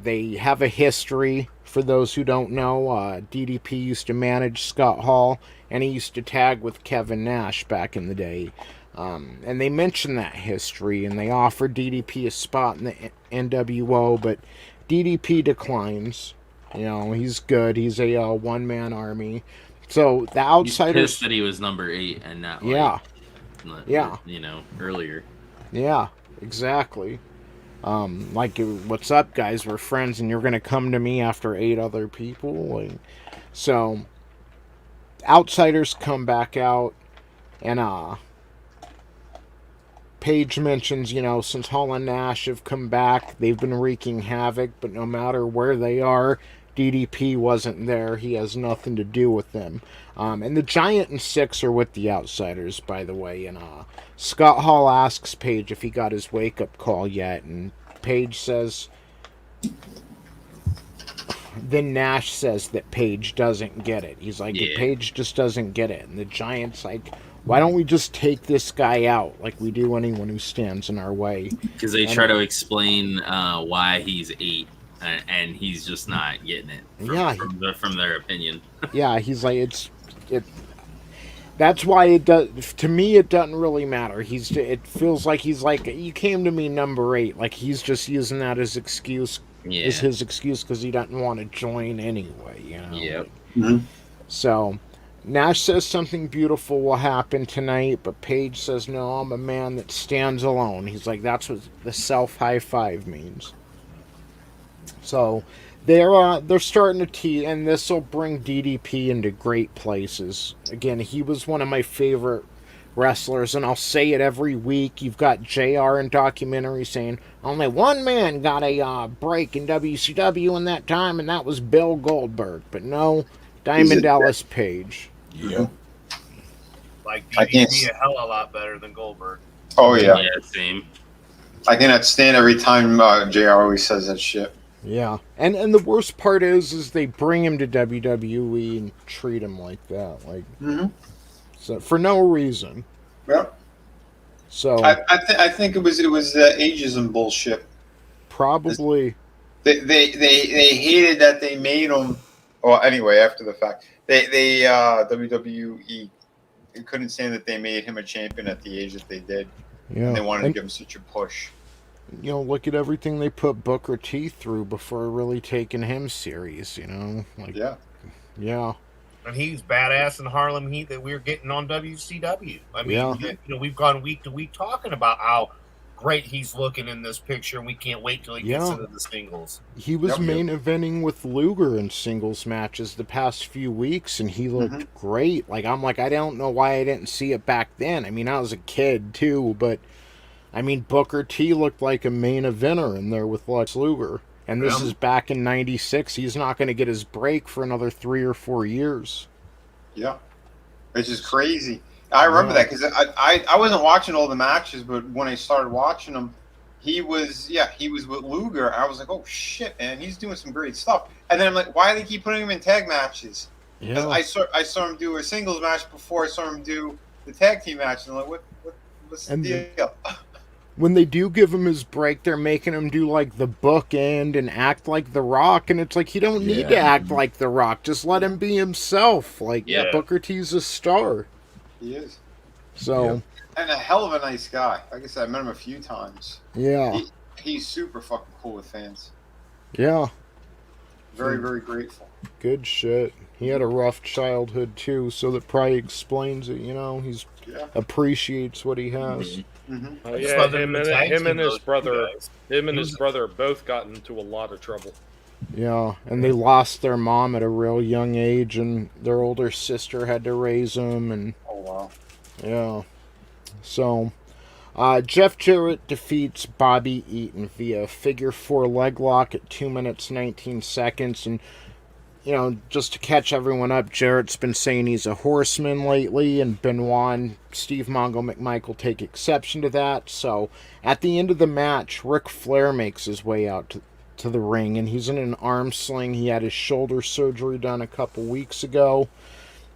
They have a history. For those who don't know, DDP used to manage Scott Hall, and he used to tag with Kevin Nash back in the day. And they mentioned that history, and they offered DDP a spot in the NWO, but DDP declines. You know, he's good. He's a one-man army. So the Outsiders... He's pissed that he was number 8 and not, earlier. Yeah, exactly. Like, what's up, guys? We're friends, and you're going to come to me after 8 other people? Like, so, Outsiders come back out, and, Page mentions, since Hall and Nash have come back, they've been wreaking havoc, but no matter where they are, DDP wasn't there. He has nothing to do with them. And the Giant and Six are with the Outsiders, by the way. And Scott Hall asks Page if he got his wake-up call yet. And Page says... Then Nash says that Page doesn't get it. He's like, Page just doesn't get it. And the Giant's like, why don't we just take this guy out like we do anyone who stands in our way? Because they try to explain why he's 8. And he's just not getting it from their opinion. Yeah, he's like, that's why it does. To me, it doesn't really matter. It feels like he's like, you came to me number 8. Like he's just using that as excuse. Yeah. Is his excuse because he doesn't want to join anyway. Yep. Mm-hmm. So Nash says something beautiful will happen tonight, but Page says, no, I'm a man that stands alone. He's like, that's what the self high five means. So they're starting to tease, and this will bring DDP into great places. Again, he was one of my favorite wrestlers, and I'll say it every week. You've got JR in documentary saying only one man got a break in WCW in that time, and that was Bill Goldberg. But no, Diamond Dallas Page. Yeah. Like DDP a hell of a lot better than Goldberg. Oh yeah. Yeah, same. I cannot stand every time JR always says that shit. Yeah, and the worst part is they bring him to WWE and treat him like that, like so for no reason. Yeah. So I think it was ageism bullshit. Probably. They hated that they made him. Well, anyway, after the fact, they WWE couldn't stand that they made him a champion at the age that they did. Yeah. And they wanted to give him such a push. you know, look at everything they put Booker T through before really taking him serious, you know? Like, yeah. And he's badass in Harlem Heat that we're getting on WCW. I mean, Yeah. you know, we've gone week to week talking about how great he's looking in this picture, and we can't wait till he gets into the singles. He was main eventing with Luger in singles matches the past few weeks, and he looked great. Like, I'm like, I don't know why I didn't see it back then. I mean, I was a kid, too, but, I mean, Booker T looked like a main eventer in there with Lex Luger. And this is back in 96. He's not going to get his break for another 3 or 4 years. Yeah. Which is crazy. I remember that because I wasn't watching all the matches, but when I started watching them, he was with Luger. I was like, oh, shit, man. He's doing some great stuff. And then I'm like, why do they keep putting him in tag matches? Yeah. I saw him do a singles match before I saw him do the tag team match. And I'm like, what's the deal? When they do give him his break, they're making him do, like, the bookend and act like The Rock, and it's like, you don't need to act like The Rock. Just let him be himself. Like, Booker T's a star. He is. So. And a hell of a nice guy. Like I said, I met him a few times. Yeah. He's super fucking cool with fans. Yeah. Very, very grateful. Good shit. He had a rough childhood, too, so that probably explains it, you know? He's appreciates what he has. Him and his brother both got into a lot of trouble. Yeah, and they lost their mom at a real young age, and their older sister had to raise them, and... Oh, wow. Yeah. So, Jeff Jarrett defeats Bobby Eaton via figure 4 leg lock at 2 minutes 19 seconds, and, you know, just to catch everyone up, Jarrett's been saying he's a horseman lately, and Benoit and Steve Mongo McMichael take exception to that. So, at the end of the match, Ric Flair makes his way out to the ring, and he's in an arm sling. He had his shoulder surgery done a couple weeks ago,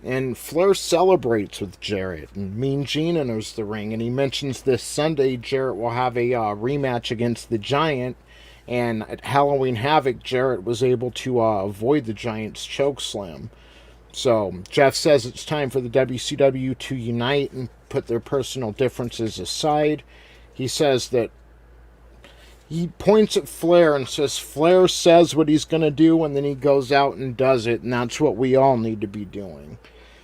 and Flair celebrates with Jarrett, and Mean Gene enters the ring, and he mentions this Sunday Jarrett will have a rematch against the Giant. And at Halloween Havoc, Jarrett was able to avoid the Giant's chokeslam. So Jeff says it's time for the WCW to unite and put their personal differences aside. He says that he points at Flair and says Flair says what he's going to do, and then he goes out and does it, and that's what we all need to be doing.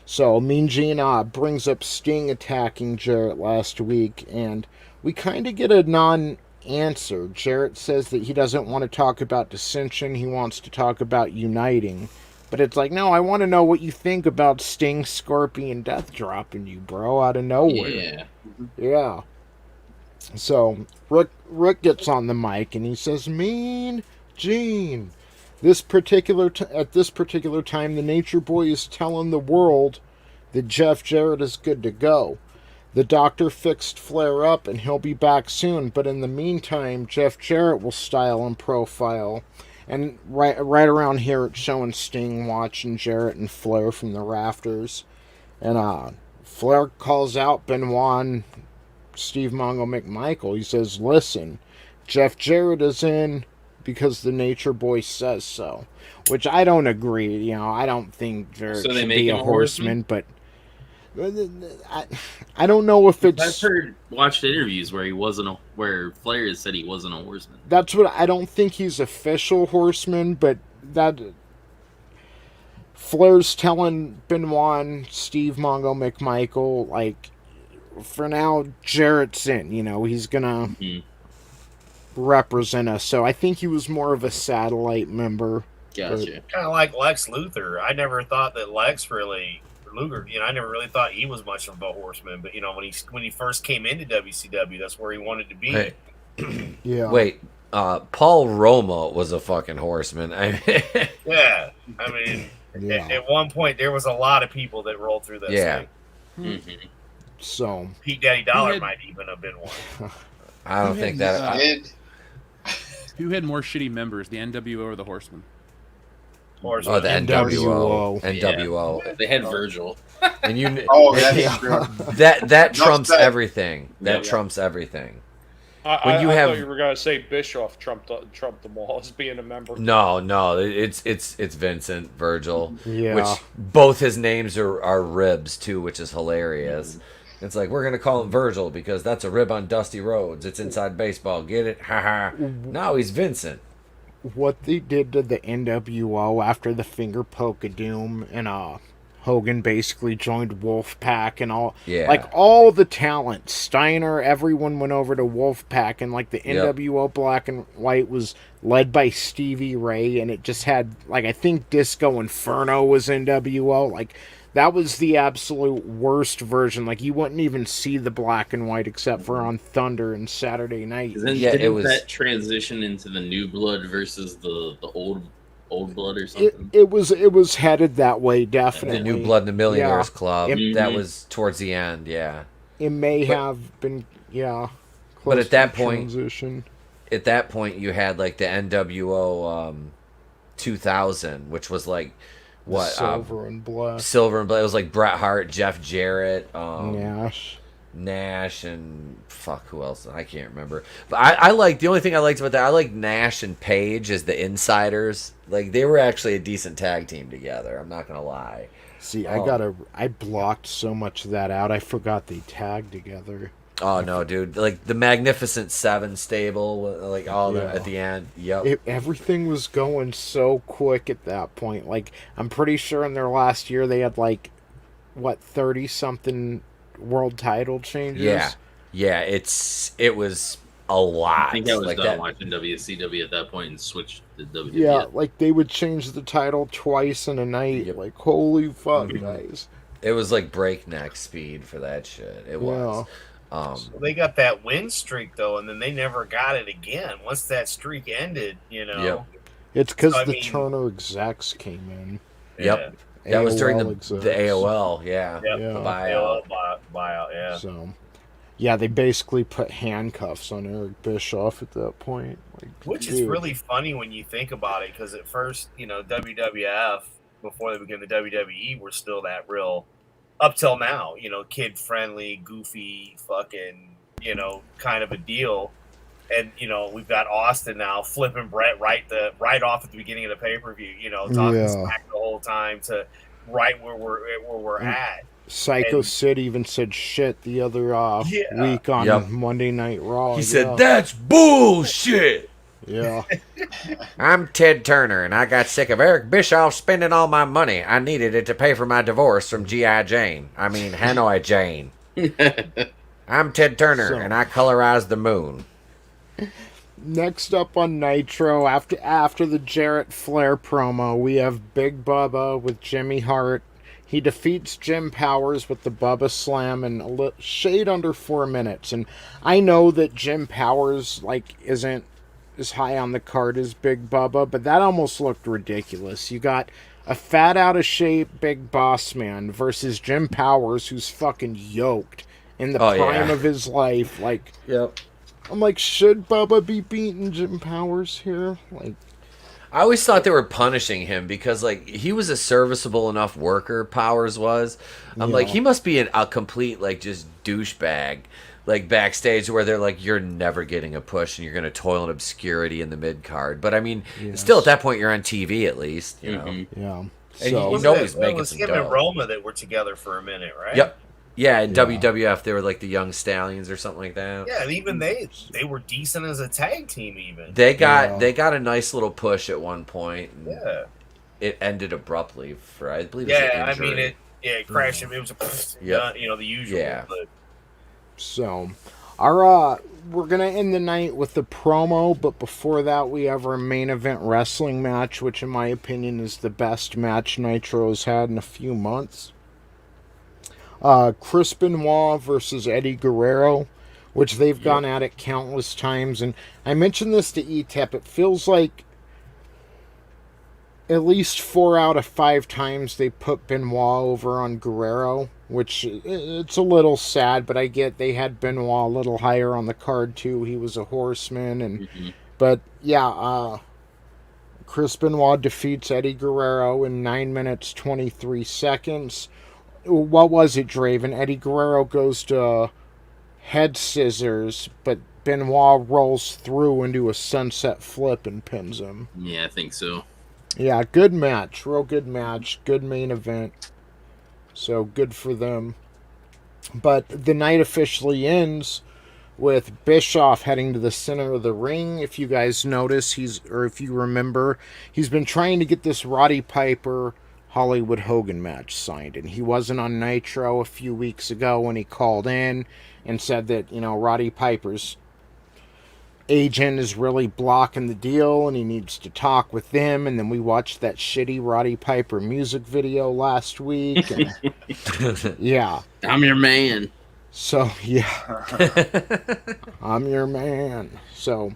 So Mean Gene brings up Sting attacking Jarrett last week, and we kind of get a non-answer. Jarrett says that he doesn't want to talk about dissension, he wants to talk about uniting. But it's like, no, I want to know what you think about Sting, Scorpion, Death dropping you, bro, out of nowhere. Yeah. So, Rick gets on the mic, and he says, Mean Gene. At this particular time, the Nature Boy is telling the world that Jeff Jarrett is good to go. The doctor fixed Flair up, and he'll be back soon, but in the meantime, Jeff Jarrett will style and profile. And right around here, it's showing Sting watching Jarrett and Flair from the rafters. And Flair calls out Benoit and Steve Mongo McMichael. He says, listen, Jeff Jarrett is in because the Nature Boy says so. Which I don't agree. You know, I don't think Jarrett should be a horseman, but I don't know if it's... I've watched interviews where where Flair has said he wasn't a horseman. That's what I don't think he's official horseman, but that Flair's telling Benoit and Steve Mongo McMichael, like, for now, Jarrett's in. You know, he's gonna represent us. So I think he was more of a satellite member. Gotcha. Kind of like Lex Luthor. I never thought that Luger, you know, I never really thought he was much of a horseman, but you know, when he first came into WCW, that's where he wanted to be. Hey. Yeah. Wait, Paul Roma was a fucking horseman. Yeah, I mean, at one point there was a lot of people that rolled through that. Yeah. Thing. So Pete Daddy Dollar might even have been one. I don't think that. Who had more shitty members, the NWO or the Horsemen? Oh, the NWO. NWO. Yeah. They had Virgil. And you that's true. That trumps everything. That trumps everything. I thought you were gonna say Bischoff trumped them all as being a member. No, it's Vincent Virgil. Yeah. Which both his names are ribs too, which is hilarious. It's like, we're going to call him Virgil because that's a rib on Dusty Rhodes. It's inside baseball. Get it? Ha ha. Now he's Vincent. What they did to the NWO after the finger poke of doom and Hogan basically joined Wolfpack and all, like all the talent, Steiner, everyone went over to Wolfpack, and like the NWO Black and White was led by Stevie Ray, and it just had, like, I think Disco Inferno was NWO, like that was the absolute worst version. Like, you wouldn't even see the Black and White except for on Thunder and Saturday night. Then didn't that transition into the New Blood versus the old blood or something? It was headed that way, definitely. The New Blood and the Millionaires Club. That was towards the end, It may have been, but at that transition. You had like the NWO 2000, which was like what Silver and Black. Silver and Black. It was like Bret Hart, Jeff Jarrett, Nash, and fuck, who else? I can't remember. But I like, the only thing I liked about that, I like Nash and Page as the insiders. Like, they were actually a decent tag team together. I'm not gonna lie. See, I blocked so much of that out. I forgot they tagged together. Oh no, dude! Like the Magnificent Seven stable, like all that at the end. Yep. Everything was going so quick at that point. Like, I'm pretty sure in their last year they had like 30-something world title changes. Yeah. It was a lot. I think I was like done watching WCW at that point and switched to WWE. Yeah, like they would change the title twice in a night. Yep. Like, holy fuck, guys! It was like breakneck speed for that shit. It was. So they got that win streak though, and then they never got it again. Once that streak ended, it's because Turner execs came in. Yep, that was during the AOL. Buyout. So, they basically put handcuffs on Eric Bischoff at that point. Like, which is really funny when you think about it, because at first, WWF, before they began the WWE, were still that real. Up till now, kid friendly, goofy, fucking, kind of a deal. And, we've got Austin now flipping Brett right off at the beginning of the pay-per-view, talking smack the whole time to right where we're at. Psycho Sid even said shit the other week on Monday Night Raw. He said, "That's bullshit." Yeah. I'm Ted Turner, and I got sick of Eric Bischoff spending all my money. I needed it to pay for my divorce from G.I. Jane. I mean, Hanoi Jane. I'm Ted Turner, and I colorized the moon. Next up on Nitro, after the Jarrett Flair promo, we have Big Bubba with Jimmy Hart. He defeats Jim Powers with the Bubba Slam in a shade under 4 minutes. And I know that Jim Powers, isn't as high on the card as Big Bubba, but that almost looked ridiculous. You got a fat, out of shape Big Boss Man versus Jim Powers, who's fucking yoked in the prime of his life. I'm like, should Bubba be beating Jim Powers here? I always thought they were punishing him because, he was a serviceable enough worker, Powers was. I'm like, he must be a complete, just douchebag. Backstage where they're like, you're never getting a push and you're going to toil in obscurity in the mid-card. But, I mean, still at that point, you're on TV at least, you know. Yeah. And so, you know he's making some dough. It was him and Roma that were together for a minute, right? Yep. Yeah, in WWF, they were like the Young Stallions or something like that. Yeah, and even they were decent as a tag team even. They got a nice little push at one point. And it ended abruptly for, I believe, it crashed. It was the usual. Yeah. But. So, we're going to end the night with the promo, but before that we have our main event wrestling match, which in my opinion is the best match Nitro's had in a few months. Chris Benoit versus Eddie Guerrero, which they've gone at it countless times, and I mentioned this to Etep, it feels like at least 4 out of 5 times they put Benoit over on Guerrero, which it's a little sad, but I get they had Benoit a little higher on the card too. He was a horseman, and but Chris Benoit defeats Eddie Guerrero in 9 minutes 23 seconds. What was it, Draven? Eddie Guerrero goes to head scissors, but Benoit rolls through into a sunset flip and pins him. Yeah, I think so. Yeah, good match. Real good match. Good main event. So, good for them. But the night officially ends with Bischoff heading to the center of the ring. If you guys notice, if you remember, he's been trying to get this Roddy Piper Hollywood Hogan match signed, and he wasn't on Nitro a few weeks ago when he called in and said that, Roddy Piper's agent is really blocking the deal and he needs to talk with them. And then we watched that shitty Roddy Piper music video last week, and yeah, I'm your man. So yeah, I'm your man. So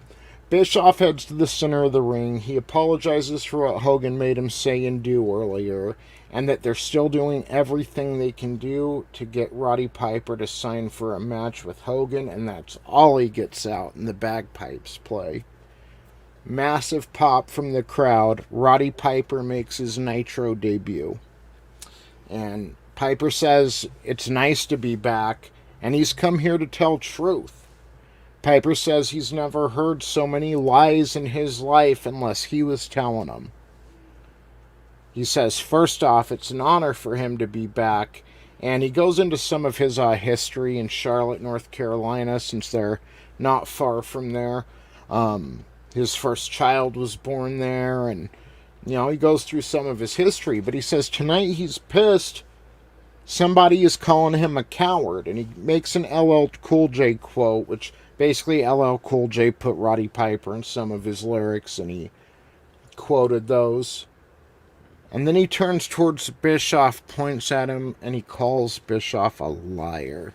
Bischoff heads to the center of the ring. He apologizes for what Hogan made him say and do earlier, and that they're still doing everything they can do to get Roddy Piper to sign for a match with Hogan, and that's all he gets out, and the bagpipes play. Massive pop from the crowd. Roddy Piper makes his Nitro debut. And Piper says it's nice to be back, and he's come here to tell truth. Piper says he's never heard so many lies in his life unless he was telling them. He says, first off, it's an honor for him to be back, and he goes into some of his history in Charlotte, North Carolina, since they're not far from there. His first child was born there, and, he goes through some of his history, but he says tonight he's pissed. Somebody is calling him a coward, and he makes an LL Cool J quote, which basically LL Cool J put Roddy Piper in some of his lyrics, and he quoted those. And then he turns towards Bischoff, points at him, and he calls Bischoff a liar.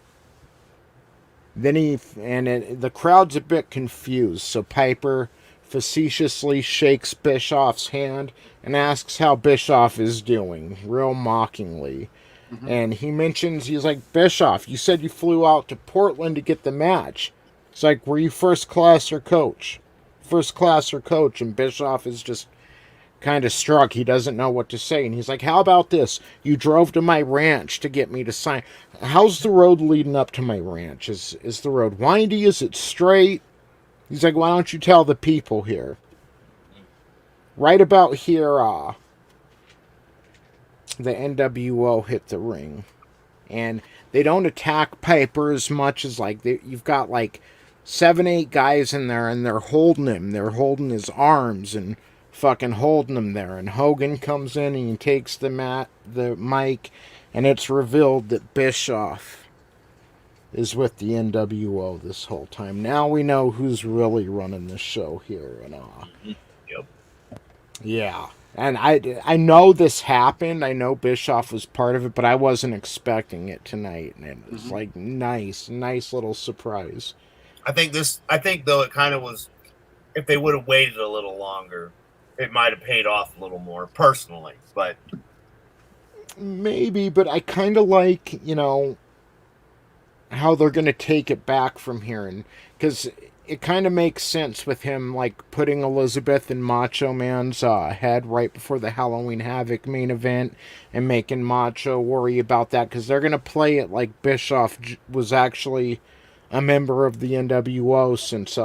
Then the crowd's a bit confused, so Piper facetiously shakes Bischoff's hand and asks how Bischoff is doing, real mockingly. Mm-hmm. And he mentions, he's like, Bischoff, you said you flew out to Portland to get the match. It's like, were you first class or coach? First class or coach? And Bischoff is just kind of struck. He doesn't know what to say. And he's like, how about this? You drove to my ranch to get me to sign. How's the road leading up to my ranch? Is the road windy? Is it straight? He's like, why don't you tell the people here? Right about here, the NWO hit the ring. And they don't attack Piper as much as, you've got, 7-8 guys in there, and they're holding him. They're holding his arms and fucking holding him there. And Hogan comes in and he takes the mic, and it's revealed that Bischoff is with the NWO this whole time. Now we know who's really running the show here. And Yep. Yeah. And I know this happened. I know Bischoff was part of it, but I wasn't expecting it tonight. And it was nice little surprise. I think though it kind of was, if they would have waited a little longer, it might have paid off a little more personally, but maybe, but I kind of like, how they're going to take it back from here. And because it kind of makes sense with him, putting Elizabeth in Macho Man's head right before the Halloween Havoc main event and making Macho worry about that, because they're going to play it like Bischoff was actually a member of the NWO since,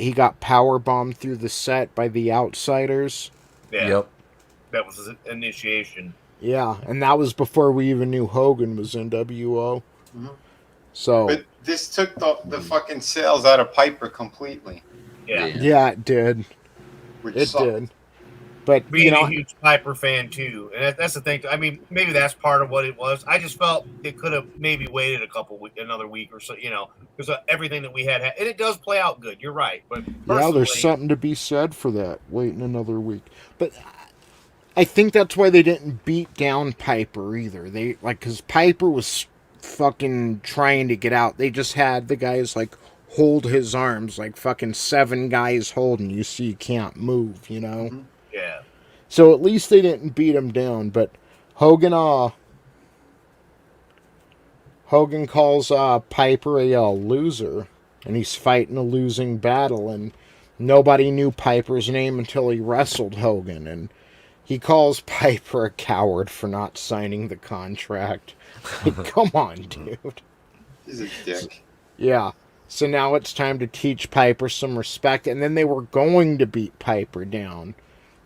he got powerbombed through the set by the Outsiders. Yeah. Yep. That was his initiation. Yeah, and that was before we even knew Hogan was NWO. Mm-hmm. So, but this took the fucking sales out of Piper completely. Yeah, it did. It did. But being a huge Piper fan too, and that's the thing. I mean, maybe that's part of what it was. I just felt it could have maybe waited another week or so, because everything that we had, and it does play out good. You're right, but yeah, there's something to be said for that. Waiting another week, but I think that's why they didn't beat down Piper either. They because Piper was fucking trying to get out. They just had the guys hold his arms, fucking 7 guys holding you, so you can't move. Mm-hmm. Yeah. So at least they didn't beat him down. But Hogan calls Piper a loser, and he's fighting a losing battle, and nobody knew Piper's name until he wrestled Hogan, and he calls Piper a coward for not signing the contract. Come on, dude. He's a dick. Yeah. So now it's time to teach Piper some respect, and then they were going to beat Piper down.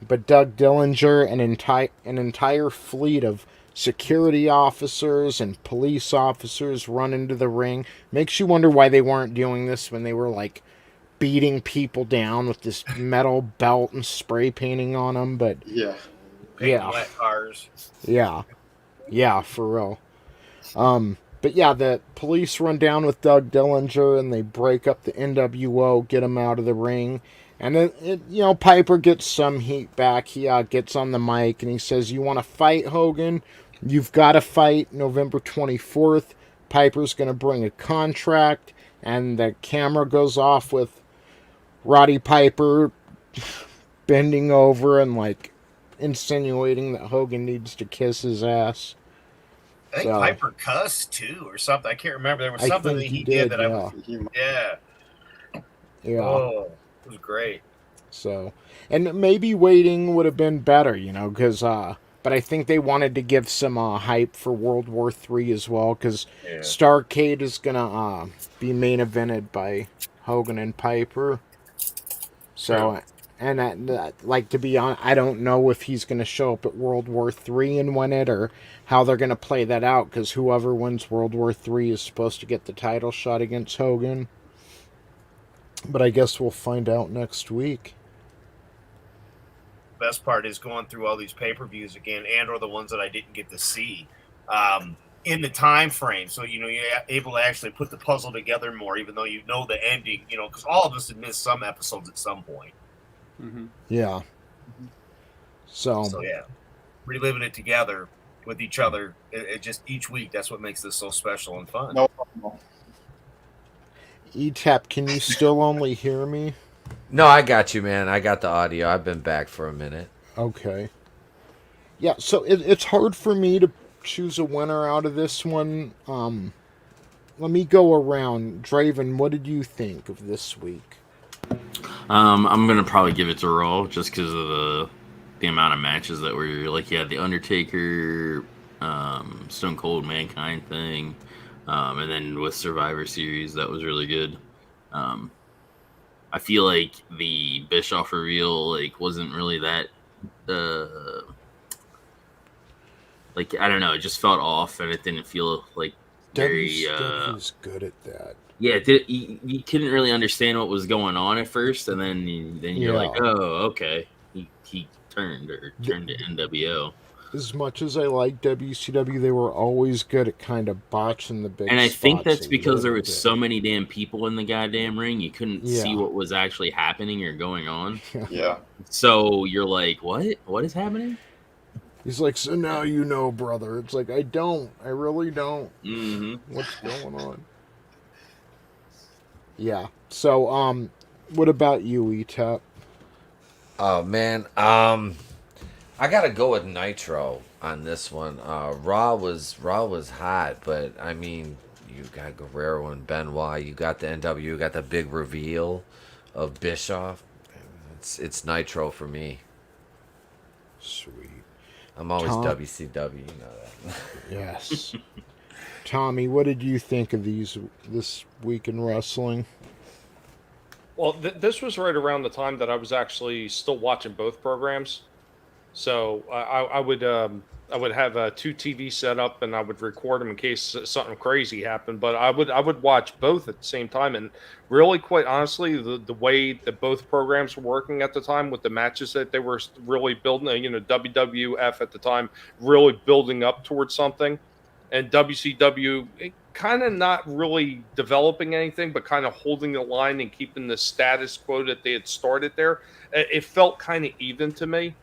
But Doug Dillinger and an entire fleet of security officers and police officers run into the ring. Makes you wonder why they weren't doing this when they were like beating people down with this metal belt and spray painting on them. But Yeah. yeah, Wet cars. yeah, for real. But yeah, the police run down with Doug Dillinger and they break up the NWO, get him out of the ring. And Piper gets some heat back. He gets on the mic and he says, "You want to fight, Hogan? You've got to fight November 24th. Piper's going to bring a contract." And the camera goes off with Roddy Piper bending over and like insinuating that Hogan needs to kiss his ass. I think Piper cussed too, or something. I can't remember. There was something that he did that yeah. Yeah. Oh, it was great. So, and maybe waiting would have been better, because, but I think they wanted to give some hype for World War III as well, because Starrcade is gonna be main evented by Hogan and Piper. So, and like, to be honest, I don't know if he's gonna show up at World War III and win it, or how they're gonna play that out, because whoever wins World War III is supposed to get the title shot against Hogan. But I guess we'll find out next week. Best part is going through all these pay-per-views again, and or the ones that I didn't get to see in the time frame. So you're able to actually put the puzzle together more, even though you know the ending. Because all of us have missed some episodes at some point. Mm-hmm. Yeah. So yeah, reliving it together with each other, it just each week. That's what makes this so special and fun. No. Etep, can you still only hear me? No, I got you, man. I got the audio. I've been back for a minute. Okay. Yeah, so it's hard for me to choose a winner out of this one. Let me go around. Draven, what did you think of this week? I'm gonna probably give it to Raw just because of the amount of matches that were like, the Undertaker, Stone Cold Mankind thing, and then with Survivor Series that was really good. I feel like the Bischoff reveal wasn't really that I don't know, it just felt off and it didn't feel very WCW's good at that. Yeah, you couldn't really understand what was going on at first, and then you're like, oh, okay, he turned to NWO. As much as I like WCW, they were always good at kind of botching the big. And I think that's because there was so many damn people in the goddamn ring, you couldn't see what was actually happening or going on. Yeah. So you're like, what is happening? He's like, so now you know, brother. It's like, I really don't. Mm-hmm. What's going on? Yeah. So, what about you, Etep? Oh man, I gotta go with Nitro on this one. Raw was hot, but I mean, you got Guerrero and Benoit. You got the NW. You got the big reveal of Bischoff. It's Nitro for me. Sweet. I'm always WCW. You know that. Yes. Tommy, what did you think of this week in wrestling? Well, this was right around the time that I was actually still watching both programs. So I would have two TVs set up and I would record them in case something crazy happened. But I would watch both at the same time. And really, quite honestly, the way that both programs were working at the time with the matches that they were really building, WWF at the time really building up towards something, and WCW kind of not really developing anything, but kind of holding the line and keeping the status quo that they had started there. It felt kind of even to me.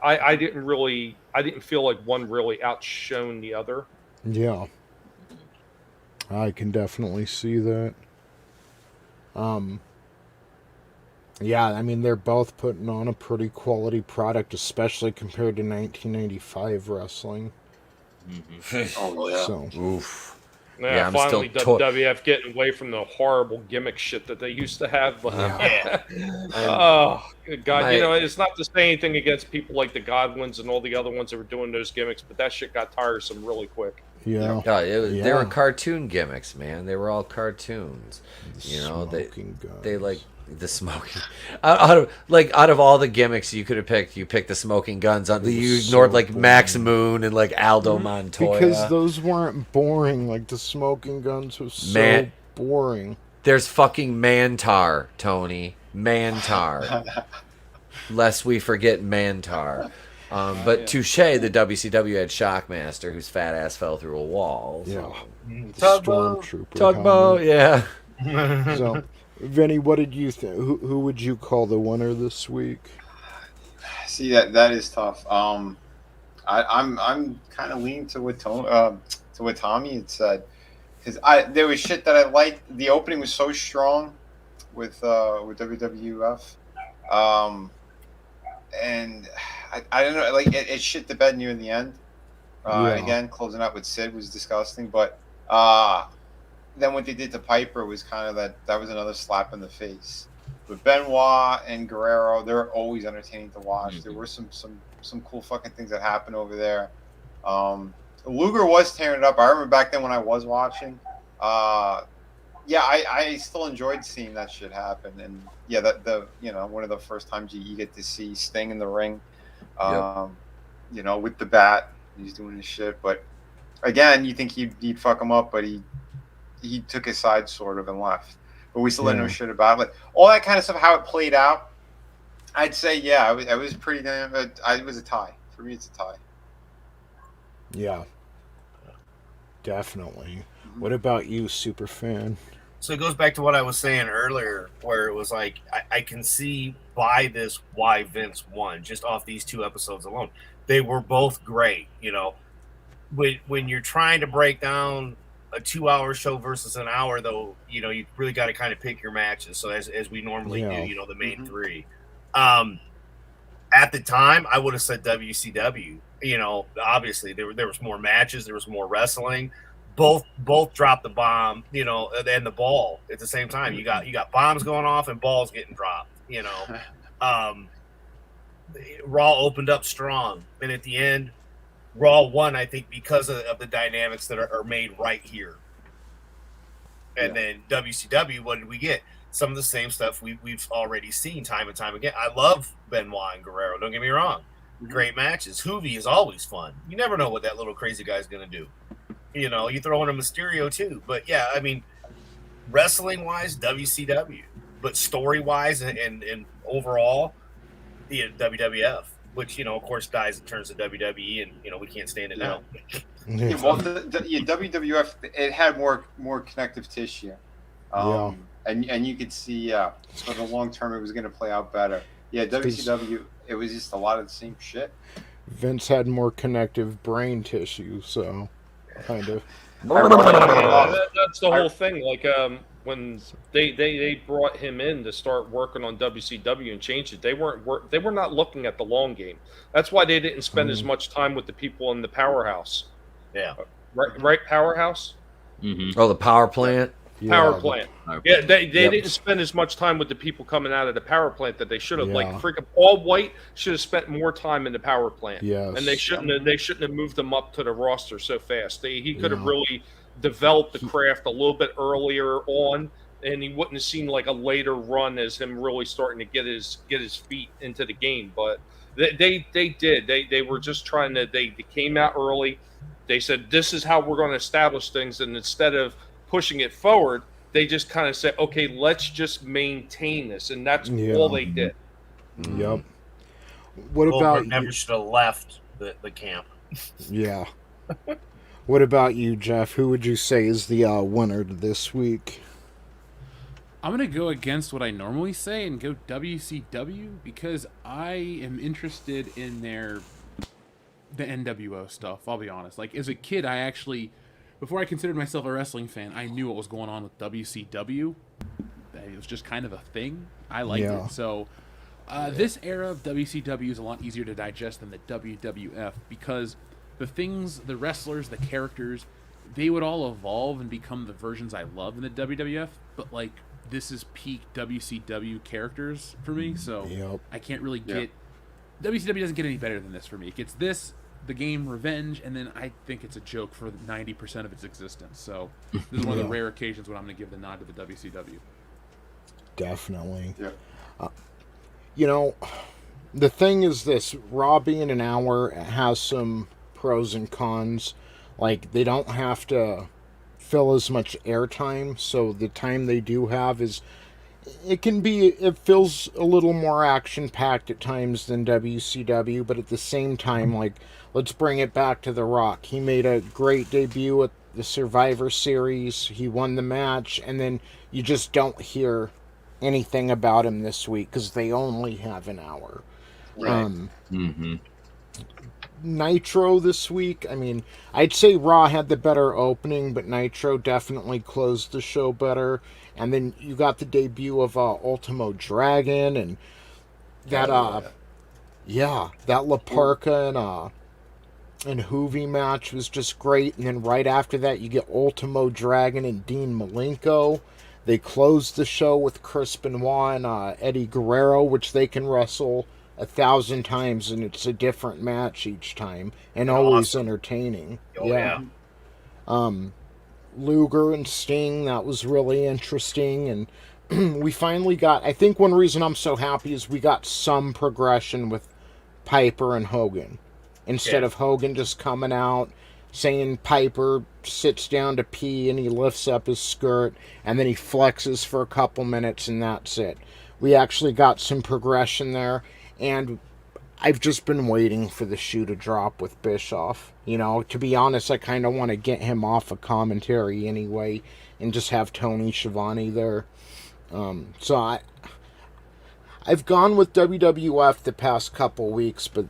I didn't feel like one really outshone the other. Yeah, I can definitely see that. Yeah, I mean, they're both putting on a pretty quality product, especially compared to 1995 wrestling. Mm-hmm. Oh yeah. So, oof. Yeah, I'm finally still WWF getting away from the horrible gimmick shit that they used to have. But yeah. oh God, it's not to say anything against people like the Godwins and all the other ones that were doing those gimmicks, but that shit got tiresome really quick. Yeah. They were cartoon gimmicks, man. They were all cartoons. You know, they like the smoking. Out of all the gimmicks you could have picked, you picked the smoking guns. You ignored like boring. Max Moon and like Aldo Montoya because those weren't boring. Like the smoking guns was so boring. There's fucking Mantar, Tony. Mantar. Lest we forget Mantar. But touche, the WCW had Shockmaster, whose fat ass fell through a wall. So. Yeah. Stormtrooper. Tugboat, yeah. So, Vinny, what did you think? Who would you call the winner this week? See, that is tough. I'm kind of leaning to what Tommy had said, because there was shit that I liked. The opening was so strong with WWF, and I don't know, like it shit the bed near the end. Again, closing out with Sid was disgusting, but then what they did to Piper was kind of that was another slap in the face. But Benoit and Guerrero, they're always entertaining to watch. Mm-hmm. There were some cool fucking things that happened over there. Luger was tearing it up. I remember back then when I was watching. I still enjoyed seeing that shit happen. And yeah, one of the first times you get to see Sting in the ring, with the bat, he's doing his shit. But again, you think he'd fuck him up, but he took his side sort of and left. But we still didn't know shit about it. Like, all that kind of stuff, how it played out, I'd say, I was pretty damn. It was a tie. For me, it's a tie. Yeah. Definitely. What about you, Superfan? So it goes back to what I was saying earlier, where it was like, I can see why Vince won, just off these two episodes alone. They were both great, When you're trying to break down a 2-hour show versus an hour, though, you really got to kind of pick your matches. So as we normally do, the main three. At the time, I would have said WCW. Obviously there was more matches, there was more wrestling. Both dropped the bomb, and the ball at the same time. You got bombs going off and balls getting dropped. Raw opened up strong, and at the end, Raw won, I think, because of the dynamics that are made right here. And then WCW, what did we get? Some of the same stuff we've already seen time and time again. I love Benoit and Guerrero, don't get me wrong. Great matches. Hoovy is always fun. You never know what that little crazy guy's going to do. You throw in a Mysterio too. But yeah, I mean, wrestling-wise, WCW. But story-wise and overall, WWF. Which, of course, dies and turns to WWE, and, we can't stand it now. Well, WWF, it had more connective tissue. And you could see, for the long term, it was going to play out better. Yeah, WCW, it was just a lot of the same shit. Vince had more connective brain tissue, so kind of. That's the whole thing. Like, when they brought him in to start working on WCW and changed it, they were not looking at the long game. That's why they didn't spend as much time with the people in the powerhouse. Yeah, right, powerhouse. Mm-hmm. Oh, the power plant. Power plant. Yeah, they didn't spend as much time with the people coming out of the power plant that they should have. Yeah. Like freaking Paul White should have spent more time in the power plant. Yes. And they shouldn't have moved them up to the roster so fast. He could have really developed the craft a little bit earlier on, and he wouldn't have seen like a later run as him really starting to get his feet into the game. But they did. They were just trying to. They came out early. They said, this is how we're going to establish things, and instead of pushing it forward, they just kind of said, okay, let's just maintain this, and that's all they did. Yep. What about you? Never should have left the camp. Yeah. What about you, Jeff? Who would you say is the winner this week? I'm going to go against what I normally say and go WCW, because I am interested in the NWO stuff, I'll be honest. Like, as a kid, I actually... Before I considered myself a wrestling fan, I knew what was going on with WCW. It was just kind of a thing. I liked it. So this era of WCW is a lot easier to digest than the WWF, because the things, the wrestlers, the characters, they would all evolve and become the versions I love in the WWF. But, like, this is peak WCW characters for me, so I can't really get... WCW doesn't get any better than this for me. It gets this the game Revenge, and then I think it's a joke for 90% of its existence. So this is one of the rare occasions when I'm going to give the nod to the WCW. Definitely. Yeah. You know, the thing is this, Raw being an hour has some pros and cons. Like, they don't have to fill as much airtime, so the time they do have is, it feels a little more action-packed at times than WCW, but at the same time, like, let's bring it back to The Rock. He made a great debut at the Survivor Series, he won the match, and then you just don't hear anything about him this week, because they only have an hour. Right. Nitro this week, I mean, I'd say Raw had the better opening, but Nitro definitely closed the show better. And then you got the debut of Ultimo Dragon, and that that La Parka and Hoovy match was just great. And then right after that, you get Ultimo Dragon and Dean Malenko. They closed the show with Chris Benoit and Eddie Guerrero, which they can wrestle 1,000 times, and it's a different match each time, and always entertaining. Luger and Sting, that was really interesting, and we finally got, I think one reason I'm so happy is we got some progression with Piper and Hogan. Instead of Hogan just coming out, saying Piper sits down to pee and he lifts up his skirt, and then he flexes for a couple minutes and that's it. We actually got some progression there, and I've just been waiting for the shoe to drop with Bischoff. You know, to be honest, I kind of want to get him off of commentary anyway and just have Tony Schiavone there. So I've gone with WWF the past couple weeks, but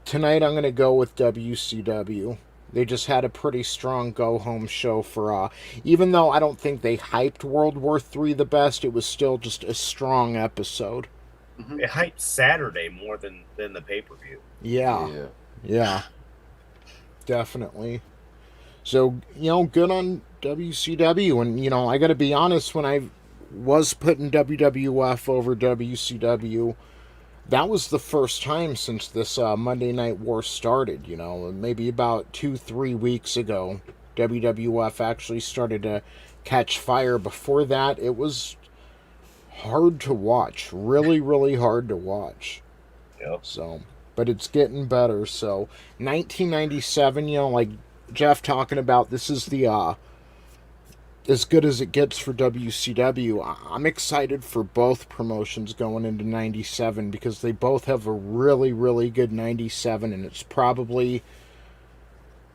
tonight I'm going to go with WCW. They just had a pretty strong go-home show for, even though I don't think they hyped World War III the best, it was still just a strong episode. It hyped Saturday more than the pay-per-view. Yeah. Definitely. So, you know, good on WCW. And, you know, I got to be honest, when I was putting WWF over WCW, that was the first time since this Monday Night War started, you know. Maybe about 2-3 weeks ago, WWF actually started to catch fire. Before that, it was hard to watch. Really, really hard to watch. Yep. So, but it's getting better. So, 1997, you know, like Jeff talking about, this is the as good as it gets for WCW. I'm excited for both promotions going into 97 because they both have a really, really good 97, and it's probably,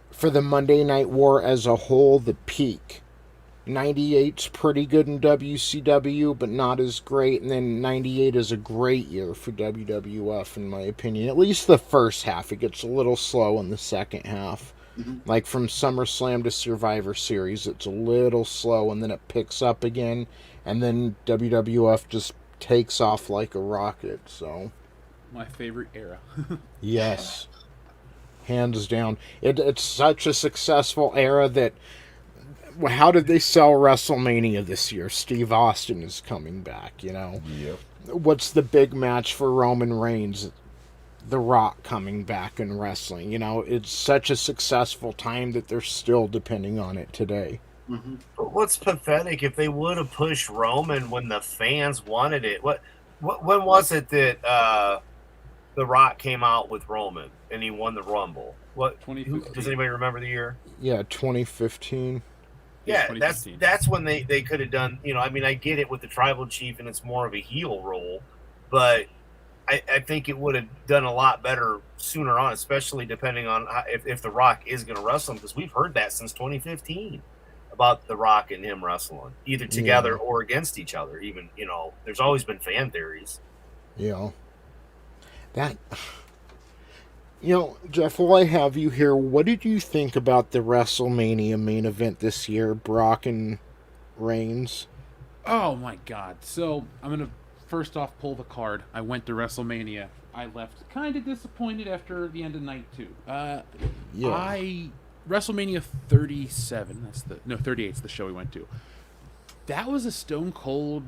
for the Monday Night War as a whole, the peak. 98's pretty good in WCW, but not as great, and then 98 is a great year for WWF, in my opinion. At least the first half. It gets a little slow in the second half. Like from SummerSlam to Survivor Series, it's a little slow, and then it picks up again, and then WWF just takes off like a rocket. So, my favorite era. Yes, hands down. It's such a successful era that, how did they sell WrestleMania this year? Steve Austin is coming back, you know. Yep. What's the big match for Roman Reigns? The Rock coming back in wrestling. You know, it's such a successful time that they're still depending on it today. But what's pathetic, if they would have pushed Roman when the fans wanted it? When was it that The Rock came out with Roman and he won the Rumble? Does anybody remember the year? Yeah, 2015. Yeah, that's when they could have done, you know, I mean, I get it with the tribal chief and it's more of a heel role, but I think it would have done a lot better sooner on, especially depending on if The Rock is going to wrestle him, because we've heard that since 2015 about The Rock and him wrestling, either together or against each other. Even, you know, there's always been fan theories. Yeah. That, you know, Jeff, while I have you here, what did you think about the WrestleMania main event this year, Brock and Reigns? Oh my God. So I'm going to first off pull the card. I went to WrestleMania. I left kind of disappointed after the end of night 2. WrestleMania 37, 38's the show we went to. That was a Stone Cold,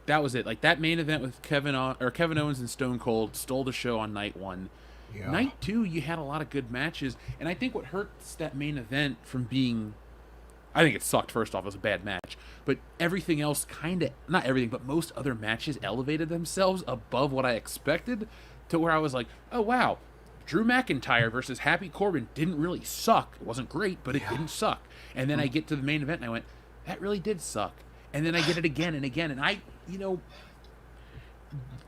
that was it. Like, that main event with Kevin Owens and Stone Cold stole the show on night 1. Yeah. Night 2, you had a lot of good matches, and I think what hurts that main event from being, I think it sucked. First off, it was a bad match, but everything else kind of, not everything, but most other matches elevated themselves above what I expected, to where I was like, oh wow, Drew McIntyre versus Happy Corbin didn't really suck. It wasn't great, but it didn't suck. And then I get to the main event and I went, that really did suck. And then I get it again and again, and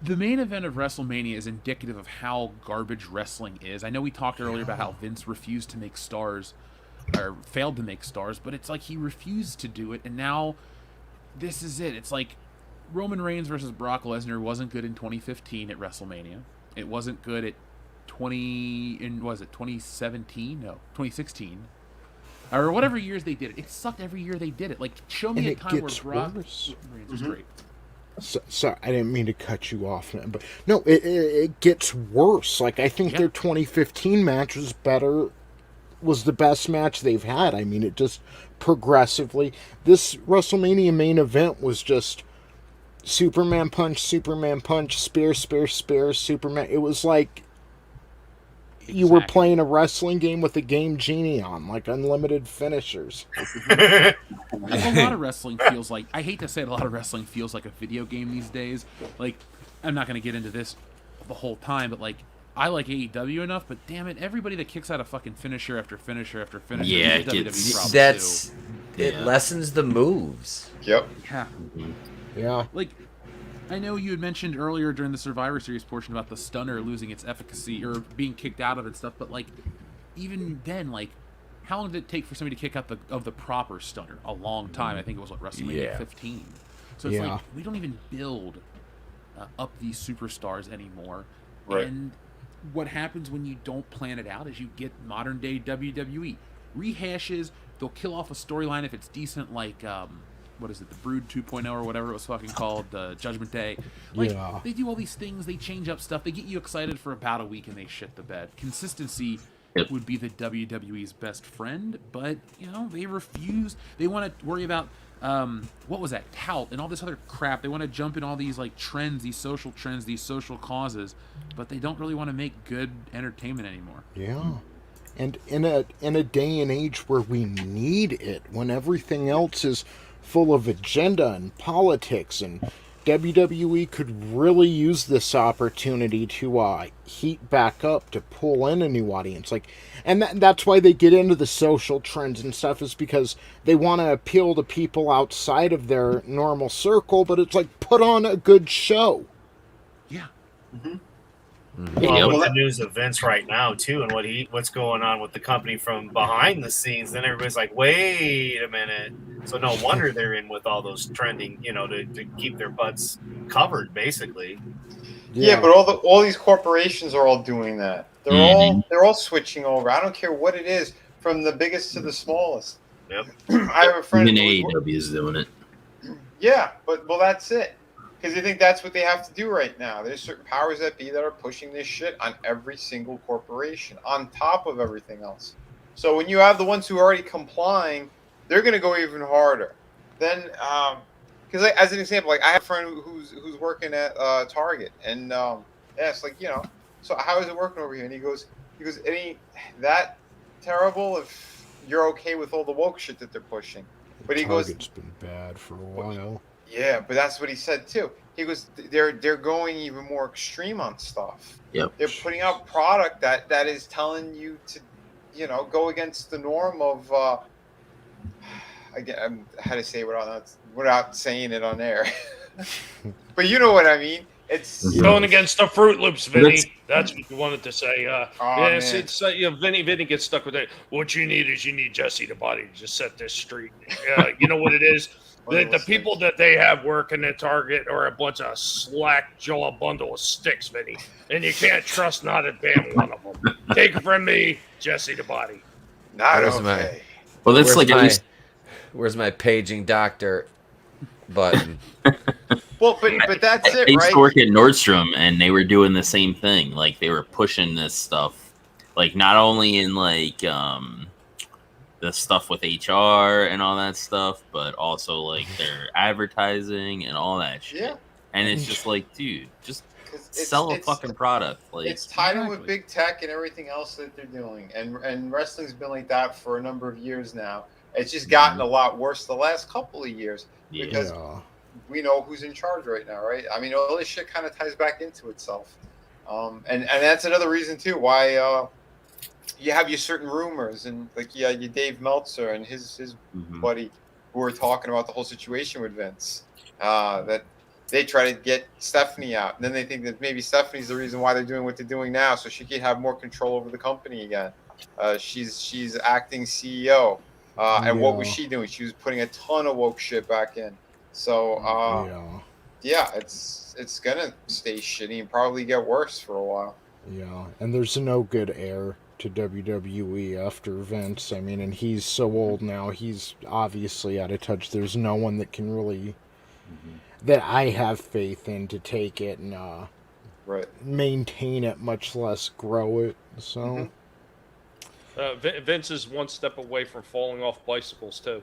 the main event of WrestleMania is indicative of how garbage wrestling is. I know we talked earlier about how Vince refused to make stars, or failed to make stars, but it's like he refused to do it, and now this is it. It's like Roman Reigns versus Brock Lesnar wasn't good in 2015 at WrestleMania. It wasn't good at 2017? No, 2016. Or whatever years they did it. It sucked every year they did it. Like, show me a time where Brock Reigns was great. Sorry, I didn't mean to cut you off, man, but no, it gets worse. Like, I think their 2015 match was the best match they've had. I mean, it just progressively. This WrestleMania main event was just Superman punch, spear, Superman. It was like you were playing a wrestling game with a game genie on, like unlimited finishers. A lot of wrestling feels like, I hate to say it, a lot of wrestling feels like a video game these days. Like, I'm not going to get into this the whole time, but like, I like AEW enough, but damn it, everybody that kicks out a fucking finisher after finisher after finisher, Yeah, is a WWE problem That's too. it lessens the moves. Yep. Yeah. Yeah. Like, I know you had mentioned earlier during the Survivor Series portion about the stunner losing its efficacy or being kicked out of it and stuff, but like, even then, like, how long did it take for somebody to kick out the proper stunner? A long time. I think it was WrestleMania 15. So it's like, we don't even build up these superstars anymore. Right. And what happens when you don't plan it out is you get modern day WWE rehashes. They'll kill off a storyline if it's decent, like what is it, the Brood 2.0 or whatever it was fucking called, Judgment Day. Like, they do all these things, they change up stuff, they get you excited for about a week and they shit the bed. Consistency would be the WWE's best friend, but, they refuse. They want to worry about, what was that, tout and all this other crap. They want to jump in all these, like, trends, these social causes, but they don't really want to make good entertainment anymore. Yeah. And in a day and age where we need it, when everything else is full of agenda and politics, and WWE could really use this opportunity to heat back up, to pull in a new audience. Like, and that's why they get into the social trends and stuff, is because they want to appeal to people outside of their normal circle, but it's like, put on a good show. Yeah. Mm-hmm. Well, with the news of Vince right now too, and what's going on with the company from behind the scenes, then everybody's like, wait a minute. So no wonder they're in with all those trending, to keep their butts covered, basically. Yeah, but all these corporations are all doing that. They're all switching over. I don't care what it is, from the biggest to the smallest. Yep. I have a friend. Even AEW is doing it. Yeah, but that's it. Because they think that's what they have to do right now. There's certain powers that be that are pushing this shit on every single corporation, on top of everything else. So when you have the ones who are already complying, they're going to go even harder. Then, because as an example, like, I have a friend who's working at Target, and it's like, so how is it working over here? And he goes, it ain't that terrible if you're okay with all the woke shit that they're pushing. But he goes, Target's been bad for a while. Yeah, but that's what he said too. He goes, they're going even more extreme on stuff. Yep. They're putting out product that is telling you to, go against the norm of. Again, how to say it without saying it on air. But you know what I mean. It's going against the Fruit Loops, Vinny. That's what you wanted to say. Yes, man. it's Vinny gets stuck with it. What you need is Jesse the Body to just set this straight. You know what it is. The people that they have working at Target are a bunch of slack jaw bundle of sticks, Vinny, and you can't trust not a damn one of them. Take it from me, Jesse the Body. Not okay. Well, that's like at least. Where's my paging doctor button? Well, but that's it, right? I used to work at Nordstrom, and they were doing the same thing. Like, they were pushing this stuff, like, not only in like the stuff with HR and all that stuff, but also like their advertising and all that shit. Yeah. And it's just like, dude, just sell a fucking product. Like, it's tied in with big tech and everything else that they're doing, and wrestling's been like that for a number of years now. It's just gotten a lot worse the last couple of years because we know who's in charge right now, right? I mean, all this shit kind of ties back into itself, and that's another reason too why you have your certain rumors, and like your Dave Meltzer and his buddy who were talking about the whole situation with Vince, that they try to get Stephanie out, and then they think that maybe Stephanie's the reason why they're doing what they're doing now, so she can have more control over the company again. She's acting CEO, and what was she doing? She was putting a ton of woke shit back in. So it's gonna stay shitty and probably get worse for a while. Yeah, and there's no good heir to WWE after Vince. I mean, and he's so old now, he's obviously out of touch. There's no one that can really, that I have faith in to take it and maintain it, much less grow it. So Vince is one step away from falling off bicycles too.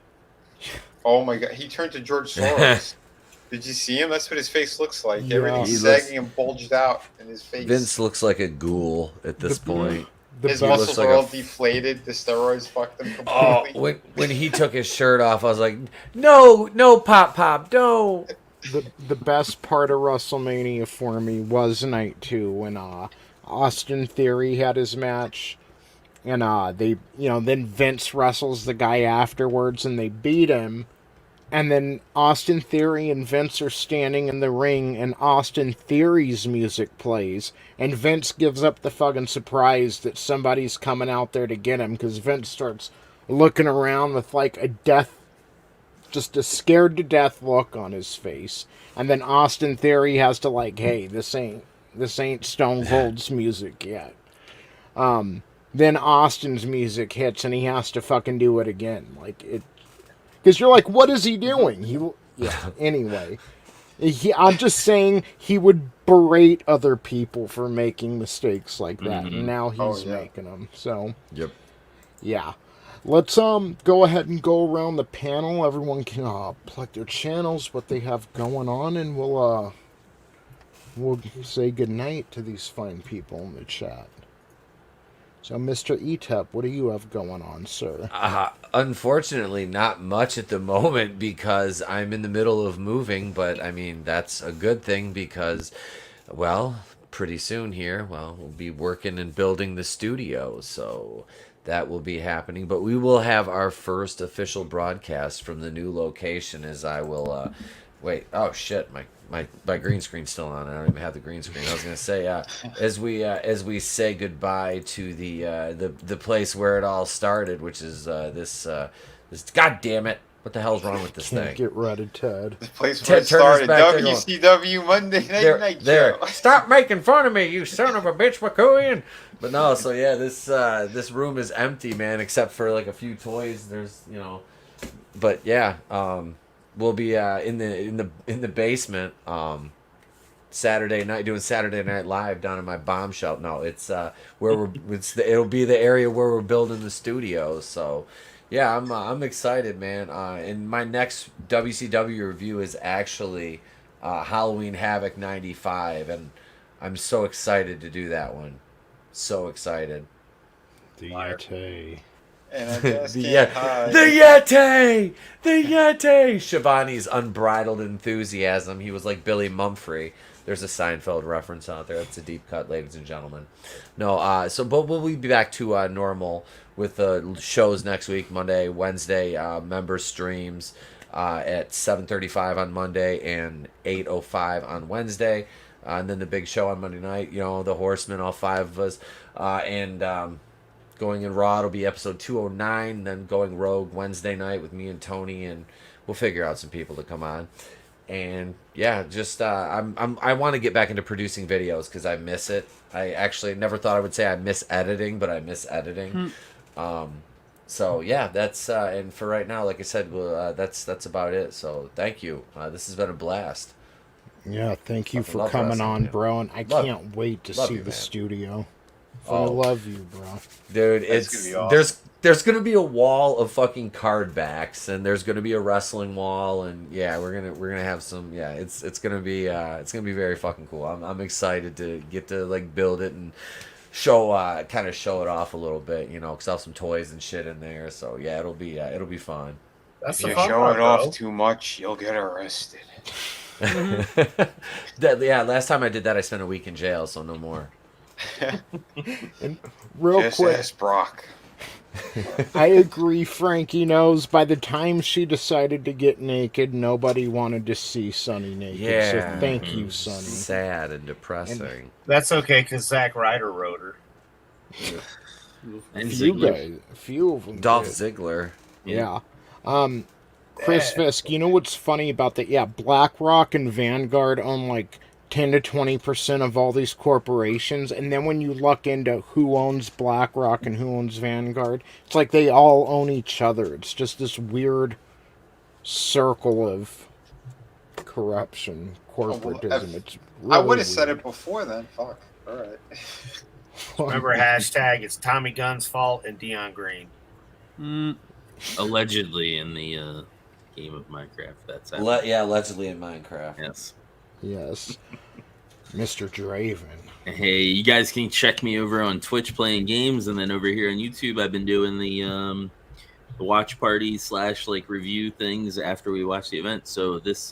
Oh my god, he turned to George Soros. Did you see him? That's what his face looks like. Yeah. Everything's sagging and bulged out in his face. Vince looks like a ghoul at this point. His muscles are all deflated. The steroids fucked him completely. Oh, when he took his shirt off, I was like, no, Pop, no. The best part of WrestleMania for me was night 2 when Austin Theory had his match, and then Vince wrestles the guy afterwards, and they beat him. And then Austin Theory and Vince are standing in the ring, and Austin Theory's music plays, and Vince gives up the fucking surprise that somebody's coming out there to get him, because Vince starts looking around with like just a scared to death look on his face. And then Austin Theory has to like, hey, this ain't Stone Cold's music yet. Then Austin's music hits, and he has to fucking do it again. Like it. Because you're like, what is he doing? Anyway. I'm just saying he would berate other people for making mistakes like that. And now he's making them. So, yeah. Let's go ahead and go around the panel. Everyone can plug their channels, what they have going on, and we'll say goodnight to these fine people in the chat. So, Mr. Etep, what do you have going on, sir? Unfortunately, not much at the moment because I'm in the middle of moving, but I mean, that's a good thing because, well, pretty soon here, we'll be working and building the studio, so that will be happening. But we will have our first official broadcast from the new location as I will, wait, oh shit, my green screen's still on. I don't even have the green screen. I was gonna say, as we say goodbye to the place where it all started, which is this. God damn it! What the hell's wrong with this thing? Get rid of Ted. The place where it started. WCW Monday Night Show. Stop making fun of me, you son of a bitch, Wokuian. But no, so yeah, this room is empty, man, except for like a few toys. There's but yeah. We'll be in the basement Saturday night doing Saturday Night Live down in my bomb shelter. No, it's where it'll be the area where we're building the studio. So yeah, I'm excited, man. And my next WCW review is actually Halloween Havoc '95, and I'm so excited to do that one. So excited. The Yeti. And I just the Yeti! Shivani's unbridled enthusiasm. He was like Billy Mumphrey. There's a Seinfeld reference out there. That's a deep cut, ladies and gentlemen. No, but we'll be back to normal with shows next week, Monday, Wednesday, member streams at 7:35 on Monday and 8:05 on Wednesday. And then the big show on Monday night, the Horsemen, all 5 of us. Going in Raw, it'll be episode 209. Then going Rogue Wednesday night with me and Tony, and we'll figure out some people to come on. And yeah, just I want to get back into producing videos because I miss it. I actually never thought I would say I miss editing, but I miss editing. So yeah, that's and for right now, like I said, that's about it. So thank you. This has been a blast. Yeah, thank you for coming on, bro. And I can't wait to see the studio. I love you, bro. Dude, That's gonna be awesome. there's gonna be a wall of fucking card backs, and there's gonna be a wrestling wall, and yeah, we're gonna have some. Yeah, it's gonna be very fucking cool. I'm excited to get to like build it and show it off a little bit, you know, cause I'll have some toys and shit in there. So yeah, it'll be fun. If you show it off too much, you'll get arrested. Last time I did that, I spent a week in jail, so no more. And real Just quick, ask Brock. I agree. Frankie knows. By the time she decided to get naked, nobody wanted to see Sonny naked. Yeah. So thank you, Sonny. Sad and depressing. That's okay because Zack Ryder wrote her. And A few Ziggler. guys, a few of them. Dolph did. Ziggler. Yeah. Chris Fisk, you know what's funny about that? Yeah, BlackRock and Vanguard own like 10 to 20% of all these corporations, and then when you look into who owns BlackRock and who owns Vanguard, it's like they all own each other. It's just this weird circle of corruption, corporatism. It's really I would have said weird. it before then. Fuck. All right. Remember hashtag it's Tommy Gunn's fault and Dion Green. Allegedly in the game of Minecraft. That's Allegedly in Minecraft. Yes. Yes. Mr. Draven. Hey, you guys can check me over on Twitch playing games, and then over here on YouTube, I've been doing the watch party / like review things after we watch the event. So this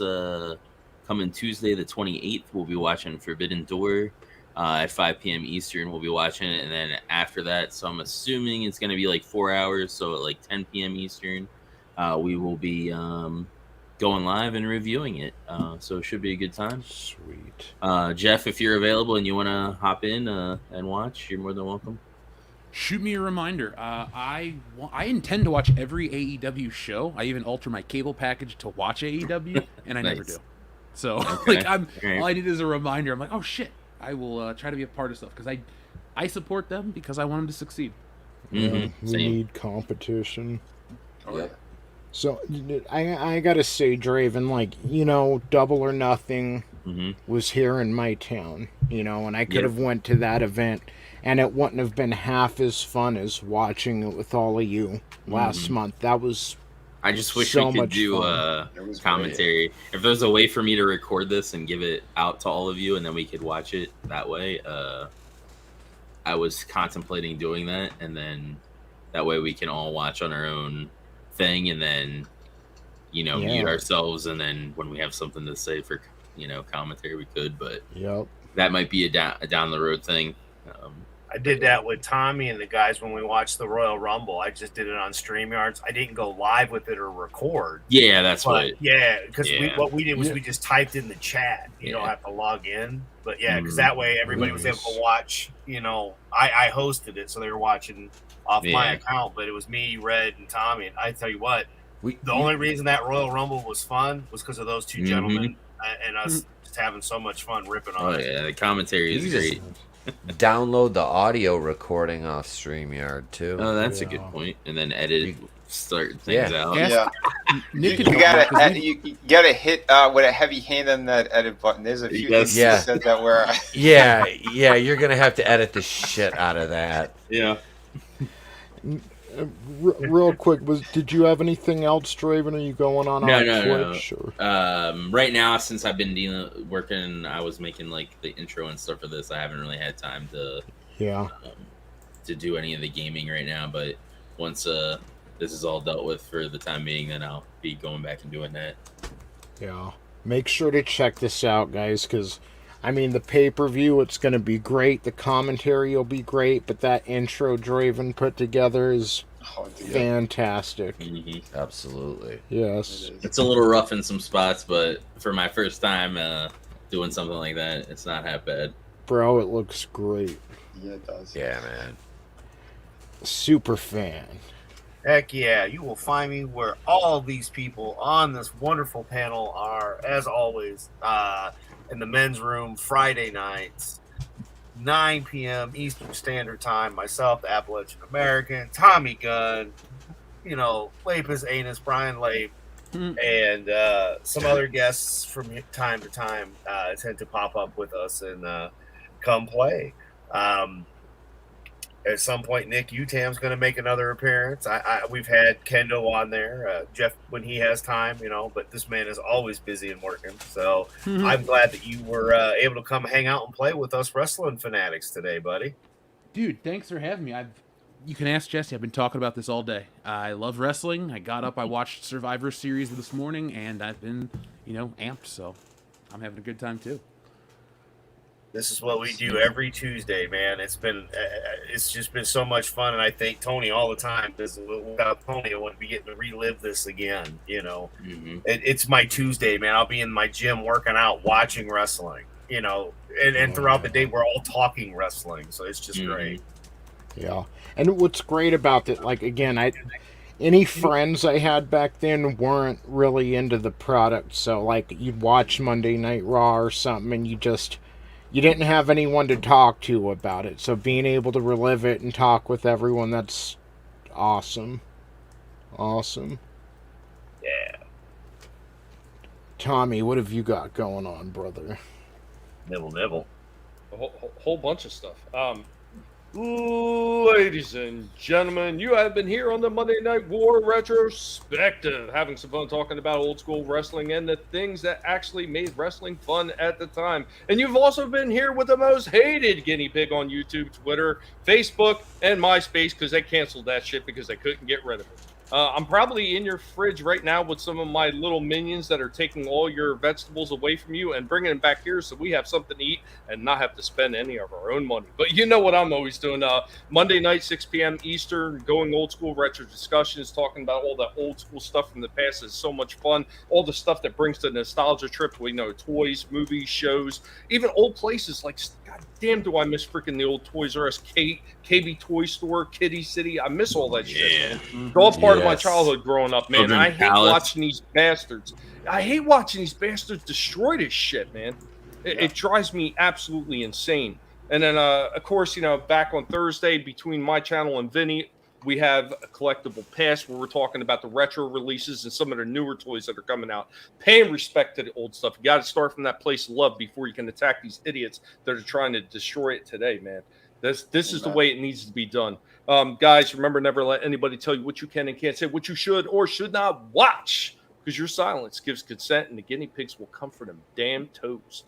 coming Tuesday, the 28th, we'll be watching Forbidden Door at 5 p.m. Eastern. We'll be watching it, and then after that, so I'm assuming it's going to be like 4 hours. So at like 10 p.m. Eastern, we will be going live and reviewing it. So it should be a good time. Sweet. Jeff, if you're available and you want to hop in and watch, you're more than welcome. Shoot me a reminder. I intend to watch every AEW show. I even alter my cable package to watch AEW, and I never Nice. do. So Okay. like Right. all I need is a reminder. I'm like, oh shit, I will try to be a part of stuff because I support them because I want them to succeed. Yeah, we Same. need competition. Yep. So I gotta say, Draven, like, you know, Double or Nothing was here in my town, you know, and I could have went to that event, and it wouldn't have been half as fun as watching it with all of you last month. That was I just wish so we could much do fun. It was commentary. If there's a way for me to record this and give it out to all of you, and then we could watch it that way, I was contemplating doing that, and then that way we can all watch on our own thing, and then mute ourselves, and then when we have something to say for commentary, we could. But Yep. that might be a down the road thing. I did that with Tommy and the guys when we watched the Royal Rumble. I just did it on StreamYards. I didn't go live with it or record. Yeah, that's But what. yeah, because Yeah. what we did was we just typed in the chat. You don't have to log in. But yeah, because that way everybody was able to watch. I hosted it, so they were watching off my account. But it was me, Red, and Tommy. And I tell you what, the only reason that Royal Rumble was fun was because of those two gentlemen and us just having so much fun ripping on Oh it. yeah, the commentary is great. Download the audio recording off StreamYard too. Oh, that's a good point. And then start things out. Yeah. You gotta hit with a heavy hand on that edit button. There's a few things you said that were yeah, you're gonna have to edit the shit out of that. Yeah. Real quick, did you have anything else, Draven? Are you going on Twitch? No. Or? Right now, since I've been working, I was making like the intro and stuff for this. I haven't really had time to do any of the gaming right now. But once this is all dealt with for the time being, then I'll be going back and doing that. Yeah. Make sure to check this out, guys, because I mean, the pay-per-view, it's going to be great. The commentary will be great, but that intro Draven put together is fantastic. Absolutely. Yes. It's a little rough in some spots, but for my first time doing something like that, it's not half bad. Bro, it looks great. Yeah, it does. Yeah, man. Super fan. Heck yeah, you will find me where all these people on this wonderful panel are, as always, in the men's room Friday nights, 9 p.m. Eastern Standard Time. Myself, the Appalachian American, Tommy Gunn, Lapis Anus, Brian Lape, and some other guests from time to time tend to pop up with us and come play. At some point, Nick Utam's going to make another appearance. We've had Kendo on there, Jeff when he has time, but this man is always busy and working. So I'm glad that you were able to come hang out and play with us wrestling fanatics today, buddy. Dude, thanks for having me. You can ask Jesse. I've been talking about this all day. I love wrestling. I got up, I watched Survivor Series this morning, and I've been, amped. So I'm having a good time too. This is what we do every Tuesday, man. It's just been so much fun, and I thank Tony all the time because without Tony, I wouldn't be getting to relive this again. It's my Tuesday, man. I'll be in my gym working out, watching wrestling. And throughout the day, we're all talking wrestling, so it's just great. Yeah, and what's great about it, like again, any friends I had back then weren't really into the product, so like you'd watch Monday Night Raw or something, and you didn't have anyone to talk to about it. So being able to relive it and talk with everyone, that's awesome. Awesome. Yeah. Tommy, what have you got going on, brother? Nibble. A whole bunch of stuff. Ladies and gentlemen, you have been here on the Monday Night War Retrospective, having some fun talking about old school wrestling and the things that actually made wrestling fun at the time. And you've also been here with the most hated guinea pig on YouTube, Twitter, Facebook, and MySpace, because they canceled that shit because they couldn't get rid of it. I'm probably in your fridge right now with some of my little minions that are taking all your vegetables away from you and bringing them back here so we have something to eat and not have to spend any of our own money. But you know what I'm always doing. Monday night, 6 p.m. Eastern, going old school retro discussions, talking about all that old school stuff from the past is so much fun. All the stuff that brings the nostalgia trip. We know toys, movies, shows, even old places like, God damn, do I miss freaking the old Toys R Us, KB Toy Store, Kitty City. I miss all that shit, man. It's all part of my childhood growing up, man. And I hate watching these bastards. Destroy this shit, man. It drives me absolutely insane. And then, of course, back on Thursday between my channel and Vinny, we have a collectible pass where we're talking about the retro releases and some of the newer toys that are coming out. Paying respect to the old stuff. You got to start from that place of love before you can attack these idiots that are trying to destroy it today, man. This is the way it needs to be done. Guys, remember, never let anybody tell you what you can and can't say, what you should or should not watch, because your silence gives consent and the guinea pigs will come for them damn toes.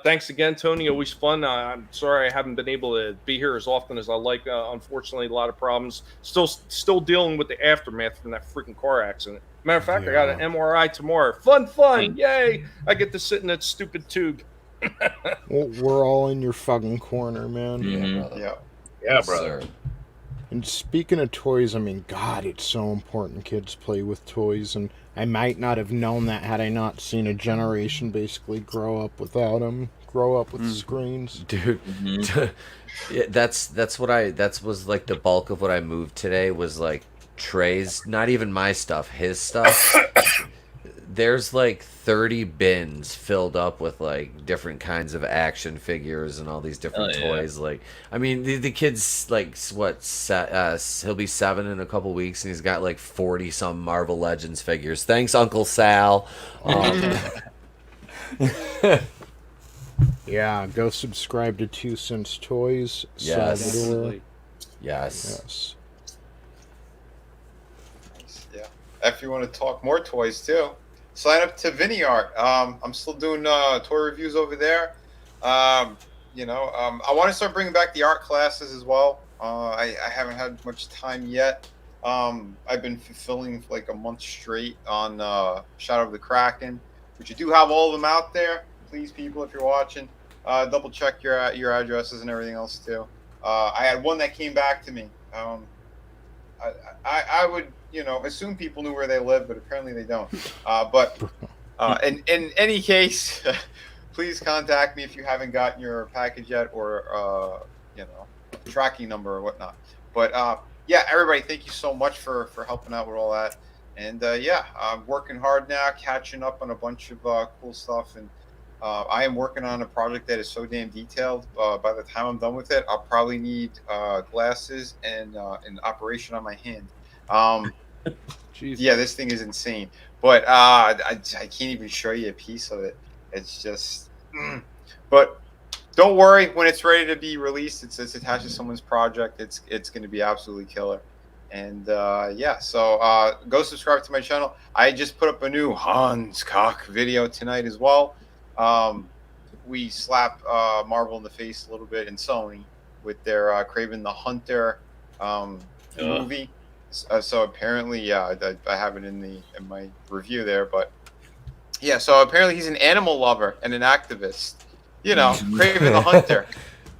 Thanks again, Tony. Always fun. I'm sorry I haven't been able to be here as often as I like. Unfortunately, a lot of problems. Still dealing with the aftermath from that freaking car accident. Matter of fact, I got an MRI tomorrow. Fun. Yay. I get to sit in that stupid tube. Well, we're all in your fucking corner, man. Yeah, brother. Yeah, brother. Sir. And speaking of toys, I mean, God, it's so important kids play with toys, and I might not have known that had I not seen a generation basically grow up without them, grow up with screens. Dude, yeah, that was like the bulk of what I moved today was like trays, not even my stuff, his stuff. There's like 30 bins filled up with like different kinds of action figures and all these different toys. Like, I mean, the kid's like he'll be 7 in a couple weeks, and he's got like 40 some Marvel Legends figures. Thanks, Uncle Sal. Yeah, go subscribe to 2 Cents Toys. Yes. Salvador. Yes. Yeah. If you want to talk more toys too, sign up to VinnieArt. I'm still doing toy reviews over there. I want to start bringing back the art classes as well. I haven't had much time yet. I've been fulfilling for like a month straight on Shadow of the Kraken, which you do have all of them out there. Please, people, if you're watching, double check your addresses and everything else too. I had one that came back to me. I would assume people knew where they live, but apparently they don't. But in any case, please contact me if you haven't gotten your package yet, or tracking number or whatnot. But yeah, everybody, thank you so much for helping out with all that. And I'm working hard now, catching up on a bunch of cool stuff. And I am working on a project that is so damn detailed. By the time I'm done with it, I'll probably need glasses and an operation on my hand. Yeah, this thing is insane. But I can't even show you a piece of it. It's just. But don't worry, when it's ready to be released, it's attached to someone's project. It's going to be absolutely killer. And yeah, so go subscribe to my channel. I just put up a new Hans Cock video tonight as well. We slap Marvel in the face a little bit, and Sony with their Kraven the Hunter movie. So apparently, yeah, I have it in my review there, but yeah, so apparently he's an animal lover and an activist. You know, Kraven the Hunter,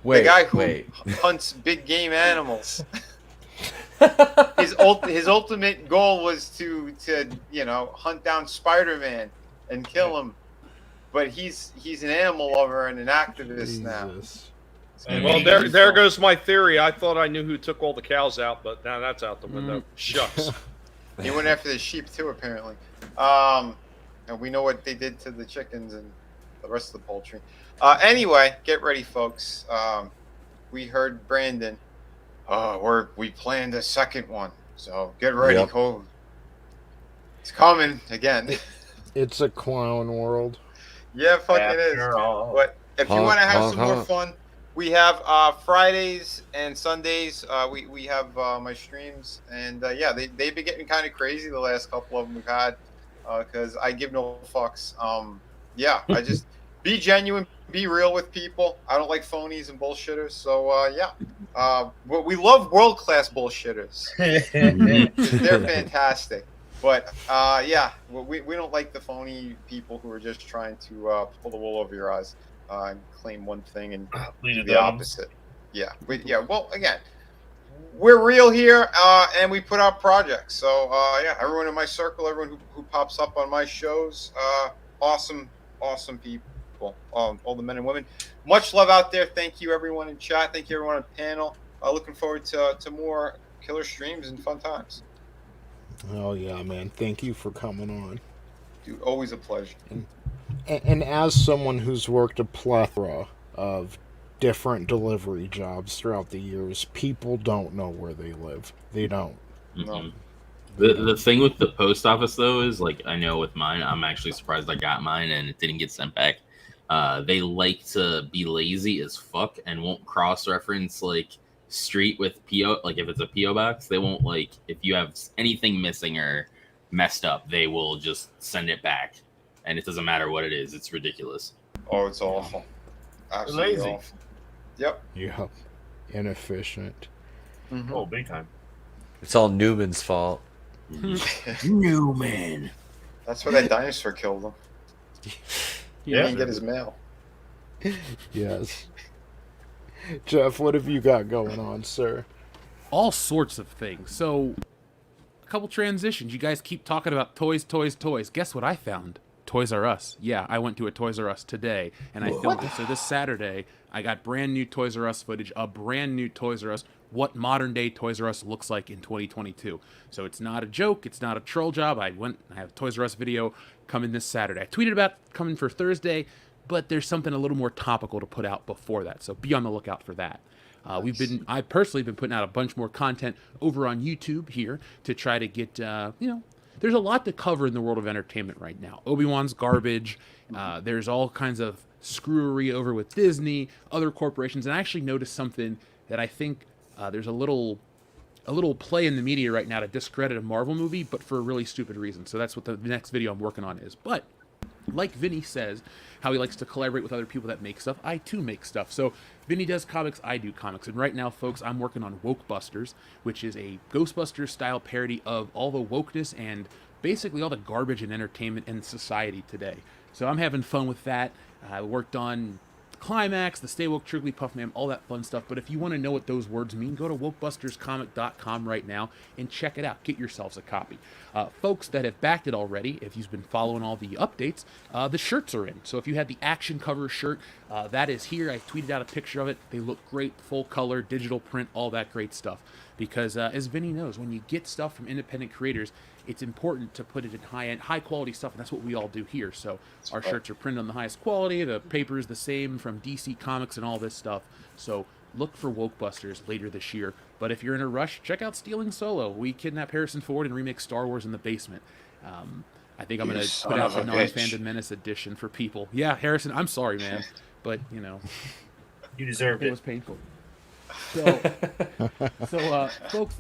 the guy who hunts big game animals. His ultimate goal was to hunt down Spider-Man and kill him, but he's an animal lover and an activist now. Well, there goes my theory. I thought I knew who took all the cows out, but now that's out the window. Shucks. He went after the sheep too, apparently. And we know what they did to the chickens and the rest of the poultry. Anyway, get ready, folks. We heard Brandon. We planned a second one, so get ready, Cole. It's coming again. It's a clown world. Yeah, fucking is. But if you want to have some more fun, we have Fridays and Sundays. We have my streams, and yeah, they've been getting kind of crazy the last couple of them we've had, because I give no fucks. Yeah, I just be genuine, be real with people. I don't like phonies and bullshitters. So yeah, we love world-class bullshitters. They're fantastic. But yeah, we don't like the phony people who are just trying to pull the wool over your eyes and claim one thing and do the opposite. Yeah, well, again, we're real here, and we put out projects. So yeah, everyone in my circle, everyone who pops up on my shows, awesome people. All the men and women. Much love out there. Thank you, everyone in chat. Thank you, everyone on the panel. Looking forward to more killer streams and fun times. Oh, yeah, man. Thank you for coming on. Dude, always a pleasure. And as someone who's worked a plethora of different delivery jobs throughout the years, people don't know where they live. They don't. No. The thing with the post office, though, is, like, I know with mine, I'm actually surprised I got mine and it didn't get sent back. They like to be lazy as fuck and won't cross-reference, like, street with PO. Like, if it's a PO box, they won't, like, if you have anything missing or messed up, they will just send it back. And it doesn't matter what it is. It's ridiculous. Oh, it's awful. Absolutely Lazy. awful. Yep. Yep. Inefficient. Mm-hmm. Oh, big time. It's all Newman's fault. Newman. That's why that dinosaur killed him. He didn't get his mail. Yes. Jeff, what have you got going on, sir? All sorts of things. So, a couple transitions. You guys keep talking about toys. Guess what I found? Toys R Us. Yeah, I went to a Toys R Us today, and I filmed it. So this Saturday, I got brand new Toys R Us footage, a brand new Toys R Us, what modern day Toys R Us looks like in 2022. So it's not a joke, it's not a troll job. I have a Toys R Us video coming this Saturday. I tweeted about coming for Thursday, but there's something a little more topical to put out before that. So be on the lookout for that. I've personally been putting out a bunch more content over on YouTube here to try to get, there's a lot to cover in the world of entertainment right now. Obi-Wan's garbage. There's all kinds of screwery over with Disney, other corporations, and I actually noticed something that I think there's a little play in the media right now to discredit a Marvel movie, but for a really stupid reason. So that's what the next video I'm working on is. But like Vinny says, how he likes to collaborate with other people that make stuff, I too make stuff. So Vinny does comics, I do comics. And right now, folks, I'm working on Wokebusters, which is a Ghostbusters style parody of all the wokeness and basically all the garbage in entertainment and society today. So I'm having fun with that. I worked on Climax, the Stay Woke, Triggly Puff Man, all that fun stuff. But if you want to know what those words mean, go to wokebusterscomic.com right now and check it out. Get yourselves a copy. Folks that have backed it already, if you've been following all the updates, the shirts are in. So if you had the action cover shirt, that is here. I tweeted out a picture of it. They look great, full color, digital print, all that great stuff. Because as Vinny knows, when you get stuff from independent creators, it's important to put it in high quality stuff, and that's what we all do here. So our shirts are printed on the highest quality, the paper is the same from DC Comics and all this stuff. So look for Wokebusters later this year. But if you're in a rush, check out Stealing Solo. We kidnap Harrison Ford and remake Star Wars in the basement. I think I'm going to put out the non-Fandom Menace edition for people. Yeah, Harrison, I'm sorry, man. But, You deserved It it. was painful. So, folks,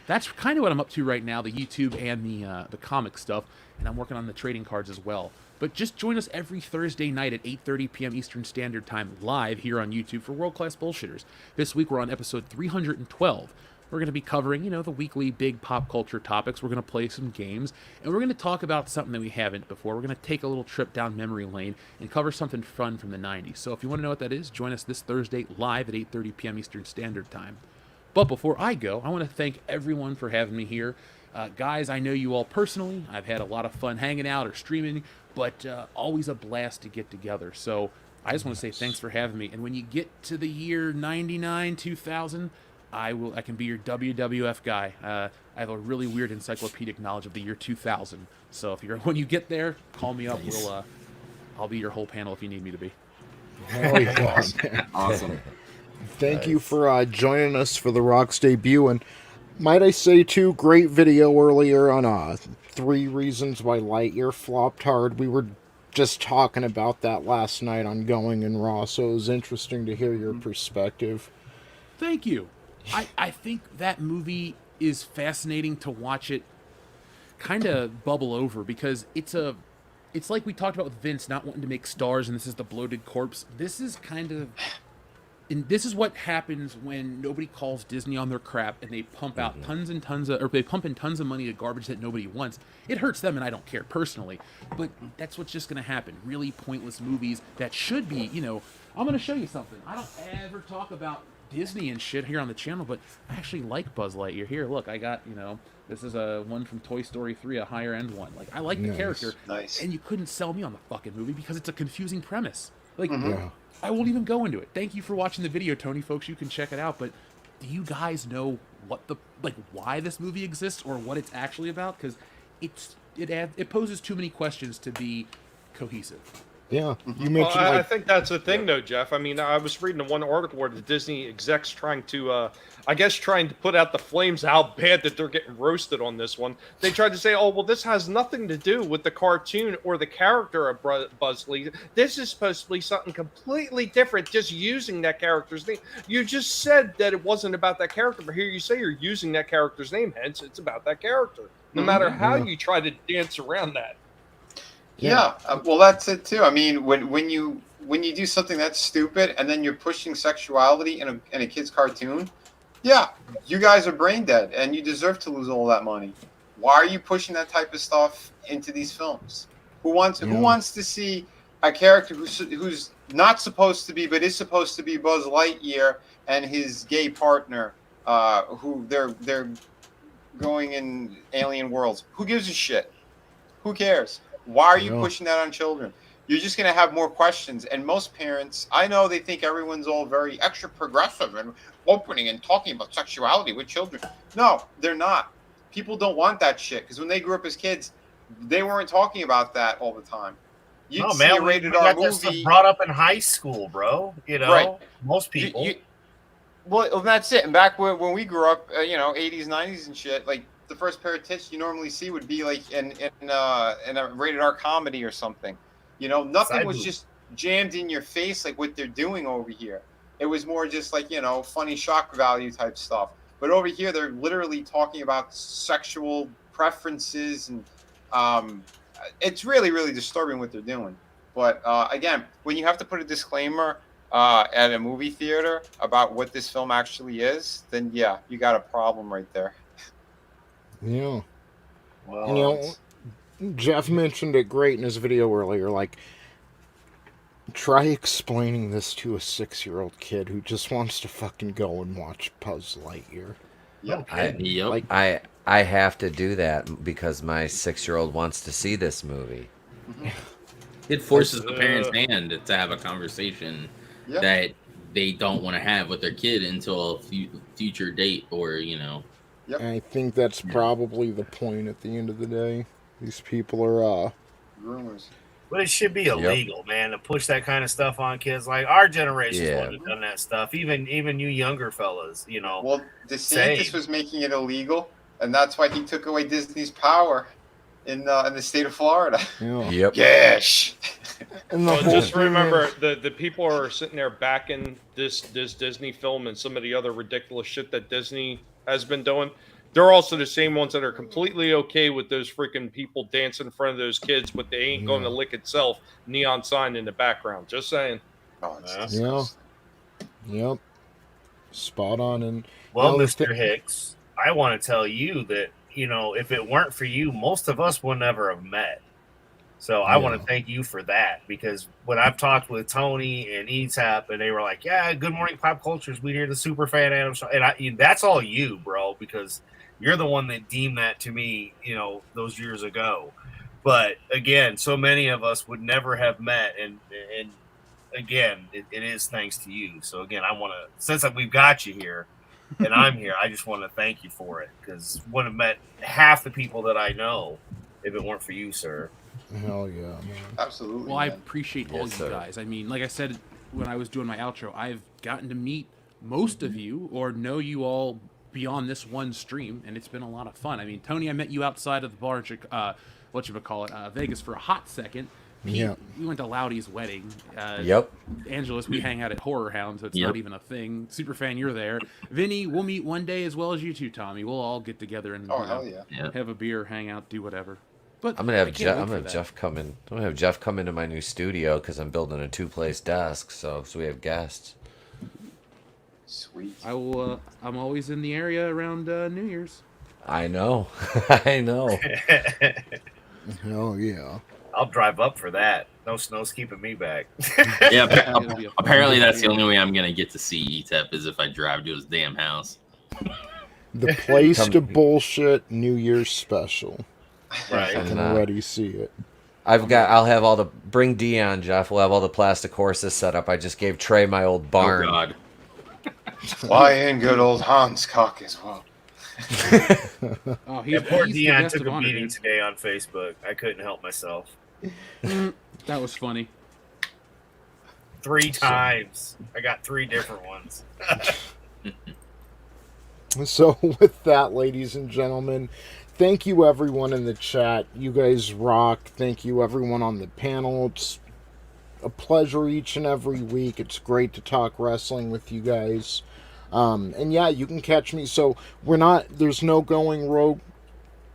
that's kind of what I'm up to right now, the YouTube and the comic stuff, and I'm working on the trading cards as well. But just join us every Thursday night at 8:30 p.m. Eastern Standard Time live here on YouTube for World Class Bullshitters. This week we're on episode 312. We're going to be covering, the weekly big pop culture topics. We're going to play some games, and we're going to talk about something that we haven't before. We're going to take a little trip down memory lane and cover something fun from the 90s. So if you want to know what that is, join us this Thursday live at 8:30 p.m. Eastern Standard Time. But before I go, I want to thank everyone for having me here. Guys, I know you all personally. I've had a lot of fun hanging out or streaming, but always a blast to get together. So I just want to say thanks for having me. And when you get to the year 99, 2000, I can be your WWF guy. I have a really weird encyclopedic knowledge of the year 2000. So when you get there, call me up. I'll be your whole panel if you need me to be. Hell yeah, man. Awesome. Thank you for joining us for the Rock's debut. And might I say, too, great video earlier on 3 reasons why Lightyear flopped hard. We were just talking about that last night on Going and Raw, so it was interesting to hear your perspective. Thank you. I think that movie is fascinating to watch it kind of bubble over, because it's like we talked about with Vince not wanting to make stars, and this is the bloated corpse. This is this is what happens when nobody calls Disney on their crap and they pump out tons and tons of, or they pump in tons of money to garbage that nobody wants. It hurts them, and I don't care personally, but that's what's just going to happen. Really pointless movies that should be, I'm going to show you something. I don't ever talk about Disney and shit here on the channel, but I actually like Buzz Lightyear. Here, look, I got, this is a one from Toy Story 3, a higher end one. Like, I like the character. Nice. And you couldn't sell me on the fucking movie because it's a confusing premise. Like, Yeah. I won't even go into it. Thank you for watching the video, Tony. Folks, you can check it out. But do you guys know why this movie exists or what it's actually about? Because it poses too many questions to be cohesive. Yeah, you mentioned I think that's the thing, though, Jeff. I mean, I was reading one article where the Disney execs trying to put out the flames how bad that they're getting roasted on this one. They tried to say, oh, well, this has nothing to do with the cartoon or the character of Buzz Lightyear. This is supposed to be something completely different, just using that character's name. You just said that it wasn't about that character, but here you say you're using that character's name, hence it's about that character. No matter how you try to dance around that. Yeah, well, that's it too. I mean, when you do something that's stupid and then you're pushing sexuality in a kid's cartoon, yeah, you guys are brain dead and you deserve to lose all that money. Why are you pushing that type of stuff into these films? Who wants to see a character who's not supposed to be but is supposed to be Buzz Lightyear and his gay partner, who they're going in alien worlds? Who gives a shit? Who cares? Why are you pushing that on children? You're just going to have more questions. And most parents, I know they think everyone's all very extra progressive and opening and talking about sexuality with children. No, they're not. People don't want that shit because when they grew up as kids, they weren't talking about that all the time. You'd see a rated R movie brought up in high school, bro. Right. Most people. Well, that's it. And back when we grew up, 80s, 90s and shit, like, the first pair of tits you normally see would be like in a rated R comedy or something. Nothing was just jammed in your face like what they're doing over here. It was more just like, funny shock value type stuff. But over here, they're literally talking about sexual preferences, and it's really, really disturbing what they're doing. But again, when you have to put a disclaimer at a movie theater about what this film actually is, then yeah, you got a problem right there. Yeah. Well, Jeff mentioned it great in his video earlier. Like, try explaining this to a 6-year-old kid who just wants to fucking go and watch Buzz Lightyear. I have to do that because my 6-year-old wants to see this movie. It forces the parent's hand to have a conversation that they don't want to have with their kid until a future date or, Yep. I think that's probably the point at the end of the day. These people are rumors. But it should be illegal, man, to push that kind of stuff on kids. Like our generation wouldn't have done that stuff. Even you younger fellas, Well, DeSantis was making it illegal, and that's why he took away Disney's power in the state of Florida. Yeah. Yep. Yes. And the Well, whole just thing remember, is- the people are sitting there backing this Disney film and some of the other ridiculous shit that Disney has been doing. They're also the same ones that are completely okay with those freaking people dancing in front of those kids with the "ain't going to lick itself" neon sign in the background. Just saying. Oh, it's Yeah. disgusting. Yep. Spot on. And Well, you know, Mr. Hicks, I want to tell you that, if it weren't for you, most of us would never have met. So I want to thank you for that, because when I've talked with Tony and Etep, and they were like, yeah, Good Morning Pop Cultures, we hear the super fan Adam show. And that's all you, bro, because you're the one that deemed that to me, those years ago. But again, so many of us would never have met. And again, it is thanks to you. So again, I want to, since we've got you here and I'm here, I just want to thank you for it, because I wouldn't have met half the people that I know if it weren't for you, sir. Hell yeah, man. Absolutely. Well, I man. appreciate all you guys. I mean, like I said when I was doing my outro, I've gotten to meet most of you or know you all beyond this one stream, and it's been a lot of fun. I mean, Tony, I met you outside of the bar in Vegas for a hot second. Pete, Yeah. we went to Loudy's wedding. Yep. Angelous, we hang out at Horror Hound, so it's Yep. not even a thing. Superfan, you're there. Vinny, we'll meet one day as well as you two, Tommy. We'll all get together and Oh, hell yeah. Yeah. have a beer, hang out, do whatever. But I'm gonna have I can't wait I'm for gonna have that. Jeff come in. I'm gonna have Jeff come into my new studio because I'm building a 2-place desk, so we have guests. Sweet. I will. I'm always in the area around New Year's. I know, I know. Hell yeah. I'll drive up for that. No snow's keeping me back. Yeah, It'll be a fun apparently day. that's the only way I'm gonna get to see Etep is if I drive to his damn house. The place to bullshit New Year's special. Right. I can And, already see it. I'll have all the bring Dion, Jeff. We'll have all the plastic horses set up. I just gave Trey my old barn. Oh God. Fly in good old Hans cock as well. Oh, Yeah, poor he's the Dion guest took of a honor, beating dude. today on Facebook. I couldn't help myself. That was funny. 3 times. I got 3 different ones. So with that, ladies and gentlemen, thank you everyone in the chat. You guys rock. Thank you everyone on the panel. It's a pleasure each and every week. It's great to talk wrestling with you guys. And yeah, you can catch me. So there's no going rogue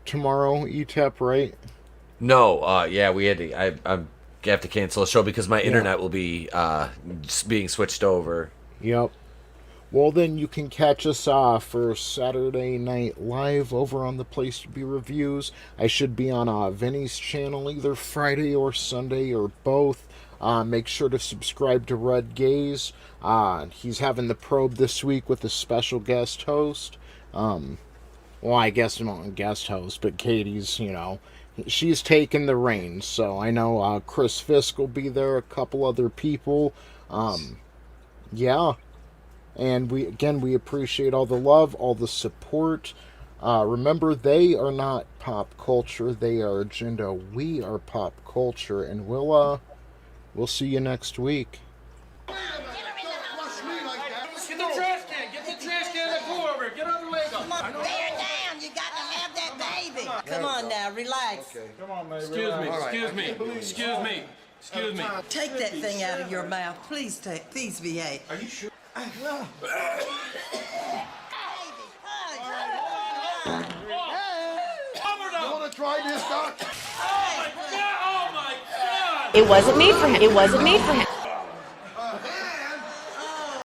tomorrow, Etep, right? No, yeah, we had to. I have to cancel a show because my internet will be being switched over. Yep. Well, then you can catch us for Saturday Night Live over on the Place to Be Reviews. I should be on Vinny's channel either Friday or Sunday or both. Make sure to subscribe to Red Gaze. He's having the probe this week with a special guest host. Well, I guess not guest host, but Katie's, she's taking the reins. So I know Chris Fisk will be there, a couple other people. Yeah. And we appreciate all the love, all the support. Remember, they are not pop culture. They are agenda. We are pop culture. And we'll see you next week. Get the trash can! Get the trash can and pull over! Get out of the way! Come on, bear down! You got to have that baby! Come on now, relax. Okay. Come on, baby. Excuse me. Take that thing out of your mouth. Please behave. Are you sure? I will. You want to try this, Doc? It wasn't made for him.